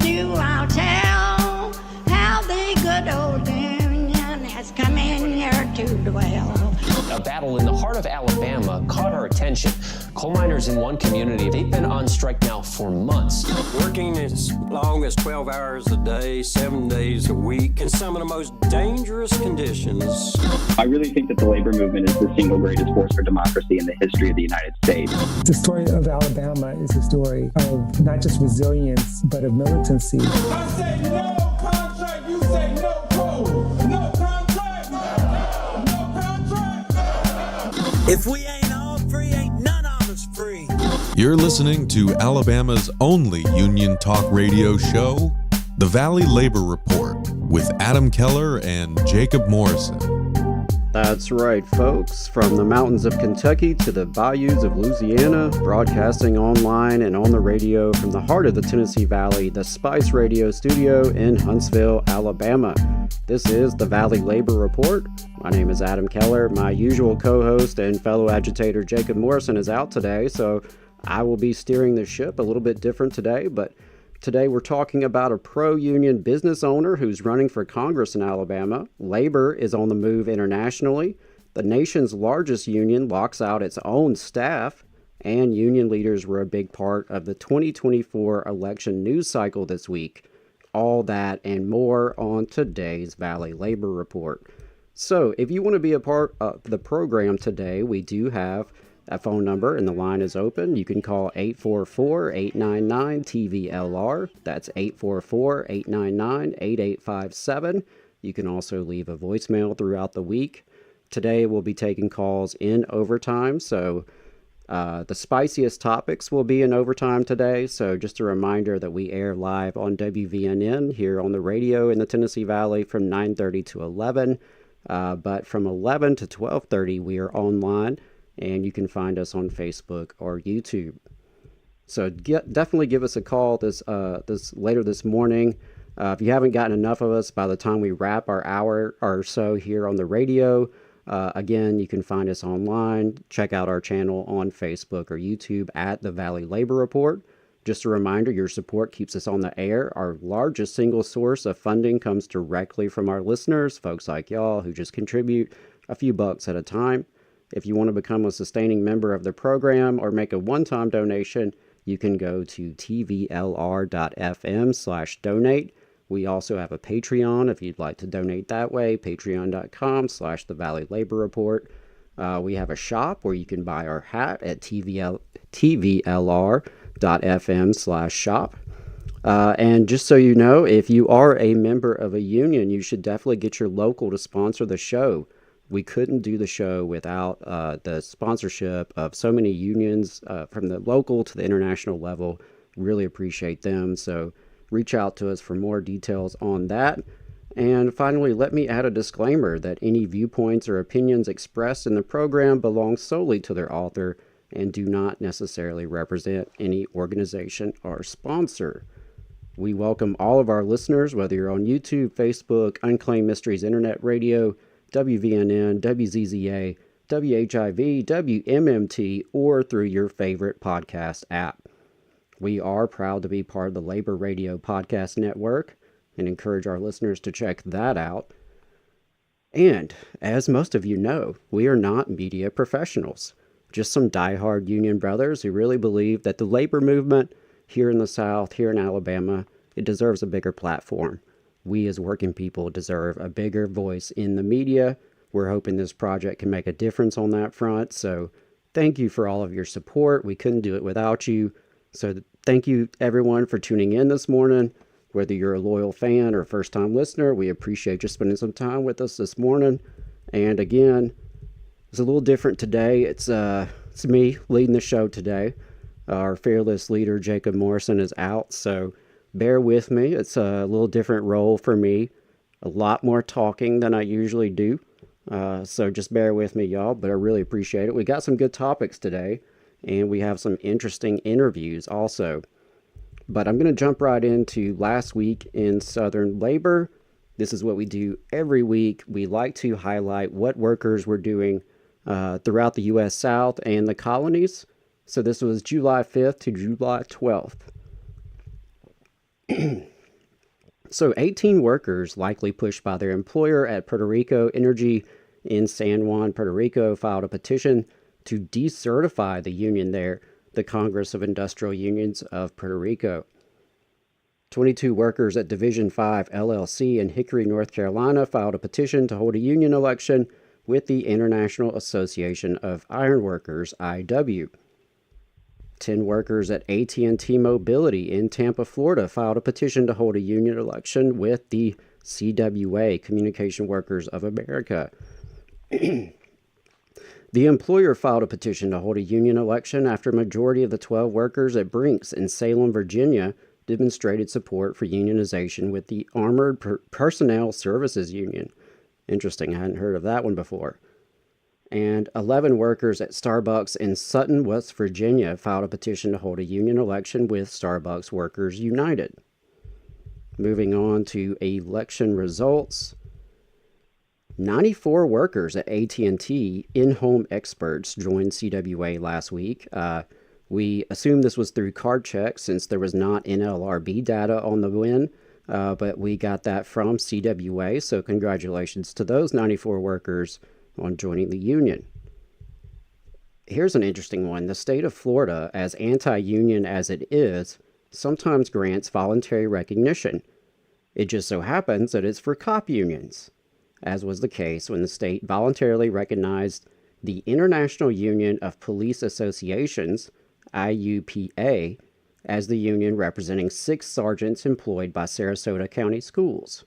do, I'll tell how the good old Union has come in here to dwell. A battle in the heart of Alabama caught our attention. Coal miners in one community, they've been on strike now for months. Working as long as 12 hours a day, 7 days a week, in some of the most dangerous conditions. I really think that the labor movement is the single greatest force for democracy in the history of the United States. The story of Alabama is a story of not just resilience, but of militancy. I say no contract, you say no code. No contract, no contract. If we ain't all free, ain't none of us free. You're listening to Alabama's only union talk radio show, The Valley Labor Report, with Adam Keller and Jacob Morrison. That's right, folks. From the mountains of Kentucky to the bayous of Louisiana, broadcasting online and on the radio from the heart of the Tennessee Valley, the Spice Radio Studio in Huntsville, Alabama. This is the Valley Labor Report. My name is Adam Keller. My usual co-host and fellow agitator Jacob Morrison is out today, so I will be steering the ship a little bit different today, but today we're talking about a pro-union business owner who's running for Congress in Alabama. Labor is on the move internationally. The nation's largest union locks out its own staff, and union leaders were a big part of the 2024 election news cycle this week. All that and more on today's Valley Labor Report. So if you want to be a part of the program today, we do have that phone number, and the line is open. You can call 844-899-TVLR. That's 844-899-8857. You can also leave a voicemail throughout the week. Today we'll be taking calls in overtime, so the spiciest topics will be in overtime today. So just a reminder that we air live on WVNN here on the radio in the Tennessee Valley from 9:30 to 11. But from 11 to 12:30 we are online, and you can find us on Facebook or YouTube. So definitely give us a call this later this morning. If you haven't gotten enough of us by the time we wrap our hour or so here on the radio, again, you can find us online. Check out our channel on Facebook or YouTube at the Valley Labor Report. Just a reminder, your support keeps us on the air. Our largest single source of funding comes directly from our listeners, folks like y'all who just contribute a few bucks at a time. If you want to become a sustaining member of the program or make a one-time donation, you can go to tvlr.fm/donate. We also have a Patreon if you'd like to donate that way, patreon.com/the Valley Labor Report. We have a shop where you can buy our hat at tvlr.fm/shop. And just so you know, if you are a member of a union, you should definitely get your local to sponsor the show. We couldn't do the show without the sponsorship of so many unions from the local to the international level. Really appreciate them. So reach out to us for more details on that. And finally, let me add a disclaimer that any viewpoints or opinions expressed in the program belong solely to their author and do not necessarily represent any organization or sponsor. We welcome all of our listeners, whether you're on YouTube, Facebook, Unclaimed Mysteries Internet Radio, WVNN, WZZA, WHIV, WMMT, or through your favorite podcast app. We are proud to be part of the Labor Radio Podcast Network and encourage our listeners to check that out. And as most of you know, we are not media professionals, just some diehard union brothers who really believe that the labor movement here in the South, here in Alabama, it deserves a bigger platform. We as working people deserve a bigger voice in the media. We're hoping this project can make a difference on that front. So thank you for all of your support. We couldn't do it without you. So thank you everyone for tuning in this morning. Whether you're a loyal fan or a first-time listener, we appreciate you spending some time with us this morning. And again, it's a little different today. It's me leading the show today. Our fearless leader, Jacob Morrison, is out, so bear with me. It's a little different role for me. A lot more talking than I usually do. So just bear with me, y'all, but I really appreciate it. We got some good topics today, and we have some interesting interviews also. But I'm going to jump right into last week in Southern labor. This is what we do every week. We like to highlight what workers were doing throughout the U.S. South and the colonies. So this was July 5th to July 12th. So 18 workers, likely pushed by their employer at Puerto Rico Energy in San Juan, Puerto Rico, filed a petition to decertify the union there, the Congress of Industrial Unions of Puerto Rico. 22 workers at Division 5 LLC in Hickory, North Carolina, filed a petition to hold a union election with the International Association of Ironworkers, IW. 10 workers at AT&T Mobility in Tampa, Florida, filed a petition to hold a union election with the CWA, Communication Workers of America. The employer filed a petition to hold a union election after a majority of the 12 workers at Brinks in Salem, Virginia, demonstrated support for unionization with the Armored Personnel Services Union. Interesting, I hadn't heard of that one before. And 11 workers at Starbucks in Sutton, West Virginia, filed a petition to hold a union election with Starbucks Workers United. Moving on to election results. 94 workers at AT&T in-home experts joined CWA last week. We assume this was through card check since there was not NLRB data on the win, but we got that from CWA, so congratulations to those 94 workers on joining the union. Here's an interesting one. The state of Florida, as anti-union as it is, sometimes grants voluntary recognition. It just so happens that it's for cop unions, as was the case when the state voluntarily recognized the International Union of Police Associations, IUPA, as the union representing 6 sergeants employed by Sarasota County Schools.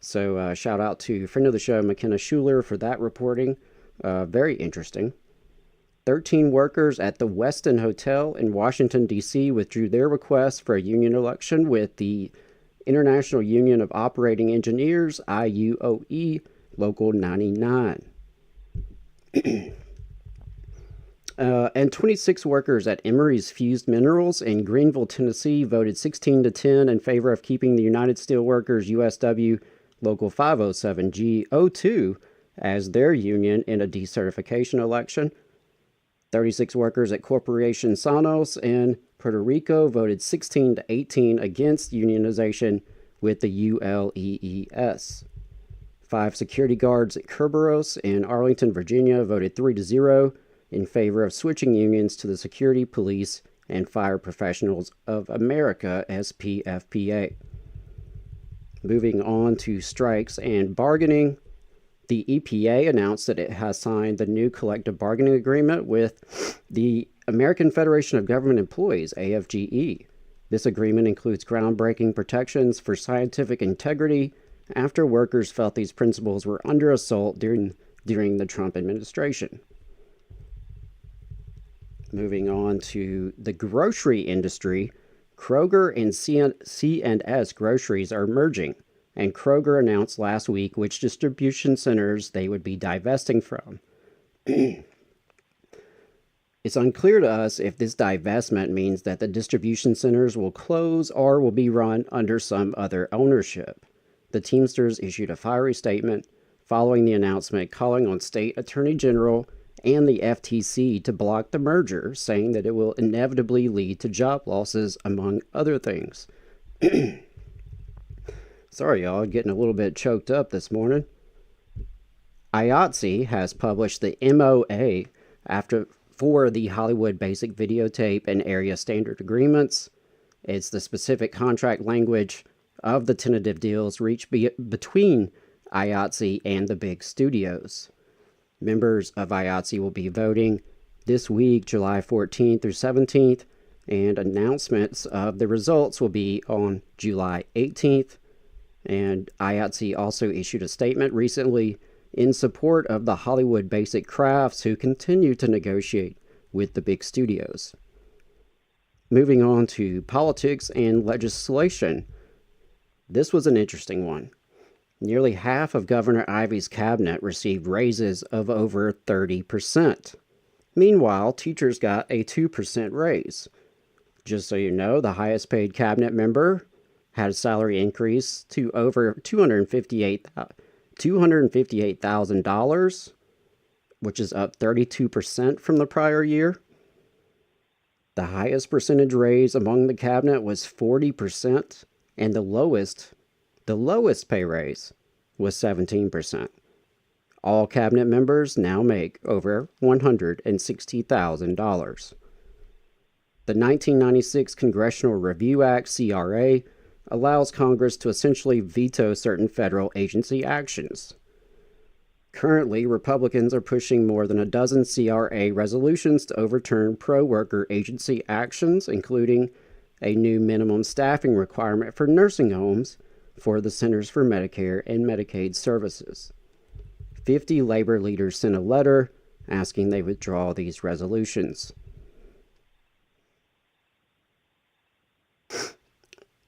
So shout out to friend of the show, McKenna Schuler, for that reporting. Very interesting. 13 workers at the Westin Hotel in Washington, D.C. withdrew their request for a union election with the International Union of Operating Engineers, IUOE, Local 99. And 26 workers at Emery's Fused Minerals in Greenville, Tennessee voted 16-10 in favor of keeping the United Steelworkers USW Local 507G02 as their union in a decertification election. 36 workers at Corporation Sanos in Puerto Rico voted 16-18 against unionization with the ULEES. 5 security guards at Kerberos in Arlington, Virginia voted 3-0 in favor of switching unions to the Security, Police, and Fire Professionals of America, SPFPA. Moving on to strikes and bargaining, the EPA announced that it has signed the new collective bargaining agreement with the American Federation of Government Employees, AFGE. This agreement includes groundbreaking protections for scientific integrity after workers felt these principles were under assault during the Trump administration. Moving on to the grocery industry, Kroger and C&S Groceries are merging, and Kroger announced last week which distribution centers they would be divesting from. It's unclear to us if this divestment means that the distribution centers will close or will be run under some other ownership. The Teamsters issued a fiery statement following the announcement calling on State Attorney General and the FTC to block the merger, saying that it will inevitably lead to job losses, among other things. Sorry, y'all, getting a little bit choked up this morning. IATSE has published the MOA for the Hollywood Basic Videotape and Area Standard Agreements. It's the specific contract language of the tentative deals reached between IATSE and the big studios. Members of IATSE will be voting this week, July 14th through 17th, and announcements of the results will be on July 18th. And IATSE also issued a statement recently in support of the Hollywood Basic Crafts, who continue to negotiate with the big studios. Moving on to politics and legislation. This was an interesting one. Nearly half of Governor Ivey's cabinet received raises of over 30%. Meanwhile, teachers got a 2% raise. Just so you know, the highest paid cabinet member had a salary increase to over $258,000, which is up 32% from the prior year. The highest percentage raise among the cabinet was 40%, and the lowest The lowest pay raise was 17%. All cabinet members now make over $160,000. The 1996 Congressional Review Act, CRA, allows Congress to essentially veto certain federal agency actions. Currently, Republicans are pushing more than a dozen CRA resolutions to overturn pro-worker agency actions, including a new minimum staffing requirement for nursing homes for the Centers for Medicare and Medicaid Services. 50 labor leaders sent a letter asking they withdraw these resolutions.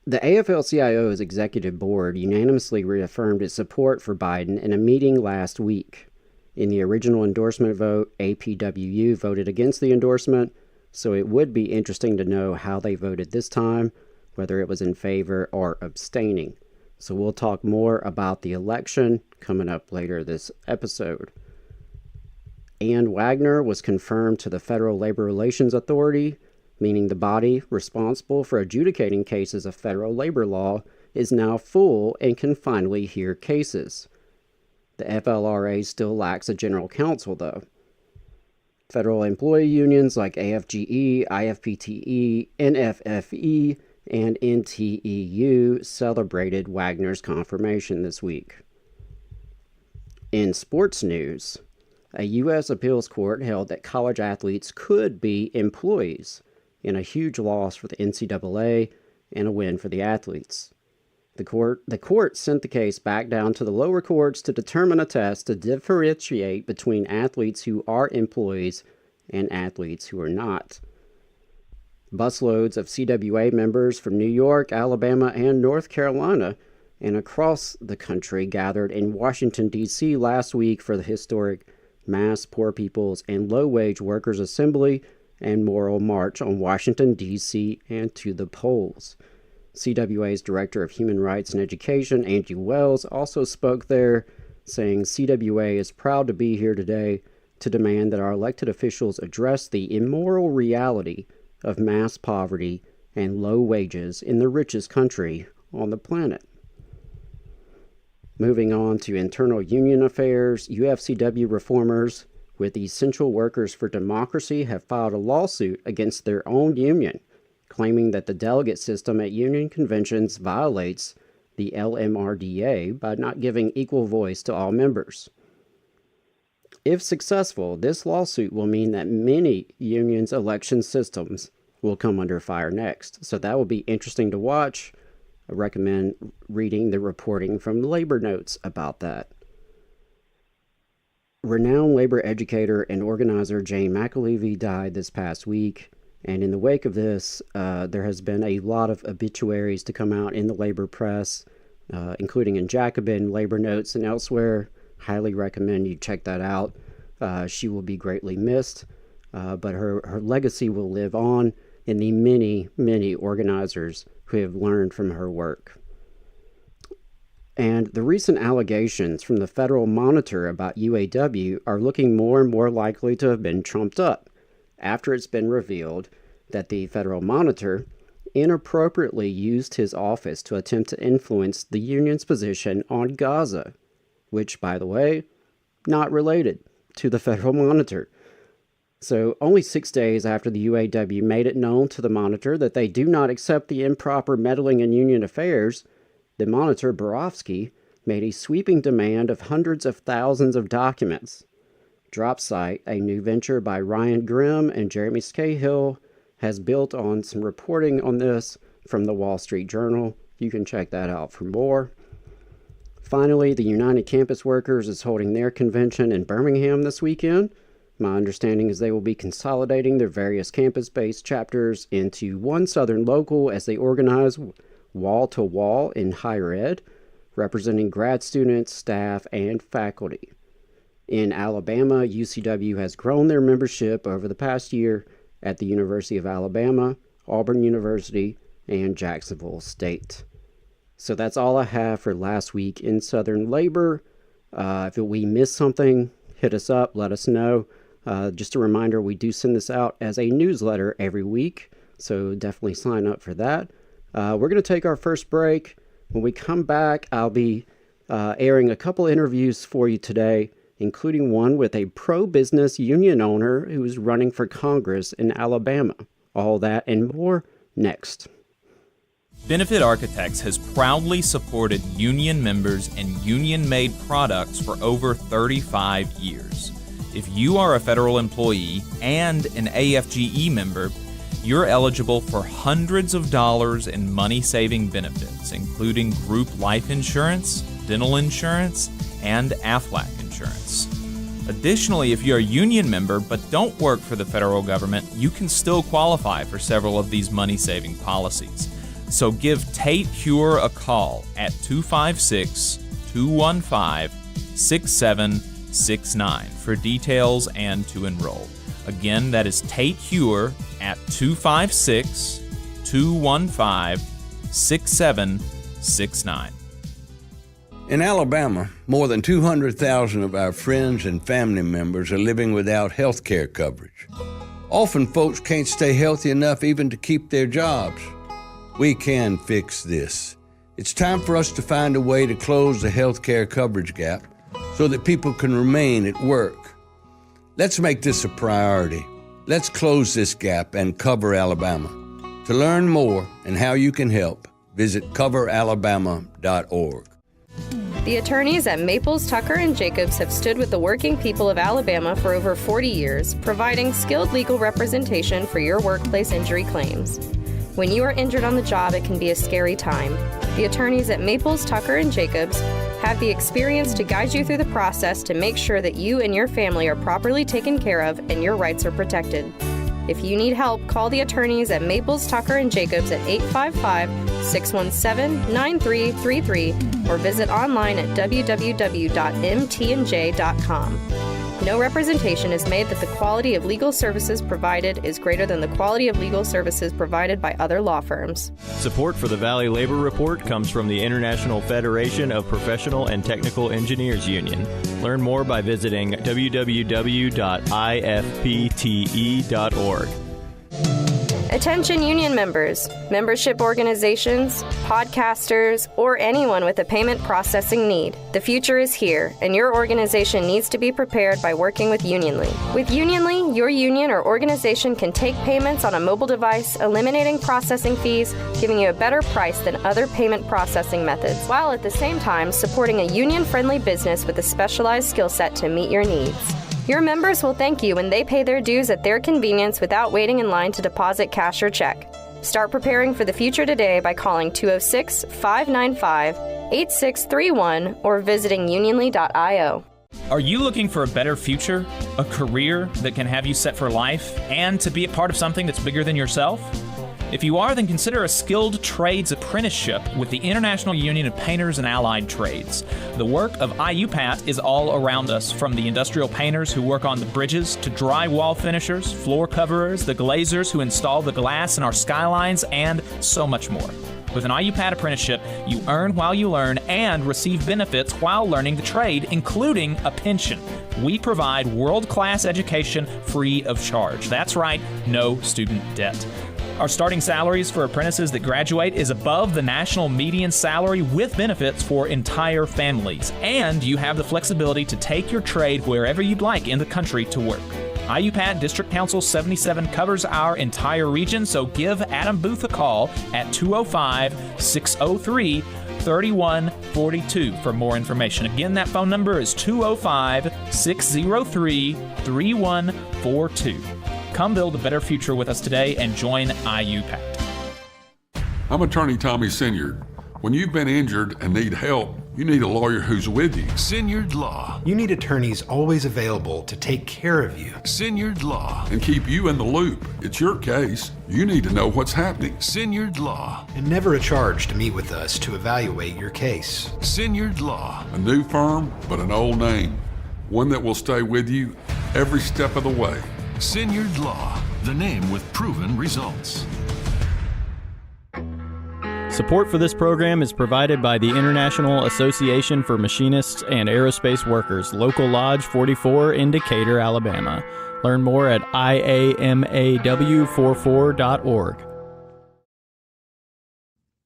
The AFL-CIO's executive board unanimously reaffirmed its support for Biden in a meeting last week. In the original endorsement vote, APWU voted against the endorsement, so it would be interesting to know how they voted this time, whether it was in favor or abstaining. So we'll talk more about the election coming up later this episode. Ann Wagner was confirmed to the Federal Labor Relations Authority, meaning the body responsible for adjudicating cases of federal labor law is now full and can finally hear cases. The FLRA still lacks a general counsel, though. Federal employee unions like AFGE, IFPTE, NFFE, and NTEU celebrated Wagner's confirmation this week. In sports news, a U.S. appeals court held that college athletes could be employees, in a huge loss for the NCAA and a win for the athletes. The court sent the case back down to the lower courts to determine a test to differentiate between athletes who are employees and athletes who are not. Busloads of CWA members from New York, Alabama, and North Carolina and across the country gathered in Washington, D.C. last week for the historic Mass Poor People's and Low-Wage Workers Assembly and Moral March on Washington, D.C. and to the polls. CWA's Director of Human Rights and Education, Angie Wells, also spoke there, saying CWA is proud to be here today to demand that our elected officials address the immoral reality of mass poverty and low wages in the richest country on the planet. Moving on to internal union affairs, UFCW reformers with the Essential Workers for Democracy have filed a lawsuit against their own union, claiming that the delegate system at union conventions violates the LMRDA by not giving equal voice to all members. If successful, this lawsuit will mean that many unions' election systems will come under fire next, so that will be interesting to watch. I recommend reading the reporting from Labor Notes about that. Renowned labor educator and organizer Jane McAlevey died this past week, and in the wake of this, there has been a lot of obituaries to come out in the labor press, including in Jacobin, Labor Notes, and elsewhere. Highly recommend you check that out. She will be greatly missed, but her legacy will live on in the many, many organizers who have learned from her work. And the recent allegations from the Federal Monitor about UAW are looking more and more likely to have been trumped up after it's been revealed that the Federal Monitor inappropriately used his office to attempt to influence the union's position on Gaza, which, by the way, not related to the Federal Monitor. So only 6 days after the UAW made it known to the Monitor that they do not accept the improper meddling in union affairs, the Monitor, Borofsky, made a sweeping demand of hundreds of thousands of documents. DropSite, a new venture by Ryan Grimm and Jeremy Scahill, has built on some reporting on this from the Wall Street Journal. You can check that out for more. Finally, the United Campus Workers is holding their convention in Birmingham this weekend. My understanding is they will be consolidating their various campus-based chapters into one Southern local as they organize wall-to-wall in higher ed, representing grad students, staff, and faculty. In Alabama, UCW has grown their membership over the past year at the University of Alabama, Auburn University, and Jacksonville State. So that's all I have for last week in Southern Labor. If we missed something, hit us up, let us know. Just a reminder, we do send this out as a newsletter every week, so definitely sign up for that. We're going to take our first break. When we come back, I'll be airing a couple interviews for you today, including one with a pro-business union owner who is running for Congress in Alabama. All that and more next. Benefit Architects has proudly supported union members and union-made products for over 35 years. If you are a federal employee and an AFGE member, you're eligible for hundreds of dollars in money-saving benefits, including group life insurance, dental insurance, and AFLAC insurance. Additionally, if you're a union member but don't work for the federal government, you can still qualify for several of these money-saving policies. So give Tate Cure a call at 256-215-6769 for details and to enroll. Again, that is Tate Cure at 256-215-6769. In Alabama, more than 200,000 of our friends and family members are living without health care coverage. Often folks can't stay healthy enough even to keep their jobs. We can fix this. It's time for us to find a way to close the health care coverage gap so that people can remain at work. Let's make this a priority. Let's close this gap and cover Alabama. To learn more and how you can help, visit coveralabama.org. The attorneys at Maples, Tucker & Jacobs have stood with the working people of Alabama for over 40 years, providing skilled legal representation for your workplace injury claims. When you are injured on the job, it can be a scary time. The attorneys at Maples, Tucker & Jacobs have the experience to guide you through the process to make sure that you and your family are properly taken care of and your rights are protected. If you need help, call the attorneys at Maples, Tucker & Jacobs at 855-617-9333 or visit online at www.mtnj.com. No representation is made that the quality of legal services provided is greater than the quality of legal services provided by other law firms. Support for the Valley Labor Report comes from the International Federation of Professional and Technical Engineers Union. Learn more by visiting www.ifpte.org. Attention union members, membership organizations, podcasters, or anyone with a payment processing need. The future is here, and your organization needs to be prepared by working with Unionly. With Unionly, your union or organization can take payments on a mobile device, eliminating processing fees, giving you a better price than other payment processing methods, while at the same time supporting a union-friendly business with a specialized skill set to meet your needs. Your members will thank you when they pay their dues at their convenience without waiting in line to deposit cash or check. Start preparing for the future today by calling 206-595-8631 or visiting unionly.io. Are you looking for a better future, a career that can have you set for life, and to be a part of something that's bigger than yourself? If you are, then consider a skilled trades apprenticeship with the International Union of Painters and Allied Trades. The work of IUPAT is all around us, from the industrial painters who work on the bridges to drywall finishers, floor coverers, the glazers who install the glass in our skylines, and so much more. With an IUPAT apprenticeship, you earn while you learn and receive benefits while learning the trade, including a pension. We provide world-class education free of charge. That's right, no student debt. Our starting salaries for apprentices that graduate is above the national median salary with benefits for entire families. And you have the flexibility to take your trade wherever you'd like in the country to work. IUPAT District Council 77 covers our entire region, so give Adam Booth a call at 205-603-3142 for more information. Again, that phone number is 205-603-3142. Come build a better future with us today and join IUPAT. I'm attorney Tommy Sinyard. When you've been injured and need help, you need a lawyer who's with you. Sinyard Law. You need attorneys always available to take care of you. Sinyard Law. And keep you in the loop. It's your case. You need to know what's happening. Sinyard Law. And never a charge to meet with us to evaluate your case. Sinyard Law. A new firm, but an old name. One that will stay with you every step of the way. Sinyard Law, the name with proven results. Support for this program is provided by the International Association for Machinists and Aerospace Workers, Local Lodge 44 in Decatur, Alabama. Learn more at iamaw44.org.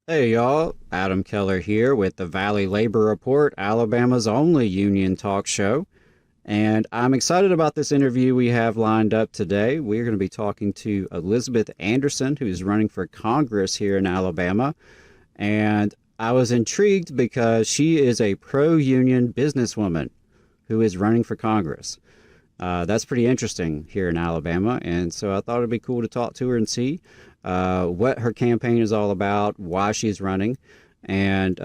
Hey y'all, Adam Keller here with the Valley Labor Report, Alabama's only union talk show. And I'm excited about this interview we have lined up today. We're going to be talking to Elizabeth Anderson, who's running for Congress here in Alabama. And I was intrigued because she is a pro-union businesswoman who is running for Congress. That's pretty interesting here in Alabama. And so I thought it'd be cool to talk to her and see what her campaign is all about, why she's running. And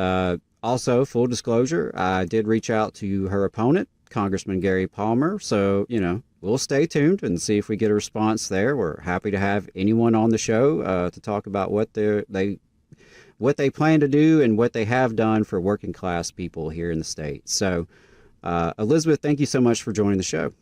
also, full disclosure, I did reach out to her opponent, Congressman Gary Palmer. So, we'll stay tuned and see if we get a response there. We're happy to have anyone on the show to talk about what they plan to do and what they have done for working class people here in the state. So, Elizabeth, thank you so much for joining the show.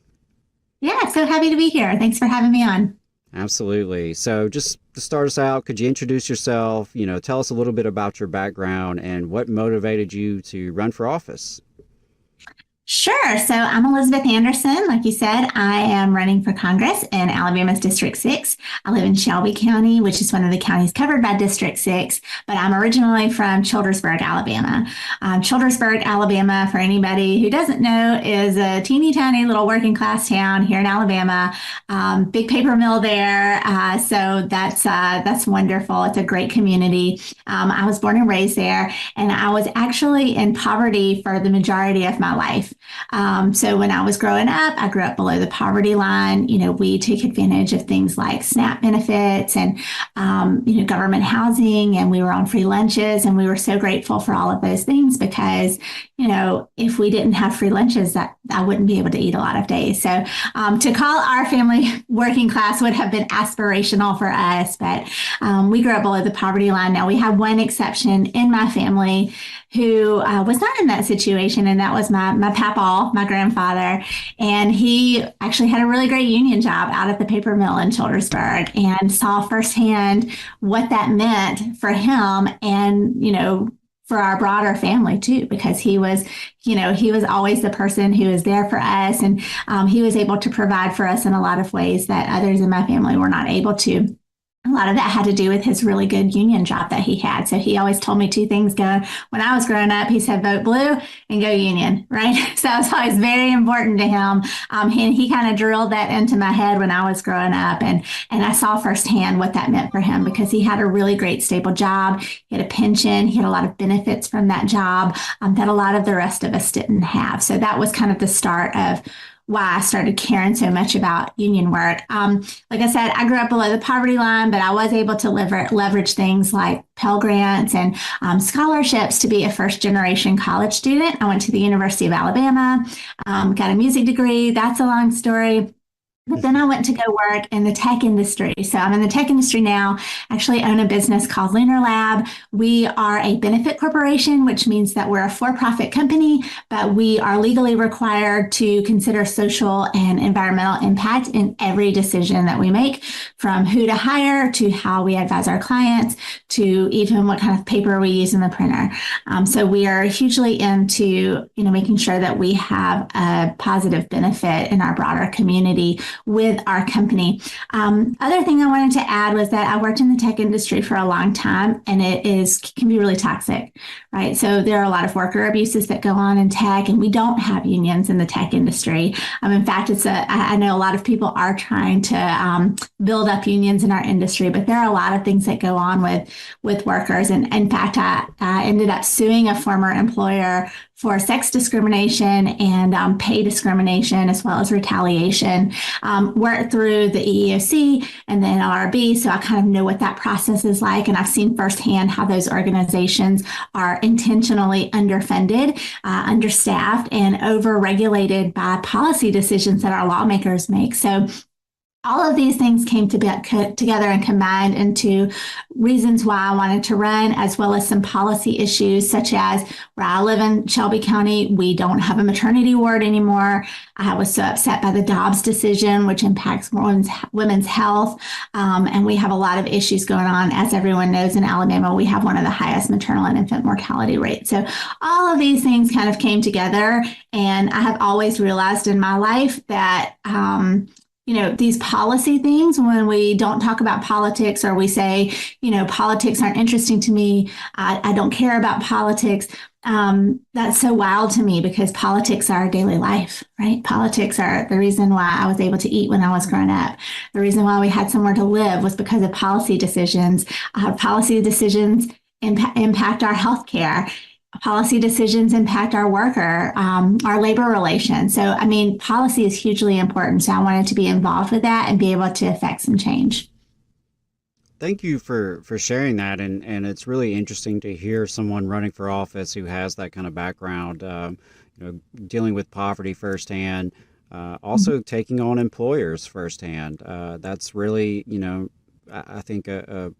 Yeah, so happy to be here. Thanks for having me on. Absolutely. So just to start us out, could you introduce yourself, tell us a little bit about your background and what motivated you to run for office? Sure. So I'm Elizabeth Anderson. Like you said, I am running for Congress in Alabama's District 6. I live in Shelby County, which is one of the counties covered by District 6, but I'm originally from Childersburg, Alabama. Childersburg, Alabama, for anybody who doesn't know, is a teeny tiny little working class town here in Alabama. Big paper mill there. So that's wonderful. It's a great community. I was born and raised there, and I was actually in poverty for the majority of my life. So when I was growing up, I grew up below the poverty line. We took advantage of things like SNAP benefits and, government housing, and we were on free lunches, and we were so grateful for all of those things because, if we didn't have free lunches, that I wouldn't be able to eat a lot of days. So to call our family working class would have been aspirational for us, but we grew up below the poverty line. Now we have one exception in my family who was not in that situation, and that was my papaw, my grandfather. And he actually had a really great union job out at the paper mill in Childersburg and saw firsthand what that meant for him and, for our broader family too, because he was always the person who was there for us. And he was able to provide for us in a lot of ways that others in my family were not able to. A lot of that had to do with his really good union job that he had. So he always told me two things when I was growing up. He said, vote blue and go union, right? So it was always very important to him. He kind of drilled that into my head when I was growing up. And I saw firsthand what that meant for him because he had a really great stable job. He had a pension. He had a lot of benefits from that job that a lot of the rest of us didn't have. So that was kind of the start of why I started caring so much about union work. Like I said, I grew up below the poverty line, but I was able to leverage things like Pell Grants and scholarships to be a first-generation college student. I went to the University of Alabama, got a music degree. That's a long story. But then I went to go work in the tech industry. So I'm in the tech industry now, actually own a business called Lunar Lab. We are a benefit corporation, which means that we're a for-profit company, but we are legally required to consider social and environmental impact in every decision that we make, from who to hire to how we advise our clients to even what kind of paper we use in the printer. So we are hugely into, making sure that we have a positive benefit in our broader community with our company. Other thing I wanted to add was that I worked in the tech industry for a long time, and it can be really toxic, right? So there are a lot of worker abuses that go on in tech, and we don't have unions in the tech industry. In fact, I know a lot of people are trying to build up unions in our industry, but there are a lot of things that go on with workers. And in fact, I ended up suing a former employer for sex discrimination and pay discrimination, as well as retaliation. Worked through the EEOC and the NLRB, so I kind of know what that process is like. And I've seen firsthand how those organizations are intentionally underfunded, understaffed, and over-regulated by policy decisions that our lawmakers make. So all of these things came together and combined into reasons why I wanted to run, as well as some policy issues, such as where I live in Shelby County, we don't have a maternity ward anymore. I was so upset by the Dobbs decision, which impacts women's health. And we have a lot of issues going on. As everyone knows, in Alabama, we have one of the highest maternal and infant mortality rates. So all of these things kind of came together. And I have always realized in my life that, these policy things, when we don't talk about politics, or we say, politics aren't interesting to me, I don't care about politics. That's so wild to me, because politics are our daily life, right? Politics are the reason why I was able to eat when I was growing up. The reason why we had somewhere to live was because of policy decisions. Policy decisions impact our health care. Policy decisions impact our worker, our labor relations. So, policy is hugely important. So I wanted to be involved with that and be able to affect some change. Thank you for sharing that. And it's really interesting to hear someone running for office who has that kind of background, dealing with poverty firsthand, also taking on employers firsthand. That's really, I think a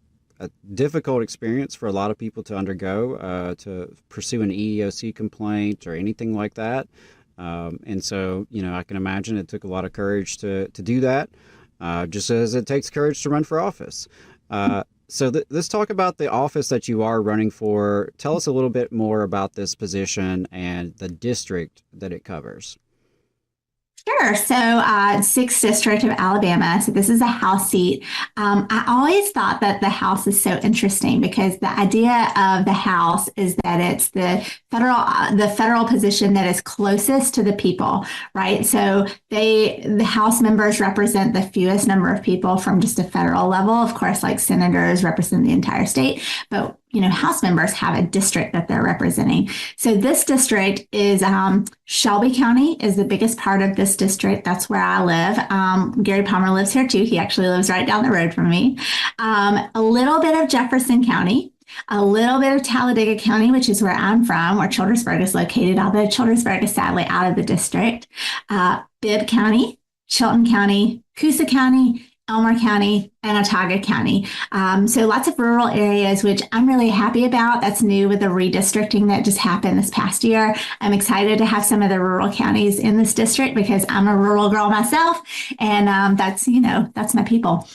difficult experience for a lot of people to undergo, to pursue an EEOC complaint or anything like that. And so, I can imagine it took a lot of courage to do that, just as it takes courage to run for office. So let's talk about the office that you are running for. Tell us a little bit more about this position and the district that it covers. Sure. So 6th District of Alabama. So this is a House seat. I always thought that the House is so interesting, because the idea of the House is that it's the federal position that is closest to the people, right? So the House members represent the fewest number of people from just a federal level. Of course, like senators represent the entire state, but House members have a district that they're representing. So this district is Shelby County is the biggest part of this district. That's where I live. Gary Palmer lives here too. He actually lives right down the road from me. A little bit of Jefferson County, a little bit of Talladega County, which is where I'm from, where Childersburg is located, although Childersburg is sadly out of the district. Bibb County, Chilton County, Coosa County, Elmer County, and Otaga County. So lots of rural areas, which I'm really happy about. That's new with the redistricting that just happened this past year. I'm excited to have some of the rural counties in this district, because I'm a rural girl myself, and that's my people.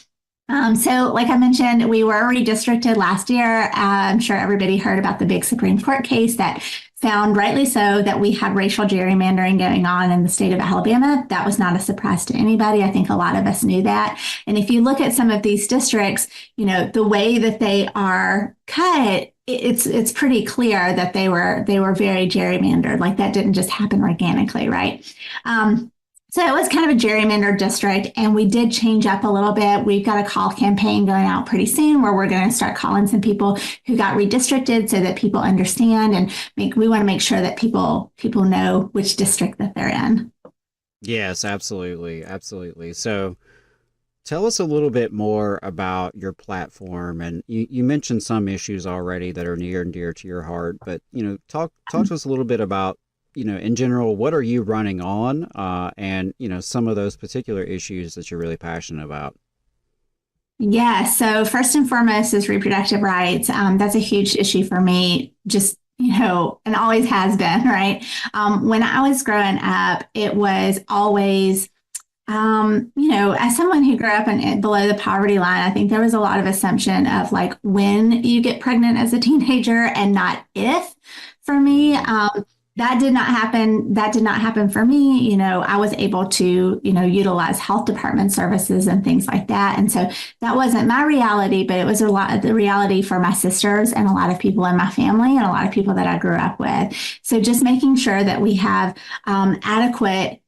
So like I mentioned, we were redistricted last year. I'm sure everybody heard about the big Supreme Court case that found, rightly so, that we had racial gerrymandering going on in the state of Alabama. That was not a surprise to anybody. I think a lot of us knew that. And if you look at some of these districts, the way that they are cut, it's pretty clear that they were very gerrymandered. Like, that didn't just happen organically, right? So it was kind of a gerrymandered district, and we did change up a little bit. We've got a call campaign going out pretty soon where we're going to start calling some people who got redistricted, so that people understand, and we want to make sure that people know which district that they're in. Yes, absolutely. Absolutely. So tell us a little bit more about your platform. And you mentioned some issues already that are near and dear to your heart, but, talk to us a little bit about, in general, what are you running on, and, some of those particular issues that you're really passionate about? Yeah. So first and foremost is reproductive rights. That's a huge issue for me, just, and always has been, right? When I was growing up, it was always, as someone who grew up below the poverty line, I think there was a lot of assumption of like when you get pregnant as a teenager, and not if. For me, that did not happen. That did not happen for me. I was able to, utilize health department services and things like that. And so that wasn't my reality, but it was a lot of the reality for my sisters and a lot of people in my family and a lot of people that I grew up with. So just making sure that we have adequate,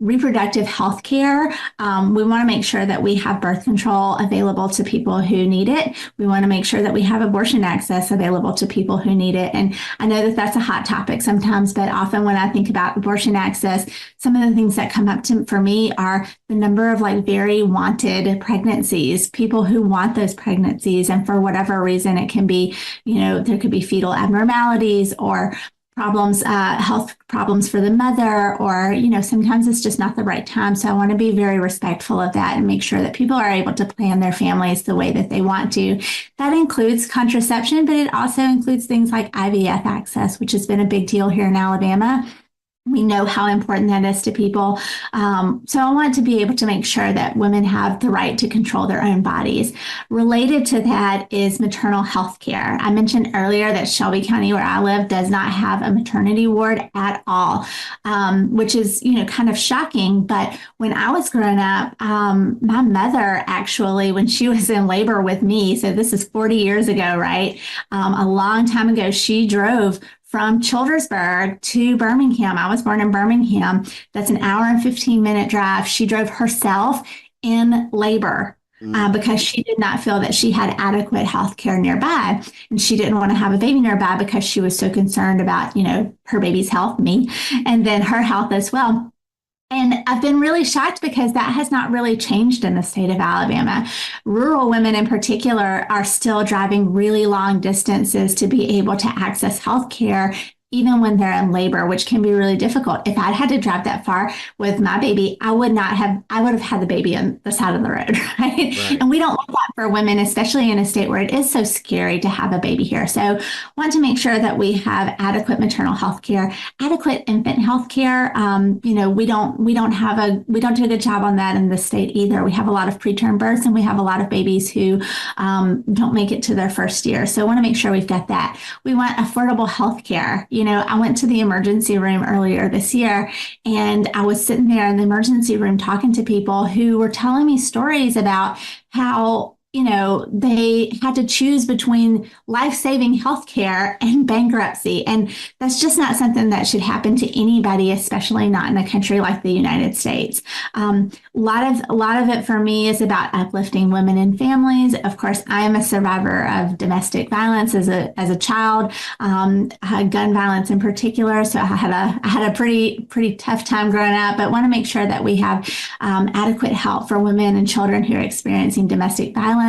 reproductive health care. We want to make sure that we have birth control available to people who need it. We want to make sure that we have abortion access available to people who need it. And I know that that's a hot topic sometimes, but often when I think about abortion access, some of the things that come up for me are the number of very wanted pregnancies, people who want those pregnancies. And for whatever reason, it can be, there could be fetal abnormalities or problems, health problems for the mother, or, sometimes it's just not the right time. So I want to be very respectful of that and make sure that people are able to plan their families the way that they want to. That includes contraception, but it also includes things like IVF access, which has been a big deal here in Alabama. We know how important that is to people. So I want to be able to make sure that women have the right to control their own bodies. Related to that is maternal health care. I mentioned earlier that Shelby County, where I live, does not have a maternity ward at all, which is, kind of shocking. But when I was growing up, my mother actually, when she was in labor with me, so this is 40 years ago, right? A long time ago, she drove from Childersburg to Birmingham. I was born in Birmingham. That's an hour and 15-minute drive. She drove herself in labor because she did not feel that she had adequate health care nearby. And she didn't want to have a baby nearby because she was so concerned about, her baby's health, me, and then her health as well. And I've been really shocked because that has not really changed in the state of Alabama. Rural women in particular are still driving really long distances to be able to access health care, even when they're in labor, which can be really difficult. If I'd had to drive that far with my baby, I would have had the baby on the side of the road, right? And we don't want that for women, especially in a state where it is so scary to have a baby here. So want to make sure that we have adequate maternal health care, adequate infant health care. We don't do a good job on that in the state either. We have a lot of preterm births and we have a lot of babies who don't make it to their first year. So I want to make sure we've got that. We want affordable health care. I went to the emergency room earlier this year, and I was sitting there in the emergency room talking to people who were telling me stories about how they had to choose between life-saving healthcare and bankruptcy. And that's just not something that should happen to anybody, especially not in a country like the United States. A lot of it for me is about uplifting women and families. Of course, I am a survivor of domestic violence as a child, gun violence in particular. So I had a pretty tough time growing up, but want to make sure that we have adequate help for women and children who are experiencing domestic violence.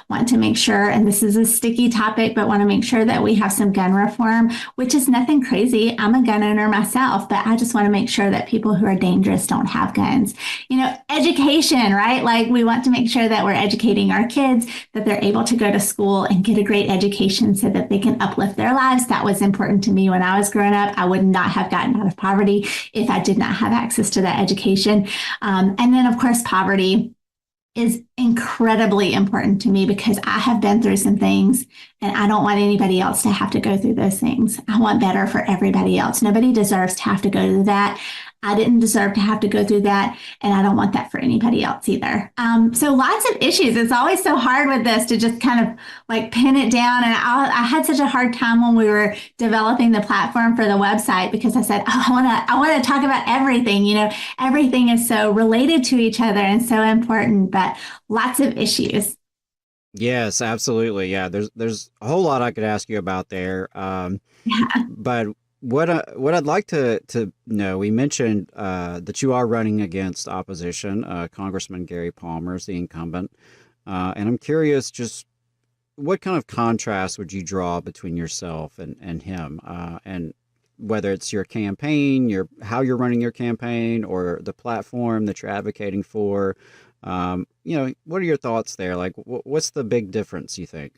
Want to make sure, and this is a sticky topic, but want to make sure that we have some gun reform, which is nothing crazy. I'm a gun owner myself, but I just want to make sure that people who are dangerous don't have guns. Education, right? Like we want to make sure that we're educating our kids, that they're able to go to school and get a great education so that they can uplift their lives. That was important to me when I was growing up. I would not have gotten out of poverty if I did not have access to that education. And then, of course, poverty is incredibly important to me because I have been through some things and I don't want anybody else to have to go through those things. I want better for everybody else. Nobody deserves to have to go through that. I didn't deserve to have to go through that, and I don't want that for anybody else either. So lots of issues. It's always so hard with this to just kind of like pin it down. And I had such a hard time when we were developing the platform for the website because I said, I want to talk about everything. Everything is so related to each other and so important, but lots of issues. Yes, absolutely. Yeah, there's a whole lot I could ask you about there. But what I'd like to know, we mentioned that you are running against opposition. Congressman Gary Palmer is the incumbent. And I'm curious, just what kind of contrast would you draw between yourself and him? And whether it's your campaign, how you're running your campaign, or the platform that you're advocating for. What are your thoughts there? Like, what's the big difference, you think?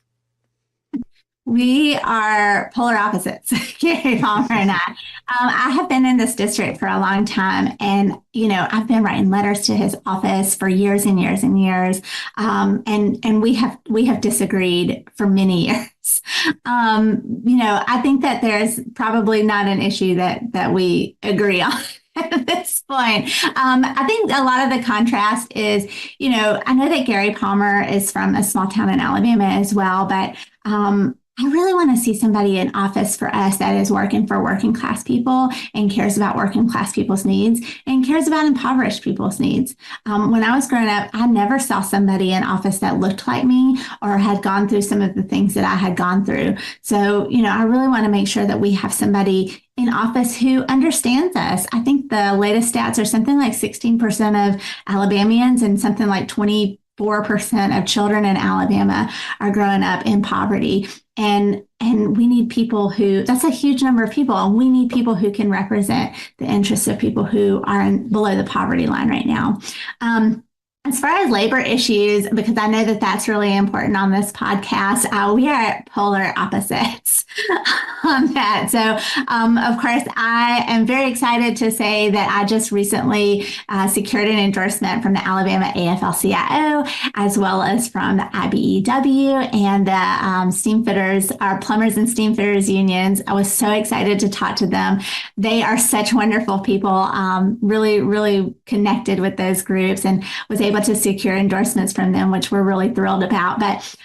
We are polar opposites, Gary Palmer and I. I have been in this district for a long time, and I've been writing letters to his office for years and years and years, and we have disagreed for many years. I think that there's probably not an issue that we agree on. At this point, I think a lot of the contrast is, I know that Gary Palmer is from a small town in Alabama as well, but I really want to see somebody in office for us that is working for working class people and cares about working class people's needs and cares about impoverished people's needs. When I was growing up, I never saw somebody in office that looked like me or had gone through some of the things that I had gone through. So, I really want to make sure that we have somebody in office who understands us. I think the latest stats are something like 16% of Alabamians and something like 24% of children in Alabama are growing up in poverty. And we need people that's a huge number of people, and we need people who can represent the interests of people who are below the poverty line right now. As far as labor issues, because I know that that's really important on this podcast, we are at polar opposites on that. So, of course, I am very excited to say that I just recently secured an endorsement from the Alabama AFL-CIO, as well as from the IBEW and the steam fitters, our plumbers and steam fitters unions. I was so excited to talk to them. They are such wonderful people, really, really connected with those groups, and was able to secure endorsements from them, which we're really thrilled about. But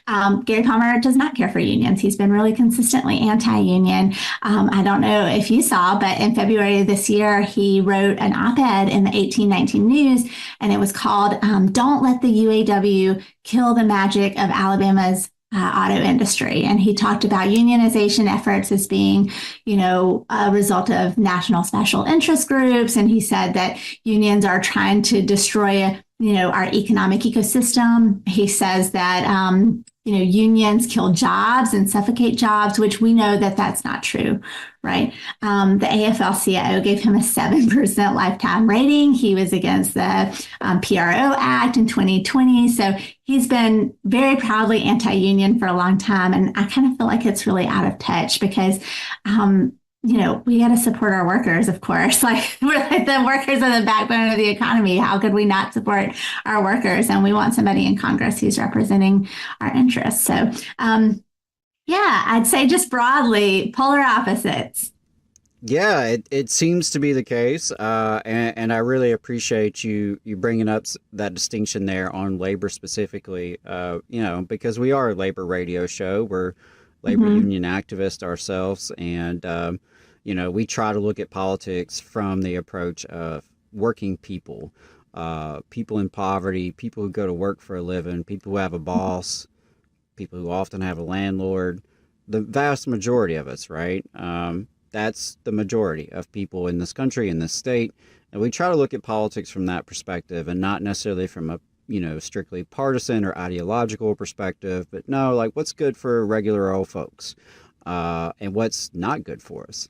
Gary Palmer does not care for unions. He's been really consistently anti-union. I don't know if you saw, but in February of this year, he wrote an op-ed in the 1819 News, and it was called "Don't Let the UAW Kill the Magic of Alabama's auto industry." And he talked about unionization efforts as being, a result of national special interest groups. And he said that unions are trying to destroy, our economic ecosystem. He says that, unions kill jobs and suffocate jobs, which we know that that's not true, right? The AFL-CIO gave him a 7% lifetime rating. He was against the PRO Act in 2020. So he's been very proudly anti-union for a long time. And I kind of feel like it's really out of touch because, we got to support our workers, of course. Like, we're like the workers are the backbone of the economy. How could we not support our workers? And we want somebody in Congress who's representing our interests. So, I'd say just broadly, polar opposites. Yeah, it seems to be the case. And I really appreciate you bringing up that distinction there on labor specifically, because we are a labor radio show. We're labor union activists ourselves. And, we try to look at politics from the approach of working people, people in poverty, people who go to work for a living, people who have a boss, people who often have a landlord, the vast majority of us, right? That's the majority of people in this country, in this state. And we try to look at politics from that perspective and not necessarily from a, strictly partisan or ideological perspective, but no, like what's good for regular old folks and what's not good for us.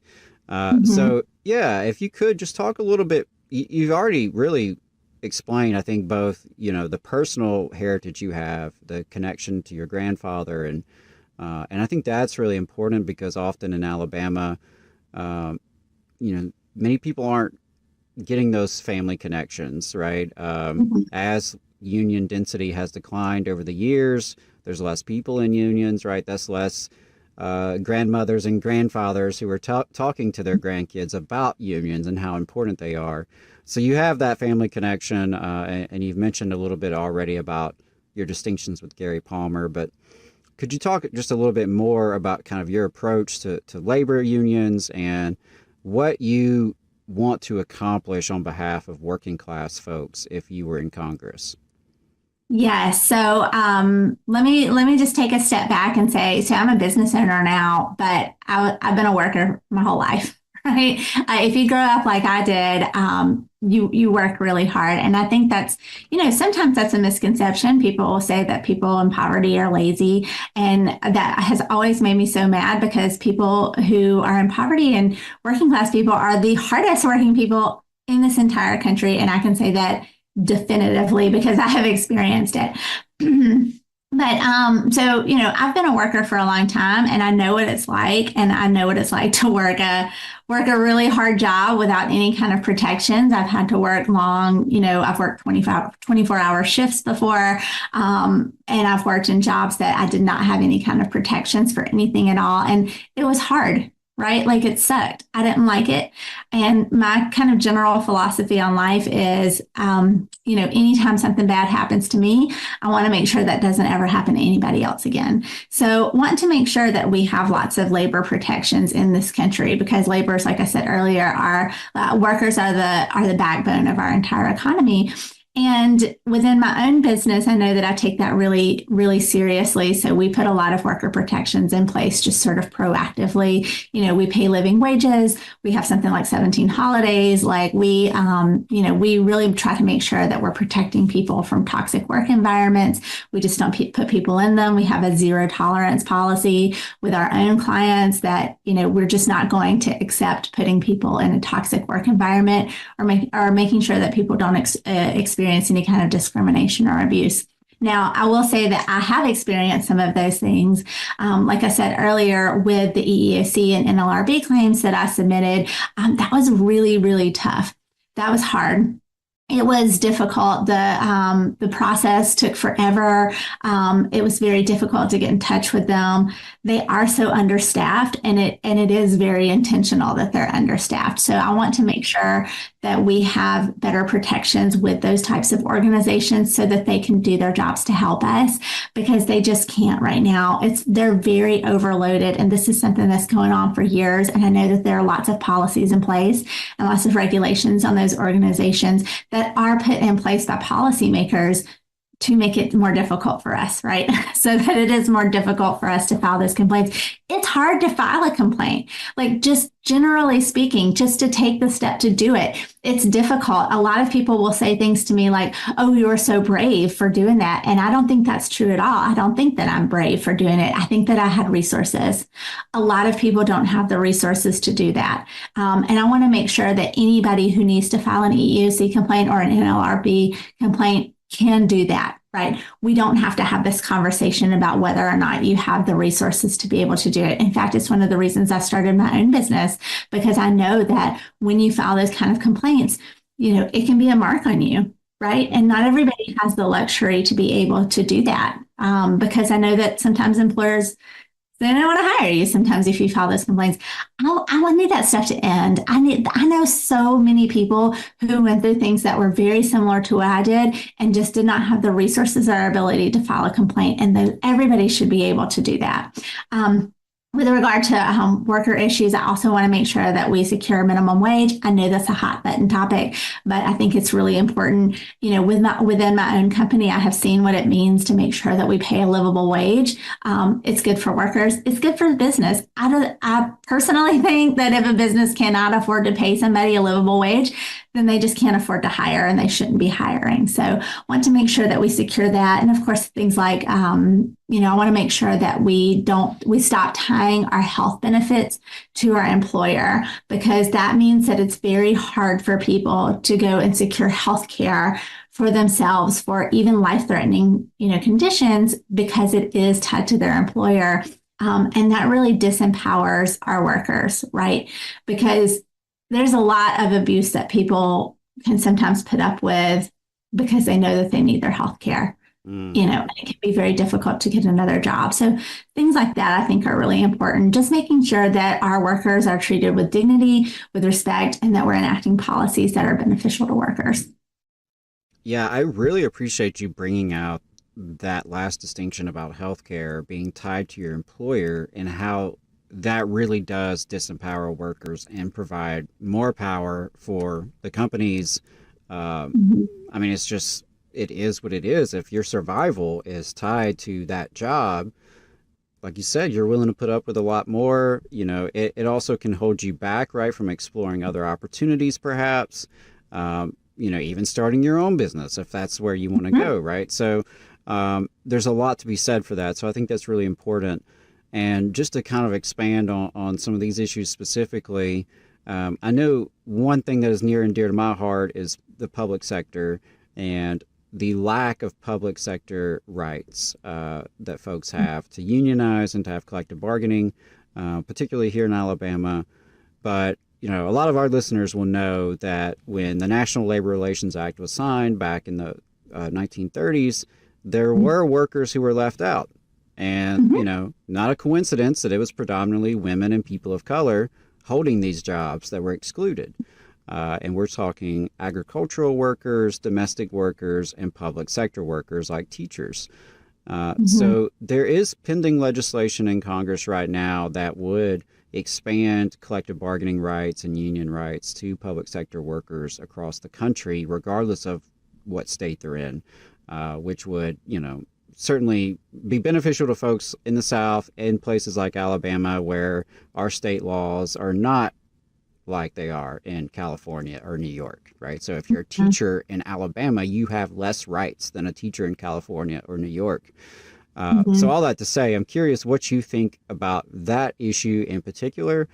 So, if you could just talk a little bit, you've already really explained, I think, both, the personal heritage you have, the connection to your grandfather. And I think that's really important because often in Alabama, many people aren't getting those family connections, right? As union density has declined over the years, there's less people in unions, right? That's less grandmothers and grandfathers who are talking to their grandkids about unions and how important they are. So you have that family connection, and you've mentioned a little bit already about your distinctions with Gary Palmer, but could you talk just a little bit more about kind of your approach to labor unions and what you want to accomplish on behalf of working class folks if you were in Congress? Yes. So let me just take a step back and say, so I'm a business owner now, but I've been a worker my whole life, right? If you grow up like I did, you work really hard. And I think that's, sometimes that's a misconception. People will say that people in poverty are lazy. And that has always made me so mad because people who are in poverty and working class people are the hardest working people in this entire country. And I can say that definitively because I have experienced it. But so, I've been a worker for a long time and I know what it's like. And I know what it's like to work a really hard job without any kind of protections. I've had to work long, I've worked 24-hour shifts before. And I've worked in jobs that I did not have any kind of protections for anything at all. And it was hard. Right? Like it sucked. I didn't like it. And my kind of general philosophy on life is, anytime something bad happens to me, I want to make sure that doesn't ever happen to anybody else again. So want to make sure that we have lots of labor protections in this country because laborers, like I said earlier, workers are the backbone of our entire economy. And within my own business, I know that I take that really, really seriously. So we put a lot of worker protections in place, just sort of proactively. We pay living wages. We have something like 17 holidays. Like we really try to make sure that we're protecting people from toxic work environments. We just don't put people in them. We have a zero tolerance policy with our own clients that, we're just not going to accept putting people in a toxic work environment or making sure that people don't experience experience any kind of discrimination or abuse. Now, I will say that I have experienced some of those things. Like I said earlier, with the EEOC and NLRB claims that I submitted, that was really, really tough. That was hard. It was difficult. The process took forever. It was very difficult to get in touch with them. They are so understaffed, and it is very intentional that they're understaffed. So I want to make sure that we have better protections with those types of organizations so that they can do their jobs to help us, because they just can't right now. They're very overloaded, and this is something that's going on for years. And I know that there are lots of policies in place and lots of regulations on those organizations that are put in place by policymakers to make it more difficult for us, right? So that it is more difficult for us to file those complaints. It's hard to file a complaint. Like, just generally speaking, just to take the step to do it, it's difficult. A lot of people will say things to me like, oh, you were so brave for doing that. And I don't think that's true at all. I don't think that I'm brave for doing it. I think that I had resources. A lot of people don't have the resources to do that. And I want to make sure that anybody who needs to file an EEOC complaint or an NLRB complaint can do that, right? We don't have to have this conversation about whether or not you have the resources to be able to do it. In fact, it's one of the reasons I started my own business, because I know that when you file those kind of complaints, it can be a mark on you, right? And not everybody has the luxury to be able to do that, because I know that sometimes employers, they don't want to hire you sometimes if you file those complaints. I need that stuff to end. I know so many people who went through things that were very similar to what I did and just did not have the resources or ability to file a complaint. And everybody should be able to do that. With regard to worker issues, I also want to make sure that we secure minimum wage. I know that's a hot button topic, but I think it's really important. Within my own company, I have seen what it means to make sure that we pay a livable wage. It's good for workers. It's good for the business. I personally think that if a business cannot afford to pay somebody a livable wage, then they just can't afford to hire, and they shouldn't be hiring. So I want to make sure that we secure that. And of course, things like, I want to make sure that we stop tying our health benefits to our employer, because that means that it's very hard for people to go and secure health care for themselves for even life-threatening, conditions, because it is tied to their employer. And that really disempowers our workers, right? Because there's a lot of abuse that people can sometimes put up with because they know that they need their health care. And it can be very difficult to get another job. So things like that, I think, are really important. Just making sure that our workers are treated with dignity, with respect, and that we're enacting policies that are beneficial to workers. Yeah, I really appreciate you bringing out that last distinction about healthcare being tied to your employer, and how that really does disempower workers and provide more power for the companies. I mean, it is what it is. If your survival is tied to that job, like you said, you're willing to put up with a lot more. It also can hold you back, right, from exploring other opportunities, perhaps, even starting your own business if that's where you want to go, right? So there's a lot to be said for that. So I think that's really important. And just to kind of expand on some of these issues specifically, I know one thing that is near and dear to my heart is the public sector and the lack of public sector rights that folks have to unionize and to have collective bargaining, particularly here in Alabama. But, a lot of our listeners will know that when the National Labor Relations Act was signed back in the 1930s, there were workers who were left out. And, not a coincidence that it was predominantly women and people of color holding these jobs that were excluded. And we're talking agricultural workers, domestic workers, and public sector workers like teachers. So there is pending legislation in Congress right now that would expand collective bargaining rights and union rights to public sector workers across the country, regardless of what state they're in, which would, certainly be beneficial to folks in the South, in places like Alabama, where our state laws are not like they are in California or New York, right? So if you're a teacher in Alabama, you have less rights than a teacher in California or New York. So all that to say, I'm curious what you think about that issue in particular,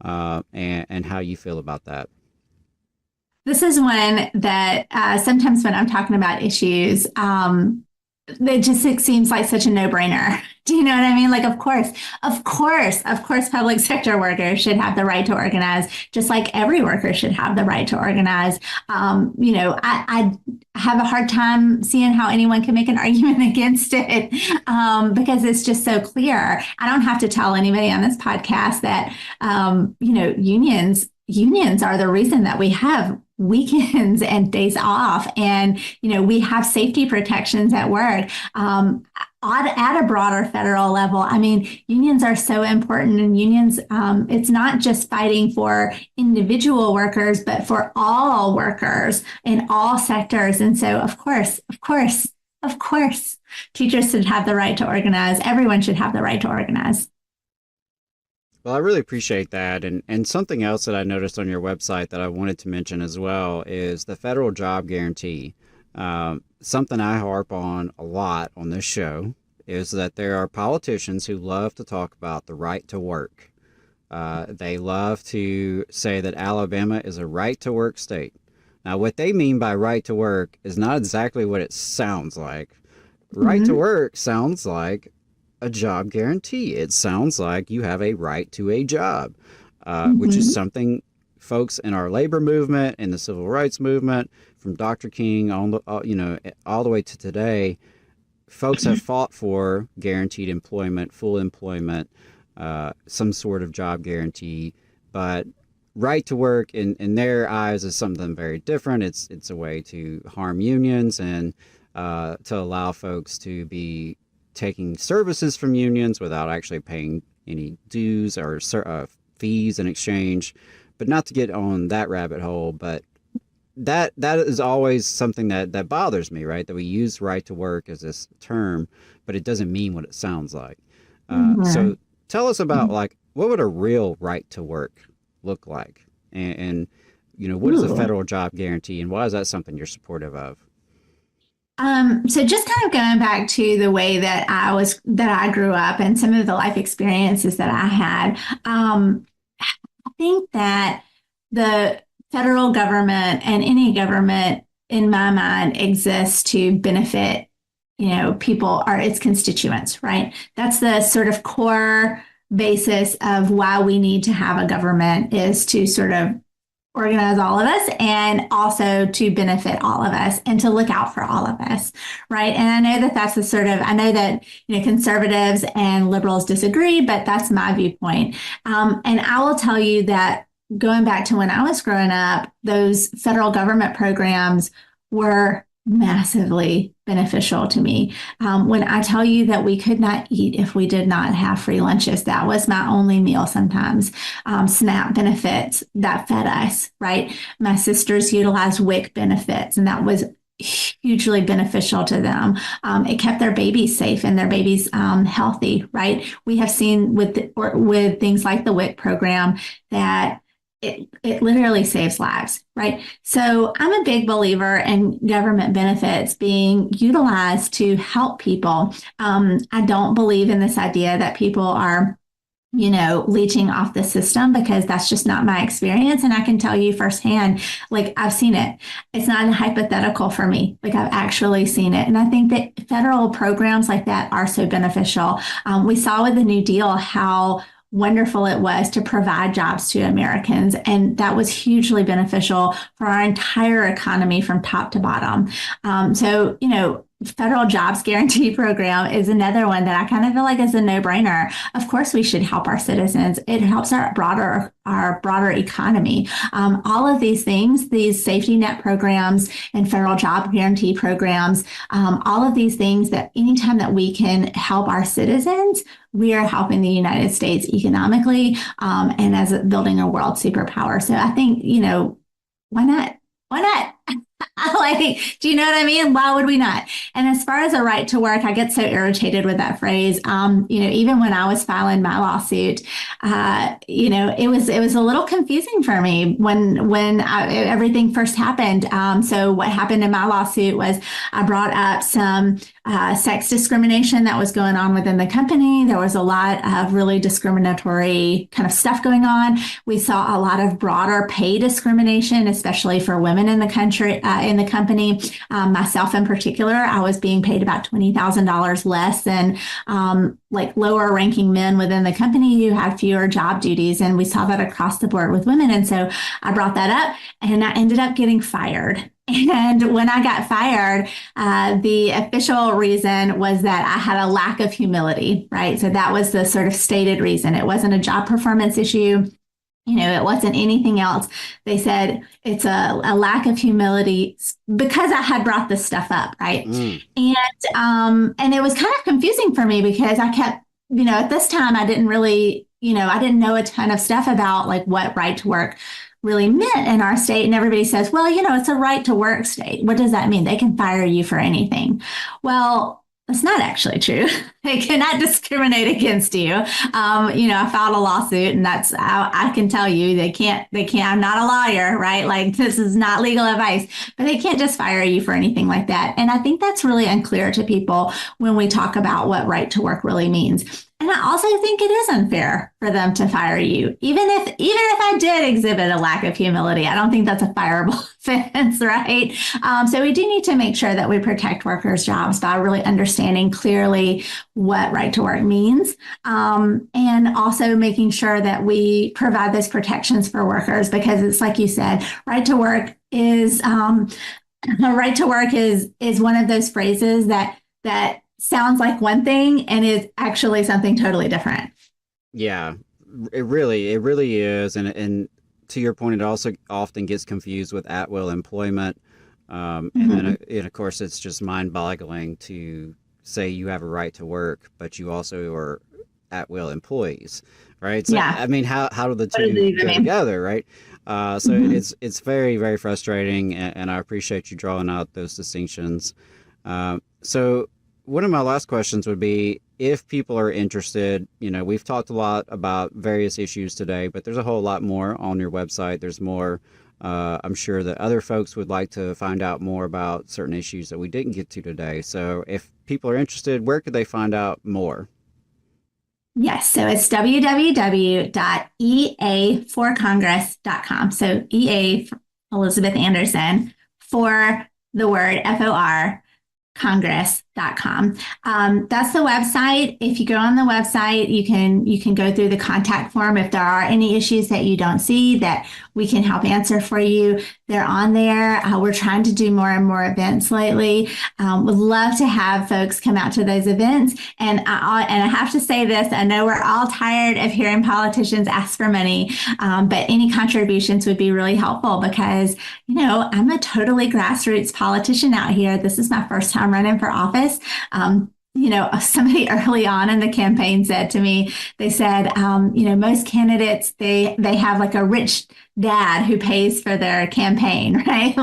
and how you feel about that. This is one that sometimes when I'm talking about issues, it seems like such a no-brainer. Do you know what I mean? Like, of course, public sector workers should have the right to organize, just like every worker should have the right to organize. I have a hard time seeing how anyone can make an argument against it because it's just so clear. I don't have to tell anybody on this podcast that, unions are the reason that we have weekends and days off, and we have safety protections at work. At a broader federal level, I mean, unions are so important, and unions, it's not just fighting for individual workers, but for all workers in all sectors. And so, of course, teachers should have the right to organize. Everyone should have the right to organize. Well, I really appreciate that. And something else that I noticed on your website that I wanted to mention as well is the federal job guarantee. Something I harp on a lot on this show is that there are politicians who love to talk about the right to work. They love to say that Alabama is a right to work state. Now, what they mean by right to work is not exactly what it sounds like. Right to work sounds like a job guarantee. It sounds like you have a right to a job, which is something folks in our labor movement and the civil rights movement, from Dr. King on all the way to today, folks have fought for guaranteed employment, full employment, some sort of job guarantee. But right to work in their eyes is something very different. It's a way to harm unions and to allow folks to be taking services from unions without actually paying any dues or fees in exchange. But not to get on that rabbit hole, but that is always something that bothers me, right? That we use right to work as this term, but it doesn't mean what it sounds like. So tell us about what would a real right to work look like? And what is a federal job guarantee, and why is that something you're supportive of? So just kind of going back to the way that I grew up and some of the life experiences that I had, I think that the federal government and any government, in my mind, exists to benefit, people or its constituents, right? That's the sort of core basis of why we need to have a government, is to sort of organize all of us and also to benefit all of us and to look out for all of us, right? And I know that I know that, conservatives and liberals disagree, but that's my viewpoint. And I will tell you that going back to when I was growing up, those federal government programs were massively beneficial to me. When I tell you that we could not eat if we did not have free lunches, that was my only meal sometimes. SNAP benefits that fed us, right? My sisters utilized WIC benefits, and that was hugely beneficial to them. It kept their babies safe and their babies healthy, right? We have seen with things like the WIC program that it literally saves lives, right? So I'm a big believer in government benefits being utilized to help people. I don't believe in this idea that people are, leeching off the system, because that's just not my experience. And I can tell you firsthand, I've seen it. It's not a hypothetical for me. I've actually seen it. And I think that federal programs like that are so beneficial. We saw with the New Deal how wonderful it was to provide jobs to Americans. And that was hugely beneficial for our entire economy from top to bottom. Federal Jobs Guarantee Program is another one that I kind of feel like is a no-brainer. Of course, we should help our citizens. It helps our broader economy. All of these things, these safety net programs and federal job guarantee programs, all of these things, that anytime that we can help our citizens, we are helping the United States economically and as building a world superpower. So I think, why not? Why not? Like, do you know what I mean? Why would we not? And as far as a right to work, I get so irritated with that phrase. Even when I was filing my lawsuit, it was a little confusing for me when everything first happened. So what happened in my lawsuit was I brought up some sex discrimination that was going on within the company. There was a lot of really discriminatory kind of stuff going on. We saw a lot of broader pay discrimination, especially for women in the country, in the company. Myself in particular, I was being paid about $20,000 less than like lower ranking men within the company who had fewer job duties. And we saw that across the board with women. And so I brought that up and I ended up getting fired. And when I got fired, the official reason was that I had a lack of humility, right? So that was the sort of stated reason. It wasn't a job performance issue. It wasn't anything else. They said it's a lack of humility because I had brought this stuff up, right? And it was kind of confusing for me because I kept, at this time I didn't really, I didn't know a ton of stuff about like what right to work really meant in our state. And everybody says, well, it's a right to work state. What does that mean? They can fire you for anything. Well, that's not actually true. They cannot discriminate against you. I filed a lawsuit and I can tell you they can't, I'm not a lawyer, right? Like this is not legal advice, but they can't just fire you for anything like that. And I think that's really unclear to people when we talk about what right to work really means. And I also think it is unfair for them to fire you. Even if I did exhibit a lack of humility, I don't think that's a fireable offense, right? So we do need to make sure that we protect workers' jobs by really understanding clearly what right to work means, and also making sure that we provide those protections for workers, because it's like you said, right to work is one of those phrases that sounds like one thing and is actually something totally different. Yeah, it really is. And to your point, it also often gets confused with at-will employment. And then, of course, it's just mind-boggling to say you have a right to work, but you also are at-will employees, right? So, yeah. I mean, how do the two go together, right? So it's very, very frustrating, and I appreciate you drawing out those distinctions. So one of my last questions would be, if people are interested, we've talked a lot about various issues today, but there's a whole lot more on your website. There's more, I'm sure that other folks would like to find out more about certain issues that we didn't get to today. So if people are interested, where could they find out more? Yes, so it's www.eaforcongress.com. So EA for Elizabeth Anderson, for the word FOR, Congress.com. That's the website. If you go on the website, you can go through the contact form. If there are any issues that you don't see that we can help answer for you, they're on there. We're trying to do more and more events lately. Would love to have folks come out to those events. And I have to say this, I know we're all tired of hearing politicians ask for money, but any contributions would be really helpful because, I'm a totally grassroots politician out here. This is my first time running for office. Somebody early on in the campaign said to me, they said, most candidates, they have like a rich dad who pays for their campaign, right?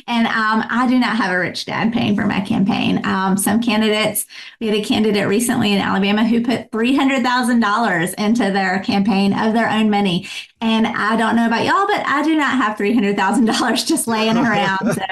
I do not have a rich dad paying for my campaign. Some candidates, we had a candidate recently in Alabama who put $300,000 into their campaign of their own money. And I don't know about y'all, but I do not have $300,000 just laying around. So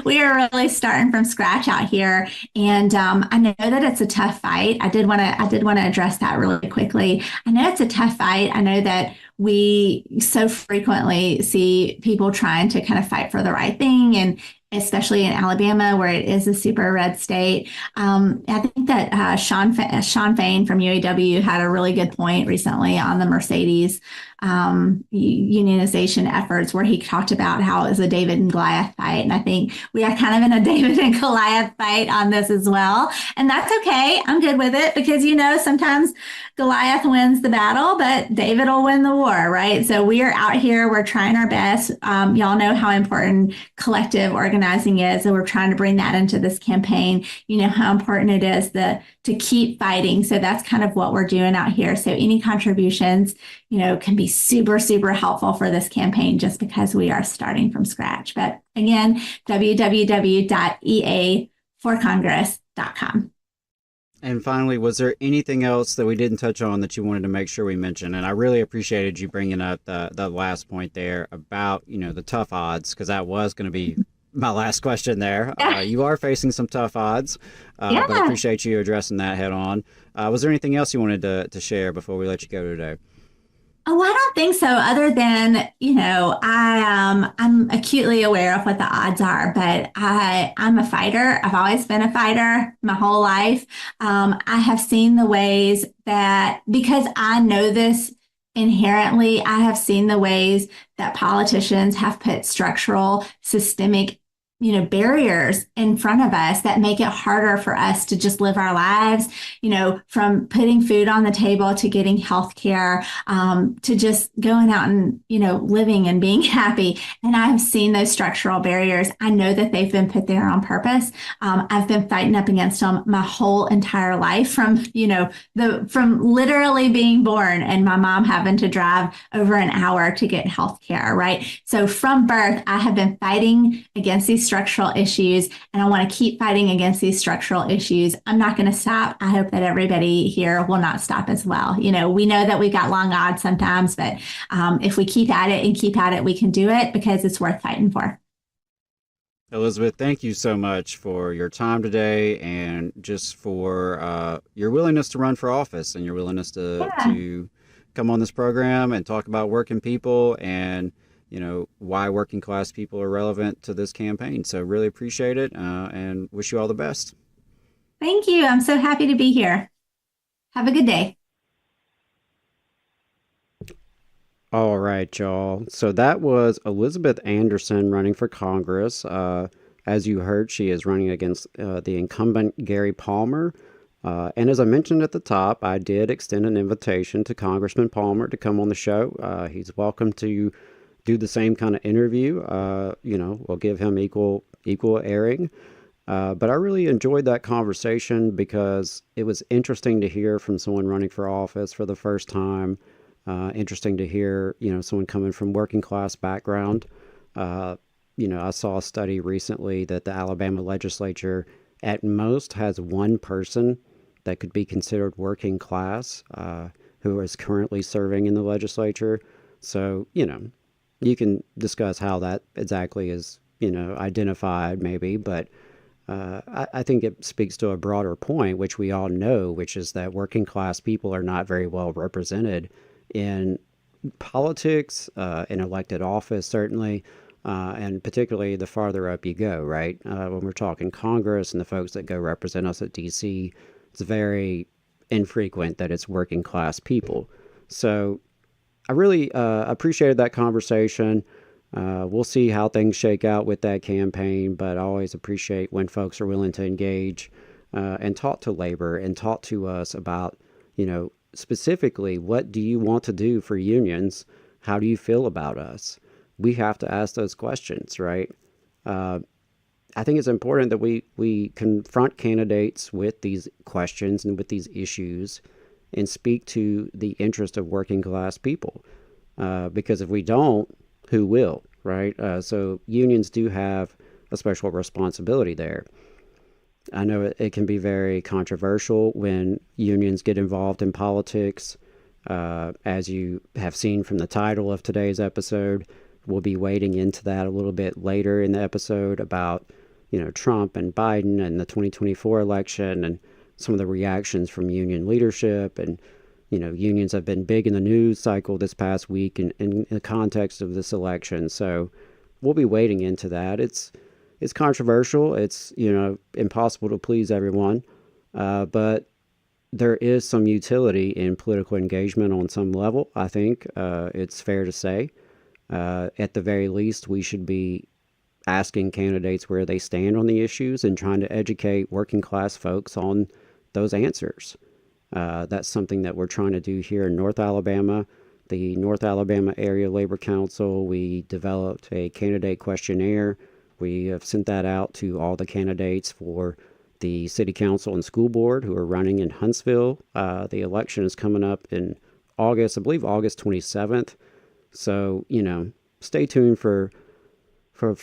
we are really starting from scratch out here, and I know that it's a tough fight. I did want to address that really quickly. I know it's a tough fight. I know that we so frequently see people trying to kind of fight for the right thing, and especially in Alabama, where it is a super red state. I think that Sean Fain from UAW had a really good point recently on the Mercedes unionization efforts, where he talked about how it was a David and Goliath fight. And I think we are kind of in a David and Goliath fight on this as well. And that's okay. I'm good with it because, sometimes Goliath wins the battle, but David will win the war, right? So we are out here. We're trying our best. Y'all know how important collective organization organizing is, and we're trying to bring that into this campaign, how important it is to keep fighting. So that's kind of what we're doing out here. So any contributions, can be super, super helpful for this campaign just because we are starting from scratch. But again, www.eaforcongress.com. And finally, was there anything else that we didn't touch on that you wanted to make sure we mentioned? And I really appreciated you bringing up the last point there about, the tough odds, because that was going to be my last question there. You are facing some tough odds, but I appreciate you addressing that head on. Was there anything else you wanted to share before we let you go today? Oh, I don't think so. Other than, I'm acutely aware of what the odds are, but I'm a fighter. I've always been a fighter my whole life. I have seen the ways that, because I know this inherently, I have seen the ways that politicians have put structural, systemic barriers in front of us that make it harder for us to just live our lives, from putting food on the table to getting health care, to just going out and, living and being happy. And I've seen those structural barriers. I know that they've been put there on purpose. I've been fighting up against them my whole entire life from literally being born and my mom having to drive over an hour to get health care, right? So from birth, I have been fighting against these structural issues, and I want to keep fighting against these structural issues. I'm not going to stop. I hope that everybody here will not stop as well. We know that we've got long odds sometimes, but if we keep at it, we can do it because it's worth fighting for. Elizabeth, thank you so much for your time today and just for your willingness to run for office and your willingness to come on this program and talk about working people and why working class people are relevant to this campaign. So really appreciate it and wish you all the best. Thank you. I'm so happy to be here. Have a good day. All right, y'all. So that was Elizabeth Anderson running for Congress. As you heard, she is running against the incumbent Gary Palmer. And as I mentioned at the top, I did extend an invitation to Congressman Palmer to come on the show. He's welcome to do the same kind of interview. We'll give him equal airing. But I really enjoyed that conversation because it was interesting to hear from someone running for office for the first time. Interesting to hear, someone coming from working class background. I saw a study recently that the Alabama legislature at most has one person that could be considered working class who is currently serving in the legislature. So, you can discuss how that exactly is, identified maybe, but I think it speaks to a broader point, which we all know, which is that working class people are not very well represented in politics, in elected office, certainly, and particularly the farther up you go, right? When we're talking Congress and the folks that go represent us at D.C., it's very infrequent that it's working class people. So I really appreciated that conversation. We'll see how things shake out with that campaign, but I always appreciate when folks are willing to engage and talk to labor and talk to us about, specifically, what do you want to do for unions? How do you feel about us? We have to ask those questions, right? I think it's important that we confront candidates with these questions and with these issues and speak to the interest of working class people. Because if we don't, who will, right? So unions do have a special responsibility there. I know it can be very controversial when unions get involved in politics. As you have seen from the title of today's episode, we'll be wading into that a little bit later in the episode about, Trump and Biden and the 2024 election and some of the reactions from union leadership. And, unions have been big in the news cycle this past week in the context of this election. So we'll be wading into that. It's controversial. It's, impossible to please everyone. But there is some utility in political engagement on some level. I think it's fair to say. At the very least, we should be asking candidates where they stand on the issues and trying to educate working class folks on those answers. That's something that we're trying to do here in North Alabama. The North Alabama Area Labor Council, we developed a candidate questionnaire We have sent that out to all the candidates for the city council and school board who are running in Huntsville. The election is coming up in August, I believe August 27th. So, stay tuned for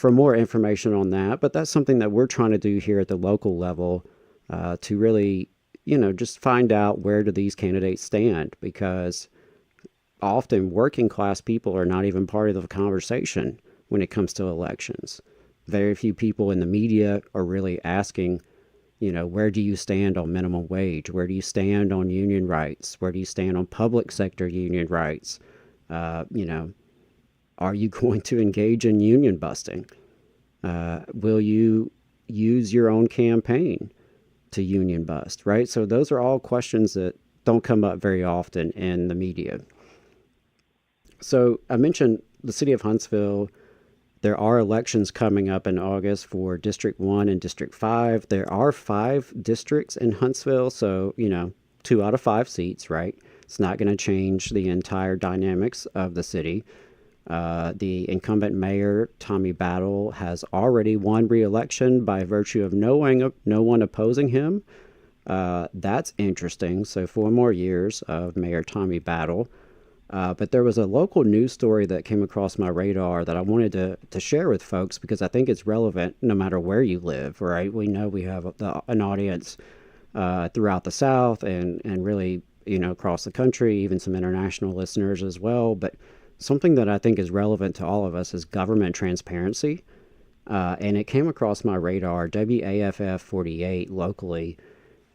more information on that. But that's something that we're trying to do here at the local level to really, just find out where do these candidates stand, because often working class people are not even part of the conversation when it comes to elections. Very few people in the media are really asking, where do you stand on minimum wage? Where do you stand on union rights? Where do you stand on public sector union rights? Are you going to engage in union busting? Will you use your own campaign to union bust, right? So those are all questions that don't come up very often in the media. So I mentioned the city of Huntsville. There are elections coming up in August for District 1 and District 5. There are 5 districts in Huntsville, so, 2 out of 5 seats, right? It's not going to change the entire dynamics of the city. The incumbent mayor, Tommy Battle, has already won re-election by virtue of no one opposing him. That's interesting. So 4 more years of Mayor Tommy Battle. But there was a local news story that came across my radar that I wanted to share with folks because I think it's relevant no matter where you live, right? We know we have an audience throughout the South and really, across the country, even some international listeners as well. But something that I think is relevant to all of us is government transparency. And it came across my radar, WAFF 48 locally.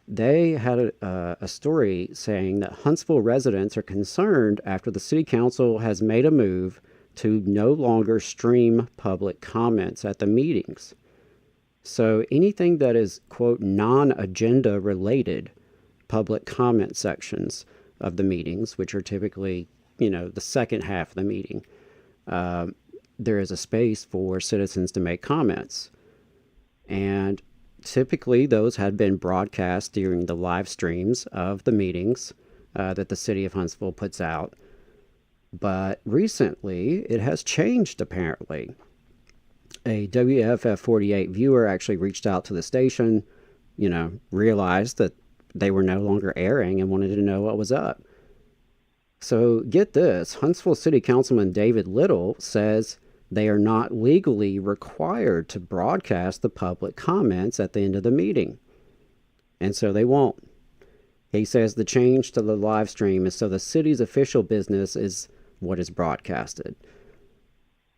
They had a story saying that Huntsville residents are concerned after the city council has made a move to no longer stream public comments at the meetings. So anything that is, quote, non-agenda related public comment sections of the meetings, which are typically, the second half of the meeting, there is a space for citizens to make comments. And typically, those had been broadcast during the live streams of the meetings that the city of Huntsville puts out. But recently, it has changed, apparently. A WFF 48 viewer actually reached out to the station, realized that they were no longer airing and wanted to know what was up. So get this, Huntsville City Councilman David Little says they are not legally required to broadcast the public comments at the end of the meeting. And so they won't. He says the change to the live stream is so the city's official business is what is broadcasted.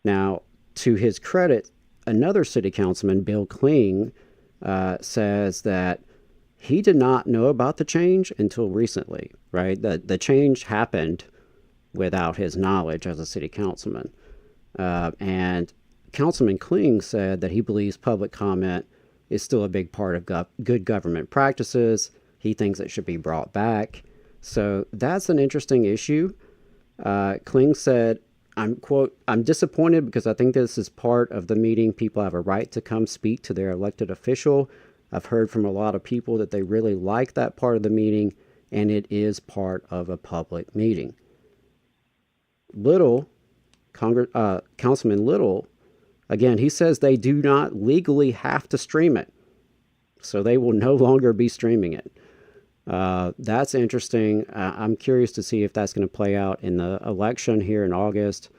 Now, to his credit, another city councilman, Bill Kling, says that he did not know about the change until recently, right? The change happened without his knowledge as a city councilman. And Councilman Kling said that he believes public comment is still a big part of good government practices. He thinks it should be brought back. So that's an interesting issue. Kling said, I'm disappointed because I think this is part of the meeting. People have a right to come speak to their elected official. I've heard from a lot of people that they really like that part of the meeting, and it is part of a public meeting. Councilman Little, again, he says they do not legally have to stream it, so they will no longer be streaming it. That's interesting. I'm curious to see if that's going to play out in the election here in August,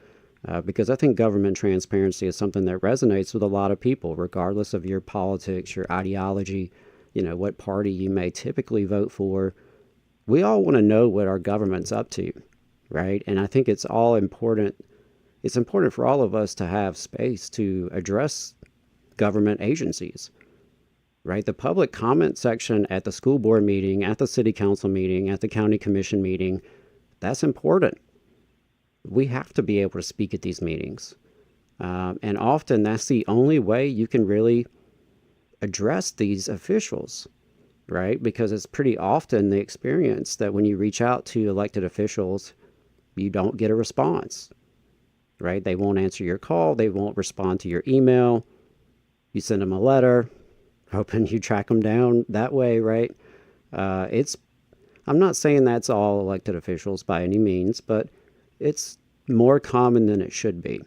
because I think government transparency is something that resonates with a lot of people, regardless of your politics, your ideology, what party you may typically vote for. We all want to know what our government's up to, right? And I think it's all important. It's important for all of us to have space to address government agencies, right? The public comment section at the school board meeting, at the city council meeting, at the county commission meeting, that's important. We have to be able to speak at these meetings. And often that's the only way you can really address these officials, right? Because it's pretty often the experience that when you reach out to elected officials, you don't get a response, right? They won't answer your call. They won't respond to your email. You send them a letter, hoping you track them down that way, right? I'm not saying that's all elected officials by any means, but it's more common than it should be.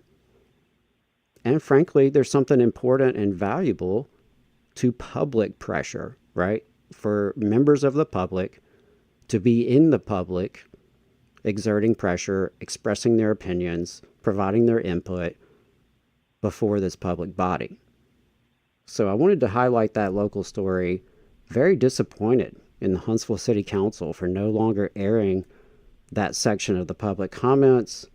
And frankly, there's something important and valuable to public pressure, right? For members of the public to be in the public, exerting pressure, expressing their opinions, providing their input before this public body. So I wanted to highlight that local story. Very disappointed in the Huntsville City Council for no longer airing that section of the public comments.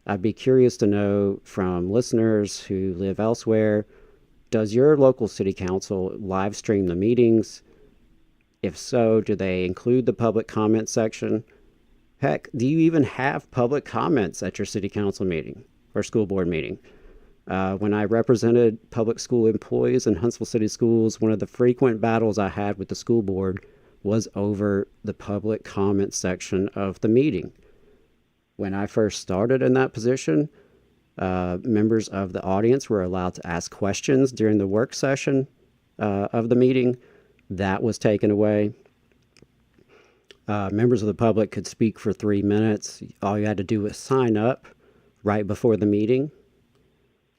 I'd be curious to know from listeners who live elsewhere, does your local city council live stream the meetings? If so, do they include the public comment section? Heck, do you even have public comments at your city council meeting or school board meeting? When I represented public school employees in Huntsville City Schools, one of the frequent battles I had with the school board was over the public comment section of the meeting. When I first started in that position, members of the audience were allowed to ask questions during the work session of the meeting. That was taken away. Members of the public could speak for 3 minutes. All you had to do was sign up right before the meeting.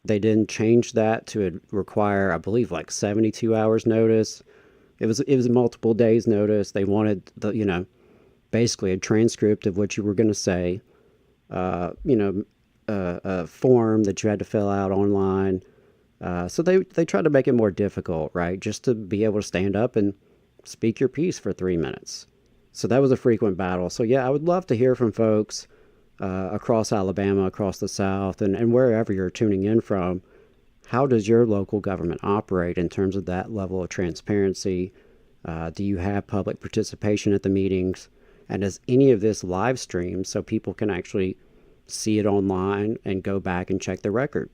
They didn't change that to require, I believe, like 72 hours notice. It was multiple days notice. They wanted basically a transcript of what you were going to say. A form that you had to fill out online. So they tried to make it more difficult, right? Just to be able to stand up and speak your piece for 3 minutes. So that was a frequent battle. So yeah, I would love to hear from folks across Alabama, across the South, and wherever you're tuning in from. How does your local government operate in terms of that level of transparency? Do you have public participation at the meetings? And is any of this live streamed so people can actually see it online and go back and check the record?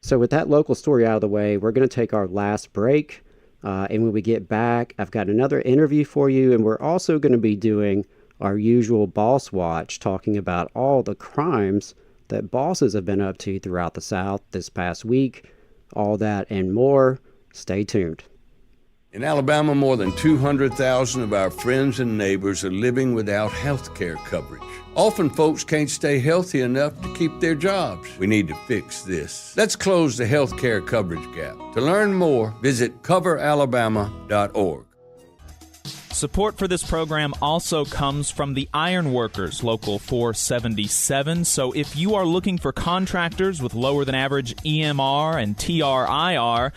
So with that local story out of the way, we're going to take our last break. And when we get back, I've got another interview for you. And we're also going to be doing our usual Boss Watch, talking about all the crimes that bosses have been up to throughout the South this past week. All that and more. Stay tuned. In Alabama, more than 200,000 of our friends and neighbors are living without health care coverage. Often folks can't stay healthy enough to keep their jobs. We need to fix this. Let's close the health care coverage gap. To learn more, visit coveralabama.org. Support for this program also comes from the Ironworkers Local 477. So if you are looking for contractors with lower than average EMR and TRIR,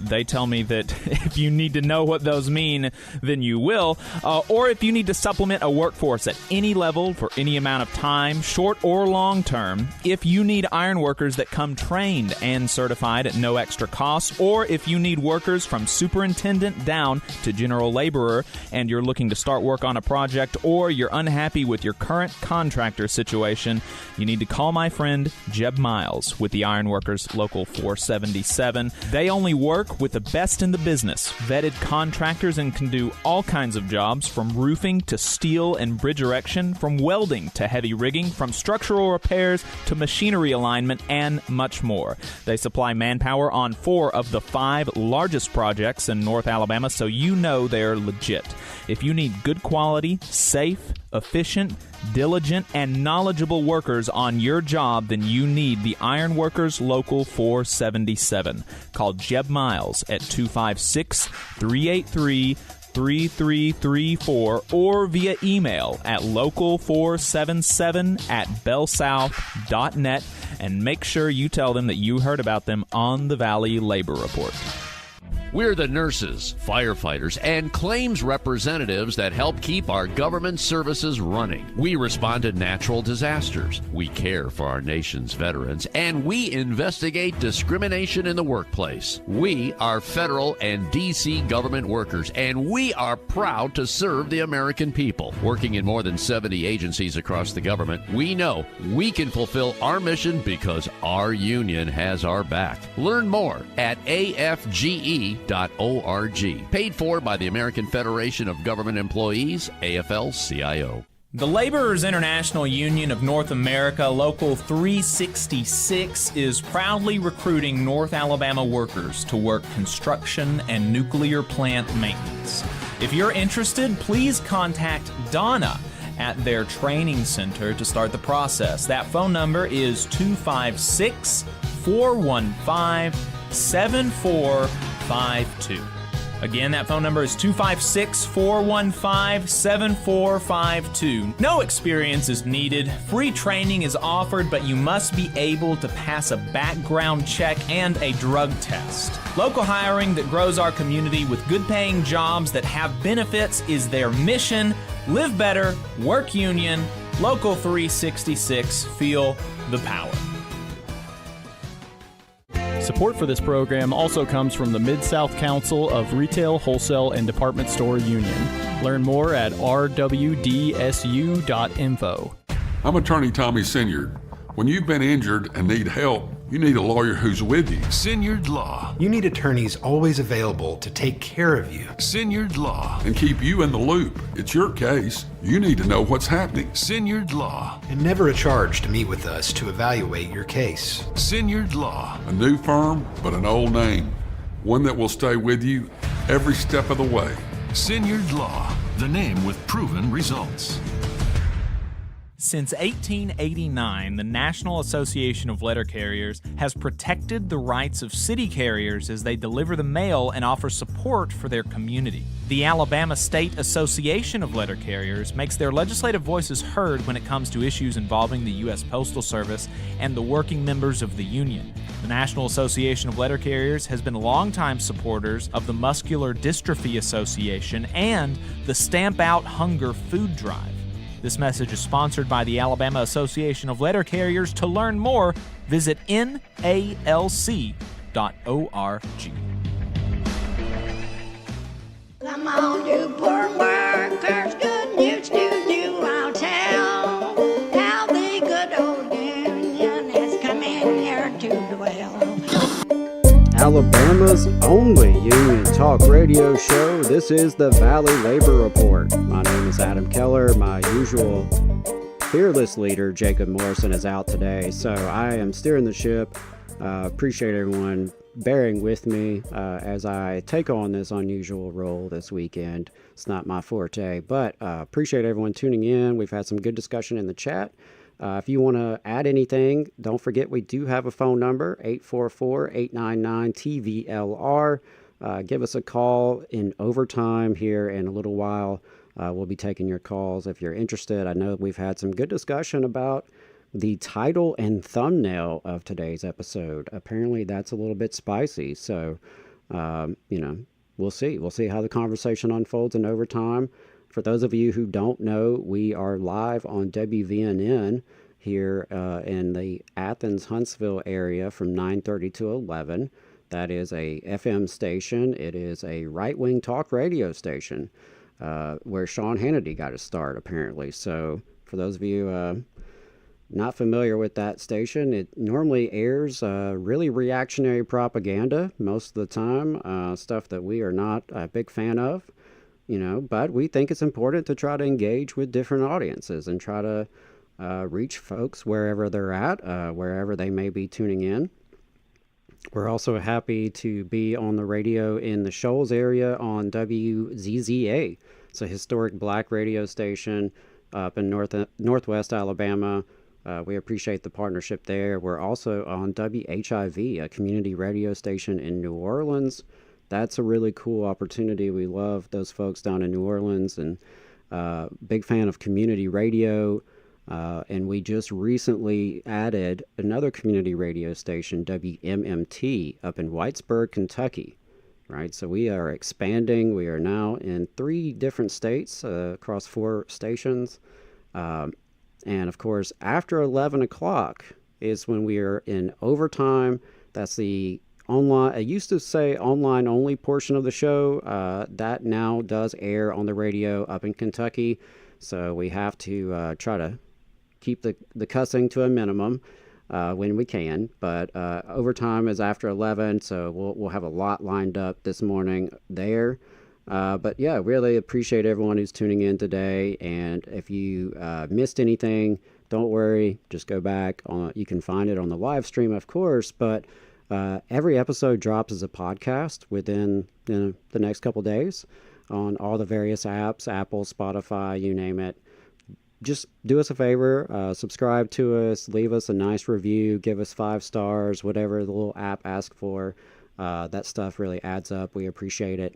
they tell me that if you need to know what those mean, then you will. Or if you need to supplement a workforce at any level for any amount of time, short or long term, if you need ironworkers that come trained and certified at no extra cost, or if you need workers from superintendent down to general laborer, and you're looking to start work on a project, or you're unhappy with your current contractor situation, you need to call my friend Jeb Miles with the Ironworkers Local 477. They only work with the best in the business, vetted contractors, and can do all kinds of jobs, from roofing to steel and bridge erection, from welding to heavy rigging, from structural repairs to machinery alignment, and much more. They supply manpower on 4 of the 5 largest projects in North Alabama, so you know they're legit. If you need good quality, safe, efficient, diligent, and knowledgeable workers on your job, then you need the Ironworkers Local 477. Call Jeb Miles at 256-383-3334 or via email at local477@bellsouth.net, and make sure you tell them that you heard about them on the Valley Labor Report. We're the nurses, firefighters, and claims representatives that help keep our government services running. We respond to natural disasters. We care for our nation's veterans, and we investigate discrimination in the workplace. We are federal and D.C. government workers, and we are proud to serve the American people. Working in more than 70 agencies across the government, we know we can fulfill our mission because our union has our back. Learn more at afge.org. Paid for by the American Federation of Government Employees, AFL-CIO. The Laborers International Union of North America, Local 366, is proudly recruiting North Alabama workers to work construction and nuclear plant maintenance. If you're interested, please contact Donna at their training center to start the process. That phone number is 256-415-7452. Again, that phone number is 256-415-7452. No experience is needed. Free training is offered, but you must be able to pass a background check and a drug test. Local hiring that grows our community with good-paying jobs that have benefits is their mission. Live better, work union, Local 366, feel the power. Support for this program also comes from the Mid-South Council of Retail, Wholesale, and Department Store Union. Learn more at rwdsu.info. I'm Attorney Tommy Sinyard. When you've been injured and need help, you need a lawyer who's with you. Sinyard Law. You need attorneys always available to take care of you. Sinyard Law. And keep you in the loop. It's your case. You need to know what's happening. Sinyard Law. And never a charge to meet with us to evaluate your case. Sinyard Law. A new firm, but an old name. One that will stay with you every step of the way. Sinyard Law. The name with proven results. Since 1889, the National Association of Letter Carriers has protected the rights of city carriers as they deliver the mail and offer support for their community. The Alabama State Association of Letter Carriers makes their legislative voices heard when it comes to issues involving the U.S. Postal Service and the working members of the union. The National Association of Letter Carriers has been longtime supporters of the Muscular Dystrophy Association and the Stamp Out Hunger Food Drive. This message is sponsored by the Alabama Association of Letter Carriers. To learn more, visit NALC.org. Come on, you poor workers, good news to you I'll tell, how the good old union has come in here to dwell. Alabama's only union talk radio show. This is the Valley Labor Report. My name is Adam Keller. My usual fearless leader, Jacob Morrison, is out today, so I am steering the ship. Appreciate everyone bearing with me as I take on this unusual role this weekend. It's not my forte, but appreciate everyone tuning in. We've had some good discussion in the chat. If you want to add anything, don't forget we do have a phone number, 844-899-TVLR. Give us a call in overtime here in a little while. We'll be taking your calls if you're interested. I know we've had some good discussion about the title and thumbnail of today's episode. Apparently that's a little bit spicy, so, we'll see. We'll see how the conversation unfolds in overtime. For those of you who don't know, we are live on WVNN here in the Athens-Huntsville area from 9:30 to 11. That is a FM station. It is a right-wing talk radio station where Sean Hannity got his start, apparently. So for those of you not familiar with that station, it normally airs really reactionary propaganda most of the time, stuff that we are not a big fan of. But we think it's important to try to engage with different audiences and try to reach folks wherever they're at, wherever they may be tuning in. We're also happy to be on the radio in the Shoals area on WZZA. It's a historic black radio station up in Northwest Alabama. We appreciate the partnership there. We're also on WHIV, a community radio station in New Orleans. That's a really cool opportunity. We love those folks down in New Orleans, and big fan of community radio. And we just recently added another community radio station, WMMT, up in Whitesburg, Kentucky. Right, so we are expanding. We are now in 3 different states across 4 stations. And of course, after 11 o'clock is when we are in overtime. That's the online, I used to say online only portion of the show. That now does air on the radio up in Kentucky. So we have to try to keep the cussing to a minimum when we can. But overtime is after 11, so we'll have a lot lined up this morning there. But yeah, really appreciate everyone who's tuning in today. And if you missed anything, don't worry, just go back. You can find it on the live stream, of course, but every episode drops as a podcast within the next couple days on all the various apps, Apple, Spotify, you name it. just do us a favor, subscribe to us, leave us a nice review, give us 5 stars, whatever the little app asks for. That stuff really adds up. We appreciate it.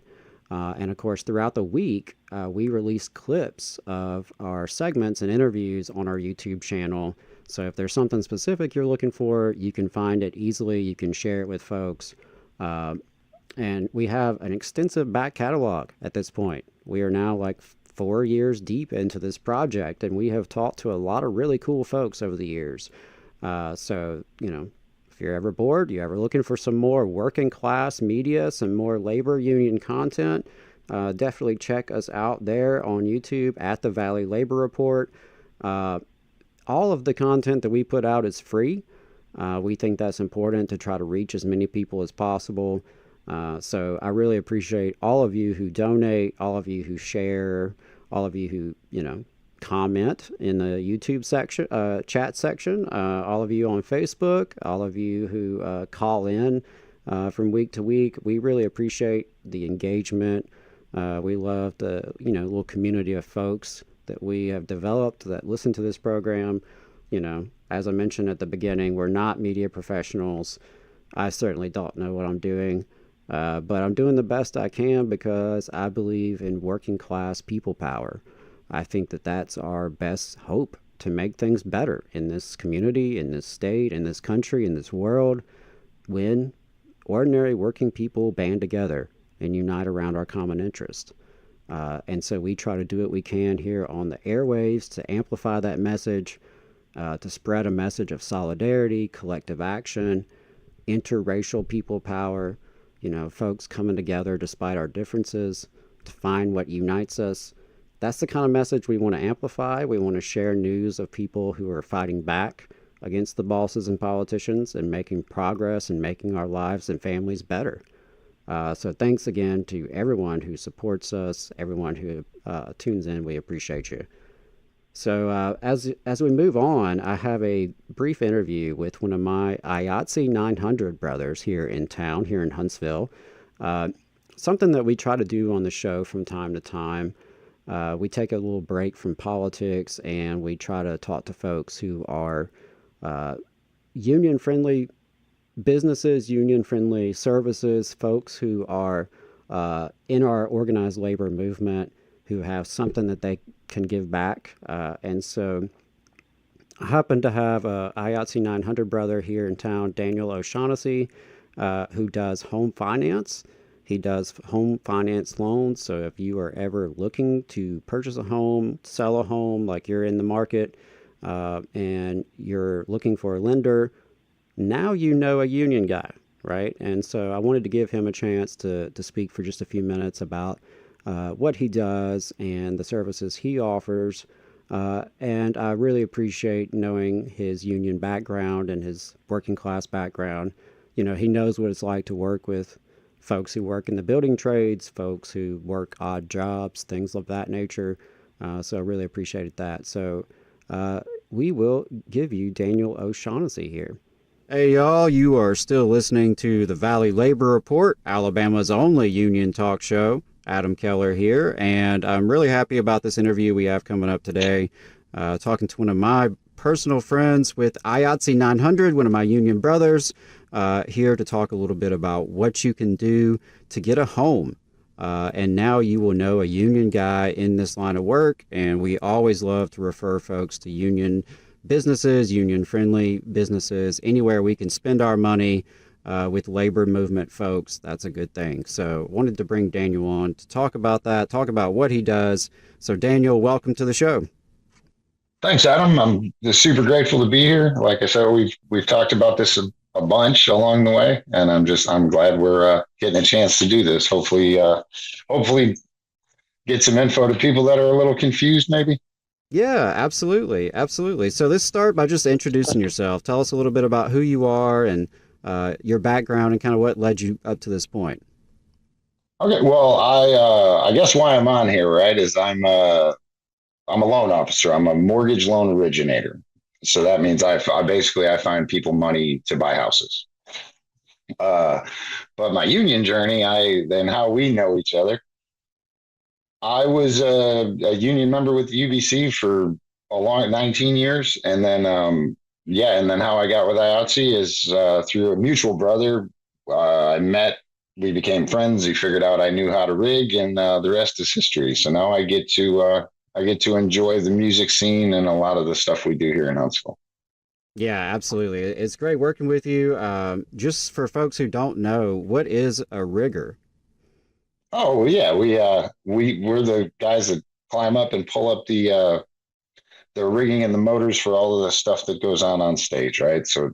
And of course, throughout the week, we release clips of our segments and interviews on our YouTube channel. So if there's something specific you're looking for, you can find it easily. You can share it with folks. And we have an extensive back catalog at this point. We are now like 4 years deep into this project, and we have talked to a lot of really cool folks over the years. So, you know, if you're ever bored, you're ever looking for some more working class media, some more labor union content, definitely check us out there on YouTube at the Valley Labor Report. All of the content that we put out is free. We think that's important to try to reach as many people as possible. So I really appreciate all of you who donate, all of you who share, all of you who, you know, comment in the YouTube section, chat section, all of you on Facebook, all of you who call in from week to week. We really appreciate the engagement. We love the, you know, little community of folks that we have developed that listen to this program. You know, as I mentioned at the beginning, we're not media professionals. I certainly don't know what I'm doing. But I'm doing the best I can because I believe in working class people power. I think that that's our best hope to make things better in this community, in this state, in this country, in this world, when ordinary working people band together and unite around our common interest. And so we try to do what we can here on the airwaves to amplify that message, to spread a message of solidarity, collective action, interracial people power. You know, folks coming together despite our differences to find what unites us. That's the kind of message we want to amplify. We want to share news of people who are fighting back against the bosses and politicians and making progress and making our lives and families better. So thanks again to everyone who supports us, everyone who tunes in. We appreciate you. So as we move on, I have a brief interview with one of my IATSE 900 brothers here in town, here in Huntsville. Something that we try to do on the show from time to time. We take a little break from politics and we try to talk to folks who are union-friendly businesses, union-friendly services, folks who are in our organized labor movement, who have something that they can give back. And so I happen to have a IATSE 900 brother here in town, Daniel O'Shaughnessy, who does home finance. He does home finance loans. So if you are ever looking to purchase a home, sell a home, like you're in the market and you're looking for a lender, now you know a union guy, right? And so I wanted to give him a chance to speak for just a few minutes about what he does and the services he offers. And I really appreciate knowing his union background and his working class background. You know, he knows what it's like to work with folks who work in the building trades, folks who work odd jobs, things of that nature. So I really appreciated that. So we will give you Daniel O'Shaughnessy here. Hey, y'all, you are still listening to the Valley Labor Report, Alabama's only union talk show. Adam Keller here, and I'm really happy about this interview we have coming up today. Talking to one of my personal friends with IATSE 900, one of my union brothers, here to talk a little bit about what you can do to get a home. And now you will know a union guy in this line of work, and we always love to refer folks to union businesses, union-friendly businesses, anywhere we can spend our money with labor movement folks. That's a good thing. So wanted to bring Daniel on to talk about that, talk about what he does. So Daniel, welcome to the show. Thanks, Adam. I'm just super grateful to be here. Like I said, we've talked about this a bunch along the way, and I'm glad we're getting a chance to do this. Hopefully get some info to people that are a little confused, maybe. Yeah, absolutely. Absolutely. So let's start by just introducing yourself. Tell us a little bit about who you are and your background and kind of what led you up to this point. Okay. Well, I guess why I'm on here, right, is I'm a loan officer. I'm a mortgage loan originator. So that means I find people money to buy houses. But my union journey, and how we know each other, I was a union member with the UBC for a long 19 years. And then, and then how I got with IATSE is through a mutual brother. I met, we became friends. He figured out I knew how to rig, and the rest is history. So now I get to enjoy the music scene and a lot of the stuff we do here in Huntsville. Yeah, absolutely. It's great working with you. Just for folks who don't know, what is a rigger? Oh yeah, we're the guys that climb up and pull up the rigging and the motors for all of the stuff that goes on stage, right? So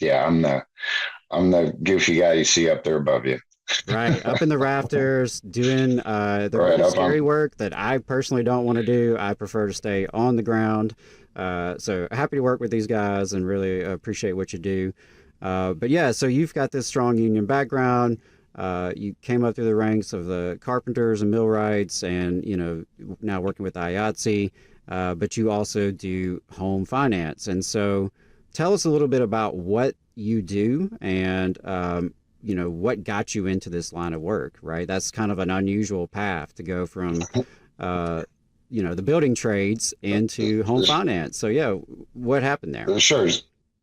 I'm the goofy guy you see up there above you. Right, up in the rafters doing the really scary work that I personally don't want to do. I prefer to stay on the ground. So happy to work with these guys and really appreciate what you do. But yeah, so you've got this strong union background. You came up through the ranks of the carpenters and millwrights, and now working with IATSE. But you also do home finance. And so tell us a little bit about what you do and, what got you into this line of work, right? That's kind of an unusual path to go from, the building trades into home finance. So yeah, what happened there? Sure.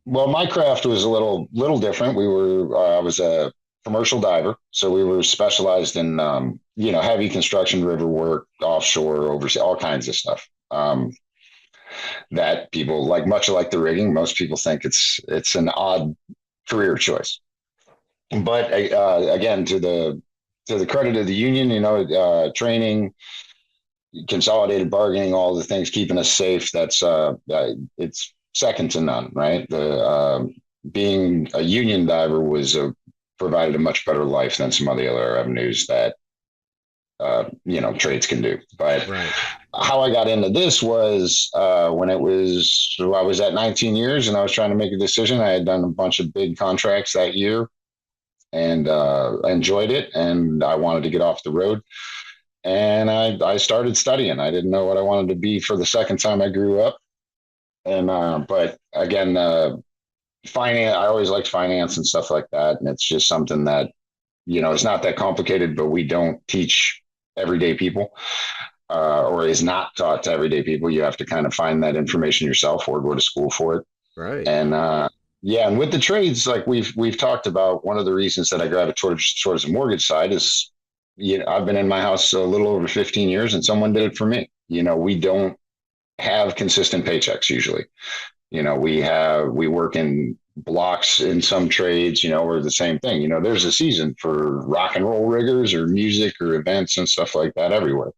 Well, my craft was a little different. I was a commercial diver. So we were specialized in, heavy construction, river work, offshore, overseas, all kinds of stuff. That people like, much like the rigging, most people think it's an odd career choice. But again, to the credit of the union, training, consolidated bargaining, all the things keeping us safe. That's it's second to none, right? Being a union diver provided a much better life than some of the other avenues that trades can do. But how I got into this was I was at 19 years and I was trying to make a decision. I had done a bunch of big contracts that year and I enjoyed it, and I wanted to get off the road. And I started studying. I didn't know what I wanted to be for the second time I grew up. And but again, finance, I always liked finance and stuff like that. And it's just something that, it's not that complicated, but we don't teach everyday people, or is not taught to everyday people. You have to kind of find that information yourself or go to school for it. Right. And and with the trades, like we've talked about, one of the reasons that I gravitated towards the mortgage side is, I've been in my house a little over 15 years and someone did it for me. We don't have consistent paychecks usually. We work in blocks in some trades, or the same thing. There's a season for rock and roll riggers or music or events and stuff like that everywhere.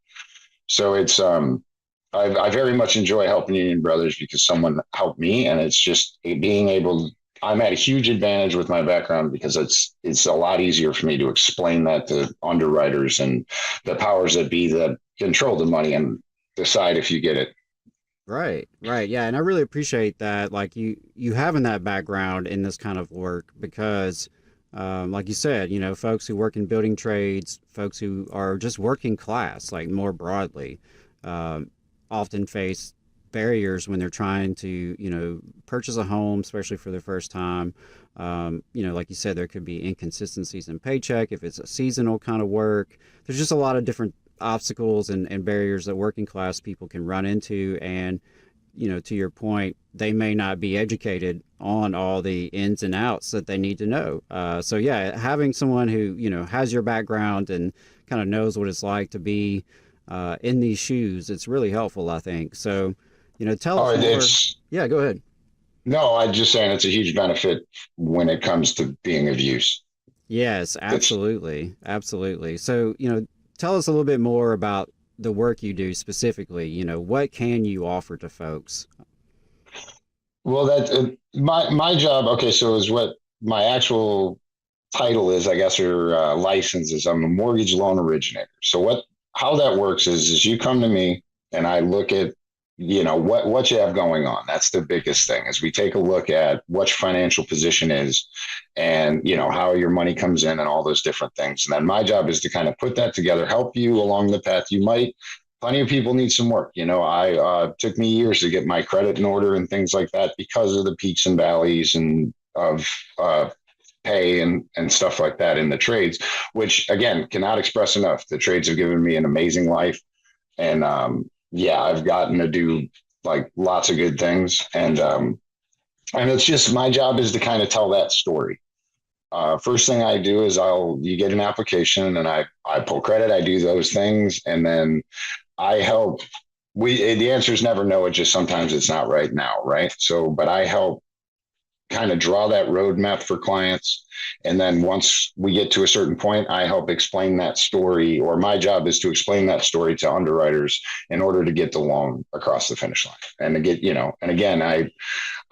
So it's, I very much enjoy helping union brothers because someone helped me, and it's just being able, I'm at a huge advantage with my background because it's a lot easier for me to explain that to underwriters and the powers that be that control the money and decide if you get it. Right. Yeah. And I really appreciate that. Like you having that background in this kind of work because, like you said, folks who work in building trades, folks who are just working class, like more broadly, often face barriers when they're trying to, purchase a home, especially for the first time. Like you said, there could be inconsistencies in paycheck if it's a seasonal kind of work. There's just a lot of different obstacles and barriers that working class people can run into. And, to your point, they may not be educated on all the ins and outs that they need to know. So yeah, having someone who, has your background and kind of knows what it's like to be in these shoes, it's really helpful, I think. So, tell us more. Yeah, go ahead. No, I'm just saying it's a huge benefit when it comes to being of use. Yes, absolutely. Absolutely. So, tell us a little bit more about the work you do specifically. What can you offer to folks? Well, that my job. Okay, so is what my actual title is, I guess, or license is. I'm a mortgage loan originator. So how that works is you come to me and I look at, what you have going on. That's the biggest thing is we take a look at what your financial position is and, how your money comes in and all those different things. And then my job is to kind of put that together, help you along the path. Plenty of people need some work. Took me years to get my credit in order and things like that because of the peaks and valleys and of pay and stuff like that in the trades, which again, cannot express enough. The trades have given me an amazing life. And, I've gotten to do like lots of good things. And it's just, my job is to kind of tell that story. First thing I do is you get an application and I pull credit, I do those things. And then I help. The answer is never no. It just sometimes it's not right now. Right. So, but I help kind of draw that roadmap for clients. And then once we get to a certain point, I help explain that story, or my job is to explain that story to underwriters in order to get the loan across the finish line. And to get, and again, I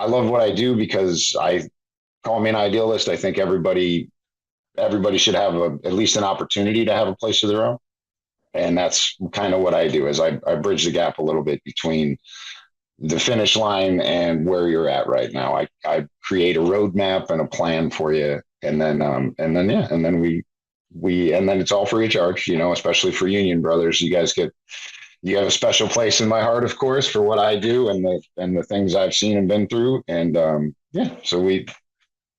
love what I do because I call me an idealist. I think everybody should have at least an opportunity to have a place of their own. And that's kind of what I do, is I bridge the gap a little bit between the finish line and where you're at right now. I create a roadmap and a plan for you. And then it's all free of charge, especially for union brothers. You guys you have a special place in my heart, of course, for what I do and the things I've seen and been through. And so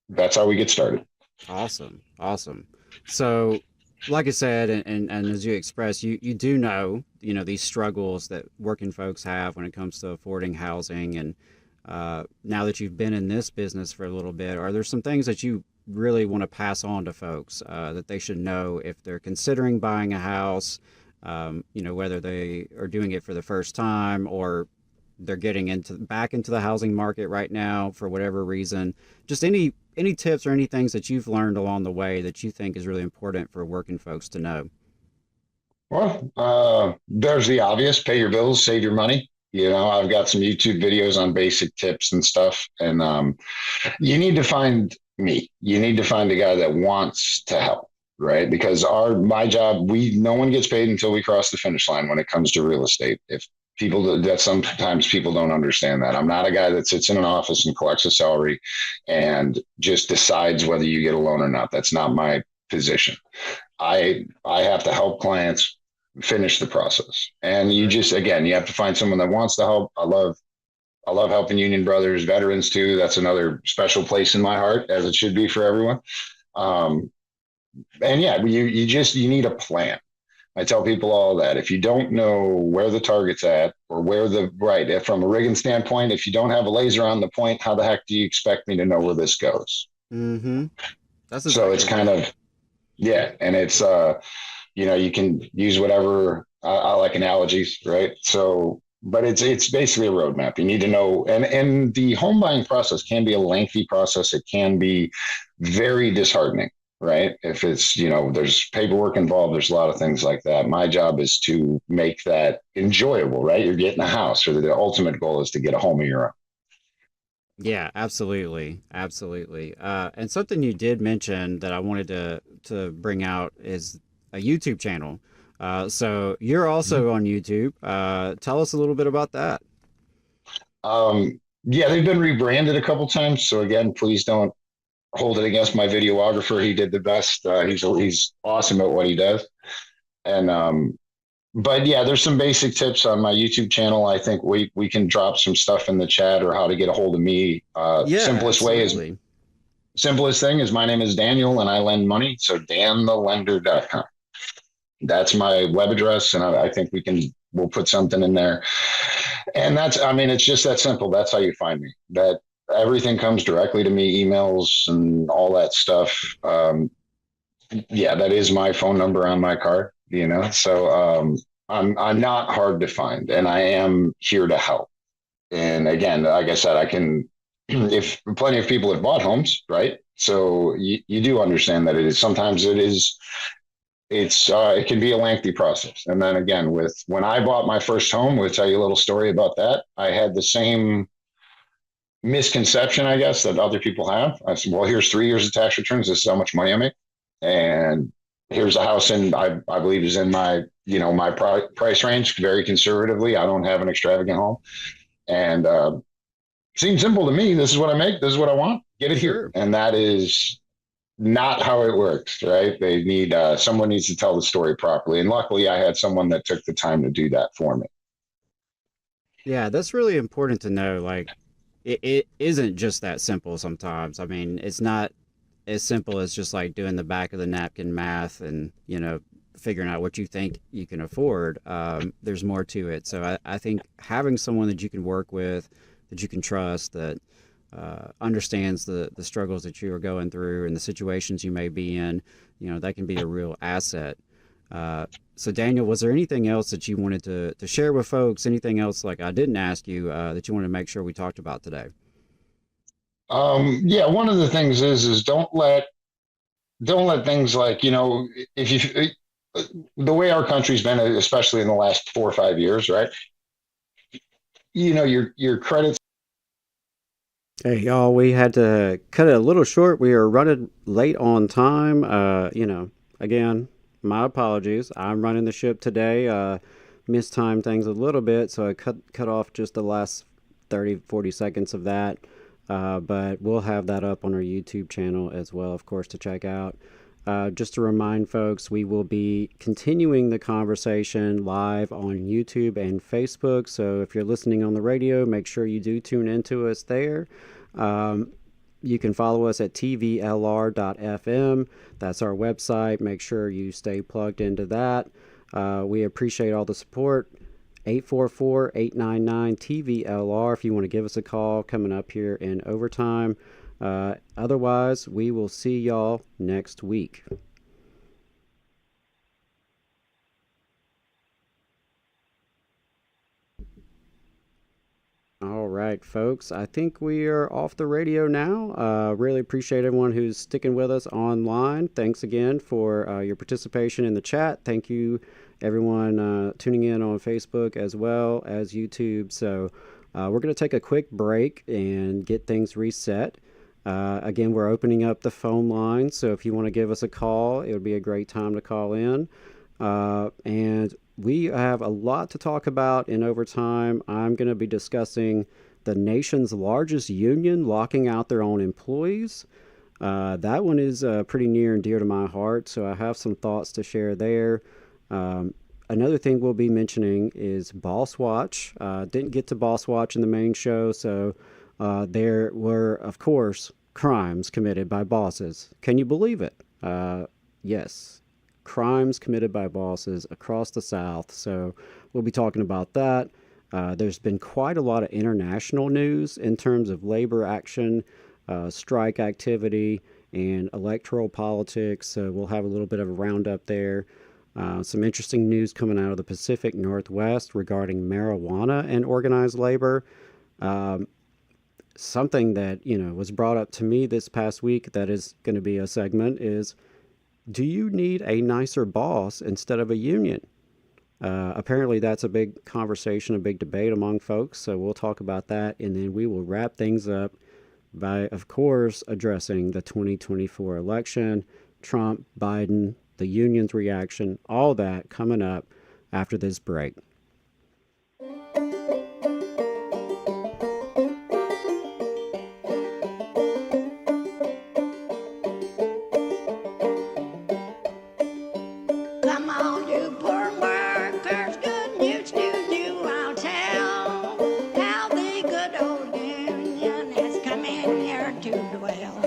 that's how we get started. Awesome. So like I said, and as you expressed, you do know, these struggles that working folks have when it comes to affording housing. And now that you've been in this business for a little bit, are there some things that you really want to pass on to folks that they should know if they're considering buying a house, whether they are doing it for the first time or they're getting back into the housing market right now for whatever reason? Just any tips or any things that you've learned along the way that you think is really important for working folks to know? Well, there's the obvious: pay your bills, save your money. I've got some YouTube videos on basic tips and stuff. And you need to find me. You need to find a guy that wants to help, right? Because my job, no one gets paid until we cross the finish line when it comes to real estate. Sometimes people don't understand that. I'm not a guy that sits in an office and collects a salary and just decides whether you get a loan or not. That's not my position. I have to help clients finish the process. And you have to find someone that wants to help. I love helping union brothers, veterans too. That's another special place in my heart, as it should be for everyone. You need a plan. I tell people all that. If you don't know where the target's at, or from a rigging standpoint, if you don't have a laser on the point, how the heck do you expect me to know where this goes? Mm-hmm. So it's kind of, and it's, you can use whatever, I like analogies, right? So, but it's basically a roadmap. You need to know, and the home buying process can be a lengthy process. It can be very disheartening. Right? If it's, there's paperwork involved, there's a lot of things like that. My job is to make that enjoyable, right? You're getting a house, or the ultimate goal is to get a home of your own. Yeah, absolutely. And something you did mention that I wanted to bring out is a YouTube channel. So you're also on YouTube. Tell us a little bit about that. They've been rebranded a couple times. So again, please don't hold it against my videographer. He did the best. He's awesome at what he does. And, there's some basic tips on my YouTube channel. I think we can drop some stuff in the chat, or how to get a hold of me. Simplest thing is my name is Daniel and I lend money. So DanTheLender.com. That's my web address. And I think we'll put something in there. And it's just that simple. That's how you find me. That everything comes directly to me, emails and all that stuff. That is my phone number on my card, so I'm not hard to find, and I am here to help. And again, like I said, if plenty of people have bought homes, right? So you do understand that it can be a lengthy process. And then again, when I bought my first home, we'll tell you a little story about that. I had the same misconception, I guess, that other people have. I said, well, here's 3 years of tax returns. This is how much money I make. And here's a house I believe is in my, my price range, very conservatively. I don't have an extravagant home. And seems simple to me. This is what I make. This is what I want. Get it here. And that is not how it works, right? They need, someone needs to tell the story properly. And luckily I had someone that took the time to do that for me. Yeah, that's really important to know. Like, it isn't just that simple sometimes. I mean, it's not as simple as just like doing the back of the napkin math and, figuring out what you think you can afford. There's more to it. So I think having someone that you can work with, that you can trust, that understands the struggles that you are going through and the situations you may be in, that can be a real asset. So Daniel, was there anything else that you wanted to share with folks? Anything else like I didn't ask you that you want to make sure we talked about today? Yeah, one of the things is don't let things like, if you, the way our country's been, especially in the last 4 or 5 years, right? Your credits. Hey, y'all, we had to cut it a little short. We are running late on time. Again, my apologies. I'm running the ship today. Mistimed things a little bit, so I cut off just the last 30, 40 seconds of that. But we'll have that up on our YouTube channel as well, of course, to check out. Just to remind folks, we will be continuing the conversation live on YouTube and Facebook. So if you're listening on the radio, make sure you do tune into us there. You can follow us at TVLR.fm. That's our website. Make sure you stay plugged into that. We appreciate all the support. 844-899-TVLR if you want to give us a call coming up here in overtime. Otherwise, we will see y'all next week. All right, folks, I think we are off the radio now. Really appreciate everyone who's sticking with us online. Thanks again for your participation in the chat. Thank you, everyone tuning in on Facebook as well as YouTube. So we're going to take a quick break and get things reset. Again, we're opening up the phone line, so if you want to give us a call, it would be a great time to call in. And we have a lot to talk about in overtime. I'm going to be discussing the nation's largest union locking out their own employees. That one is pretty near and dear to my heart, so I have some thoughts to share there. Another thing we'll be mentioning is Boss Watch. Didn't get to Boss Watch in the main show, so there were, of course, crimes committed by bosses. Can you believe it? Yes. Crimes committed by bosses across the South. So we'll be talking about that. There's been quite a lot of international news in terms of labor action, strike activity, and electoral politics. So we'll have a little bit of a roundup there. Some interesting news coming out of the Pacific Northwest regarding marijuana and organized labor. Something that, was brought up to me this past week that is going to be a segment is, do you need a nicer boss instead of a union? Apparently that's a big conversation, a big debate among folks. So we'll talk about that. And then we will wrap things up by, of course, addressing the 2024 election, Trump, Biden, the union's reaction, all that coming up after this break. Come on, you poor workers, good news to you I'll tell, how the good old union has come in here to dwell.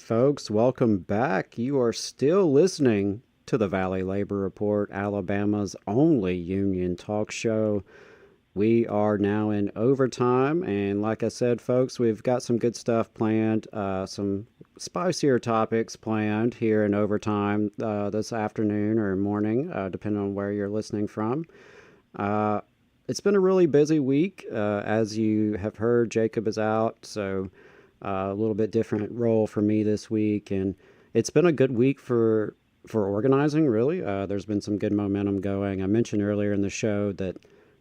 folks, welcome back. You are still listening to the Valley Labor Report, Alabama's only union talk show. We are now in overtime, and like I said, folks, we've got some good stuff planned, some spicier topics planned here in overtime this afternoon or morning, depending on where you're listening from. It's been a really busy week. As you have heard, Jacob is out, so a little bit different role for me this week, and it's been a good week for organizing, really. There's been some good momentum going. I mentioned earlier in the show that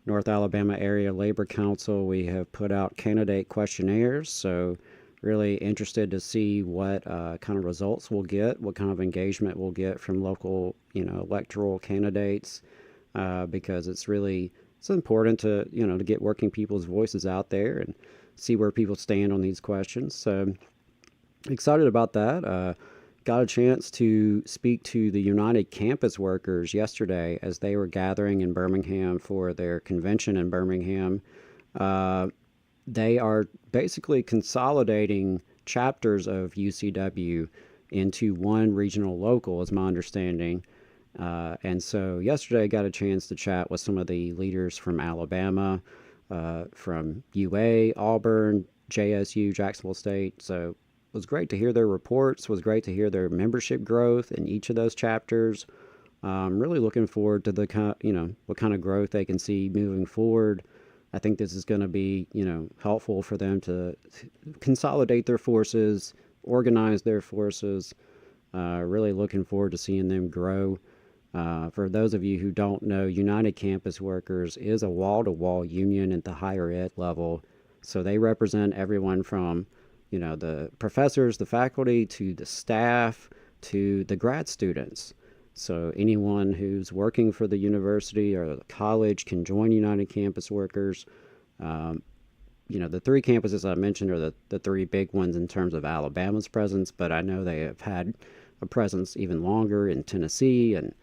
North Alabama Area Labor Council, we have put out candidate questionnaires, so really interested to see what kind of results we'll get, what kind of engagement we'll get from local, electoral candidates, because it's important to, to get working people's voices out there and see where people stand on these questions. So excited about that. Got a chance to speak to the United Campus Workers yesterday as they were gathering in Birmingham for their convention in Birmingham. They are basically consolidating chapters of UCW into one regional local, is my understanding. And so yesterday I got a chance to chat with some of the leaders from Alabama, from UA, Auburn, JSU, Jacksonville State. So it was great to hear their reports. It was great to hear their membership growth in each of those chapters. Really looking forward to what kind of growth they can see moving forward. I think this is going to be, helpful for them to consolidate their forces, organize their forces. Really looking forward to seeing them grow. For those of you who don't know, United Campus Workers is a wall-to-wall union at the higher ed level. So they represent everyone from the professors, the faculty, to the staff, to the grad students. So anyone who's working for the university or the college can join United Campus Workers. The three campuses I mentioned are the three big ones in terms of Alabama's presence, but I know they have had a presence even longer in Tennessee and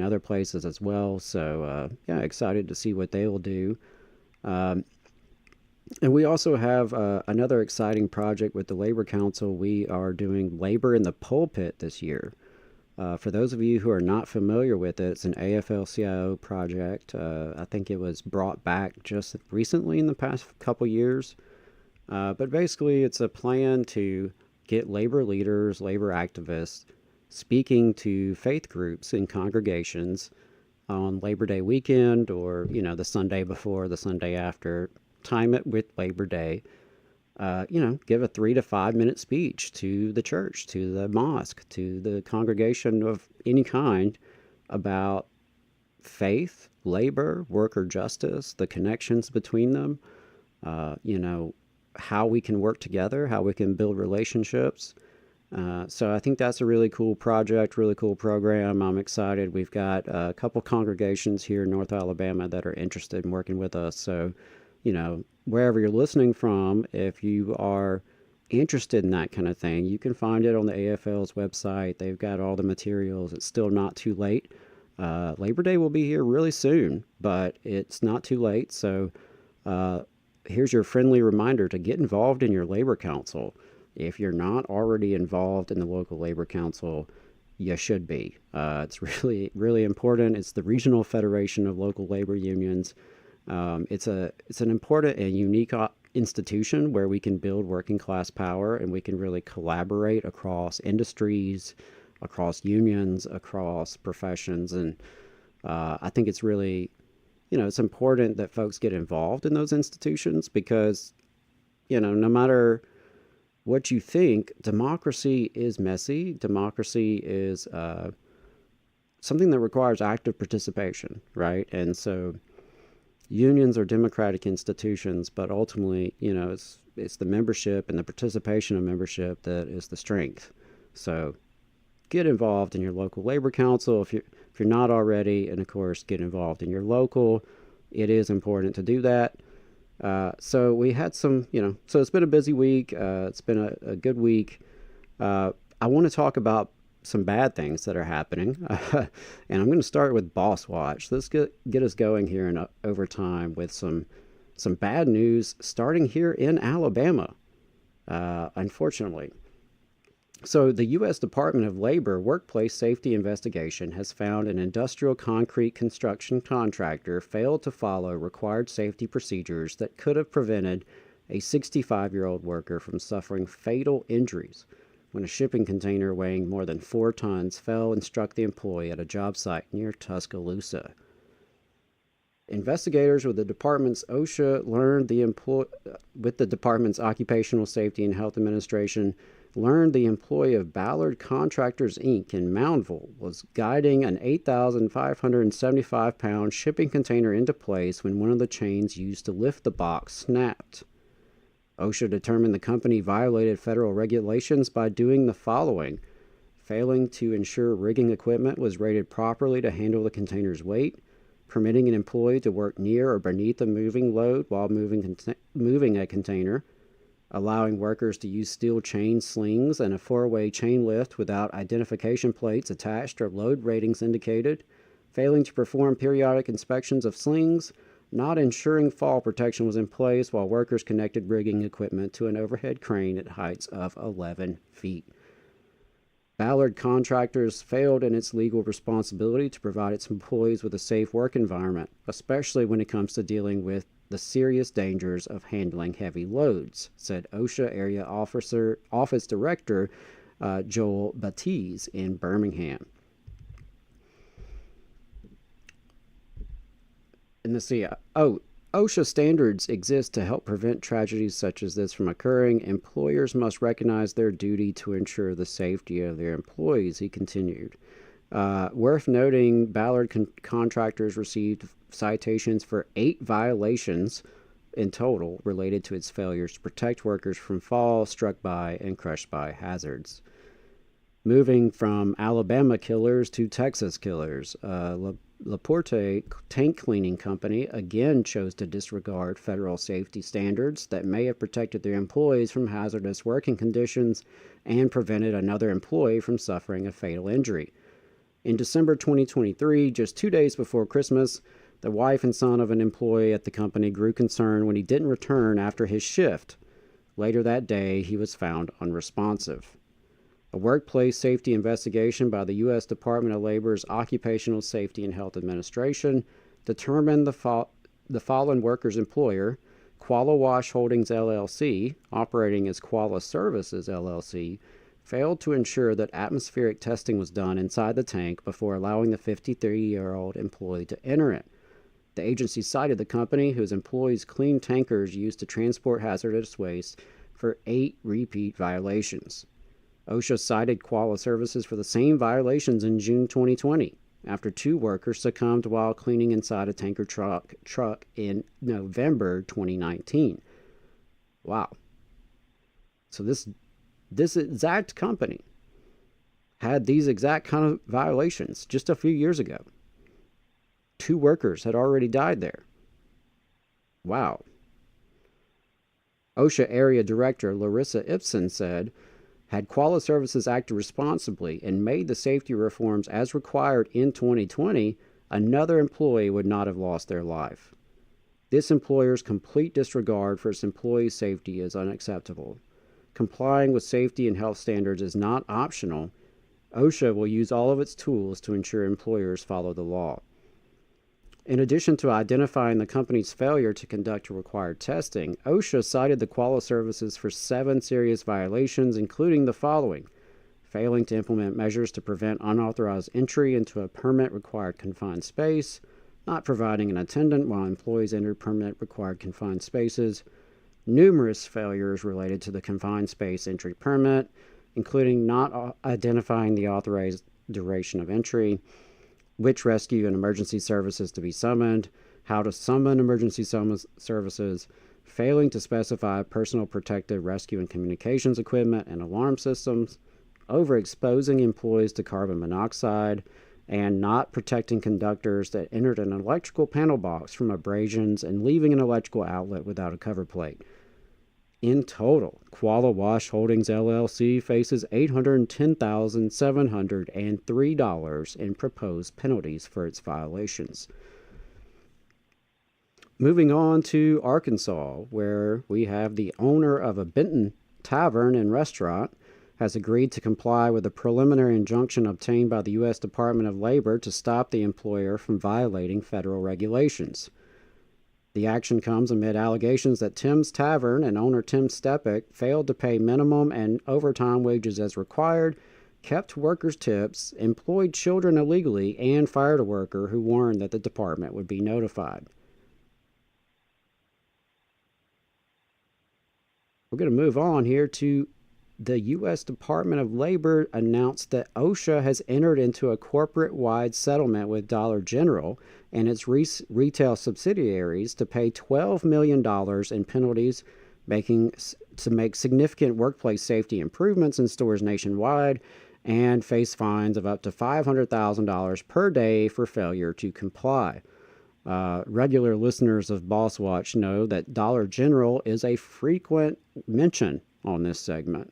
other places as well. So, excited to see what they will do. And we also have another exciting project with the Labor Council. We are doing Labor in the Pulpit this year. For those of you who are not familiar with it, it's an AFL-CIO project. I think it was brought back just recently in the past couple years. But basically, it's a plan to get labor leaders, labor activists, speaking to faith groups and congregations on Labor Day weekend or, the Sunday before, the Sunday after. Time it with Labor Day, give a 3 to 5 minute speech to the church, to the mosque, to the congregation of any kind about faith, labor, worker justice, the connections between them, how we can work together, how we can build relationships. So I think that's a really cool project, really cool program. I'm excited. We've got a couple congregations here in North Alabama that are interested in working with us. So wherever you're listening from, if you are interested in that kind of thing, you can find it on the AFL's website. They've got all the materials. It's still not too late. Labor Day will be here really soon, but it's not too late. So here's your friendly reminder to get involved in your labor council. If you're not already involved in the local labor council, you should be. It's really, really important. It's the Regional Federation of Local Labor Unions. It's an important and unique institution where we can build working class power and we can really collaborate across industries, across unions, across professions. And I think it's really, it's important that folks get involved in those institutions because, no matter what you think, democracy is messy. Democracy is something that requires active participation, right? And so unions are democratic institutions, but ultimately, it's the membership and the participation of membership that is the strength. So get involved in your local labor council if you're not already, and of course, get involved in your local. It is important to do that. So we had some, so it's been a busy week. It's been a good week. I want to talk about some bad things that are happening. And I'm going to start with Boss Watch. Let's get us going here in overtime with some bad news starting here in Alabama, unfortunately. So the U.S. Department of Labor Workplace Safety Investigation has found an industrial concrete construction contractor failed to follow required safety procedures that could have prevented a 65-year-old worker from suffering fatal injuries when a shipping container weighing more than 4 tons fell and struck the employee at a job site near Tuscaloosa. Investigators with the department's Occupational Safety and Health Administration learned the employee of Ballard Contractors, Inc. in Moundville was guiding an 8,575-pound shipping container into place when one of the chains used to lift the box snapped. OSHA determined the company violated federal regulations by doing the following: failing to ensure rigging equipment was rated properly to handle the container's weight, permitting an employee to work near or beneath a moving load while moving a container, allowing workers to use steel chain slings and a 4-way chain lift without identification plates attached or load ratings indicated, failing to perform periodic inspections of slings, not ensuring fall protection was in place while workers connected rigging equipment to an overhead crane at heights of 11 feet. Ballard Contractors failed in its legal responsibility to provide its employees with a safe work environment, especially when it comes to dealing with the serious dangers of handling heavy loads, said OSHA Area Office Director Joel Batiste in Birmingham. And OSHA standards exist to help prevent tragedies such as this from occurring. Employers must recognize their duty to ensure the safety of their employees, he continued. Worth noting, Ballard Contractors received citations for 8 violations in total related to its failures to protect workers from fall, struck by, and crushed by hazards. Moving from Alabama killers to Texas killers, LaPorte Tank Cleaning Company again chose to disregard federal safety standards that may have protected their employees from hazardous working conditions and prevented another employee from suffering a fatal injury. In December 2023, just 2 days before Christmas, the wife and son of an employee at the company grew concerned when he didn't return after his shift. Later that day, he was found unresponsive. A workplace safety investigation by the U.S. Department of Labor's Occupational Safety and Health Administration determined the fallen worker's employer, Quala Wash Holdings LLC, operating as Quala Services LLC, failed to ensure that atmospheric testing was done inside the tank before allowing the 53-year-old employee to enter it. The agency cited the company, whose employees cleaned tankers used to transport hazardous waste, for 8 repeat violations. OSHA cited Quala Services for the same violations in June 2020, after 2 workers succumbed while cleaning inside a tanker truck in November 2019. Wow. So this exact company had these exact kind of violations just a few years ago. 2 workers had already died there. Wow. OSHA Area Director Larissa Ipson said, had Quala Services acted responsibly and made the safety reforms as required in 2020, another employee would not have lost their life. This employer's complete disregard for its employees' safety is unacceptable. Complying with safety and health standards is not optional. OSHA will use all of its tools to ensure employers follow the law. In addition to identifying the company's failure to conduct required testing, OSHA cited the Quala Services for 7 serious violations, including the following: failing to implement measures to prevent unauthorized entry into a permit-required confined space, not providing an attendant while employees entered permit-required confined spaces, numerous failures related to the confined space entry permit, including not identifying the authorized duration of entry, which rescue and emergency services to be summoned, how to summon emergency services, failing to specify personal protective rescue and communications equipment and alarm systems, overexposing employees to carbon monoxide, and not protecting conductors that entered an electrical panel box from abrasions and leaving an electrical outlet without a cover plate. In total, Quala Wash Holdings LLC faces $810,703 in proposed penalties for its violations. Moving on to Arkansas, where we have the owner of a Benton Tavern and Restaurant has agreed to comply with a preliminary injunction obtained by the U.S. Department of Labor to stop the employer from violating federal regulations. The action comes amid allegations that Tim's Tavern and owner Tim Stepek failed to pay minimum and overtime wages as required, kept workers' tips, employed children illegally, and fired a worker who warned that the department would be notified. We're going to move on here to the U.S. Department of Labor announced that OSHA has entered into a corporate-wide settlement with Dollar General and its retail subsidiaries to pay $12 million in penalties to make significant workplace safety improvements in stores nationwide and face fines of up to $500,000 per day for failure to comply. Regular listeners of Boss Watch know that Dollar General is a frequent mention on this segment.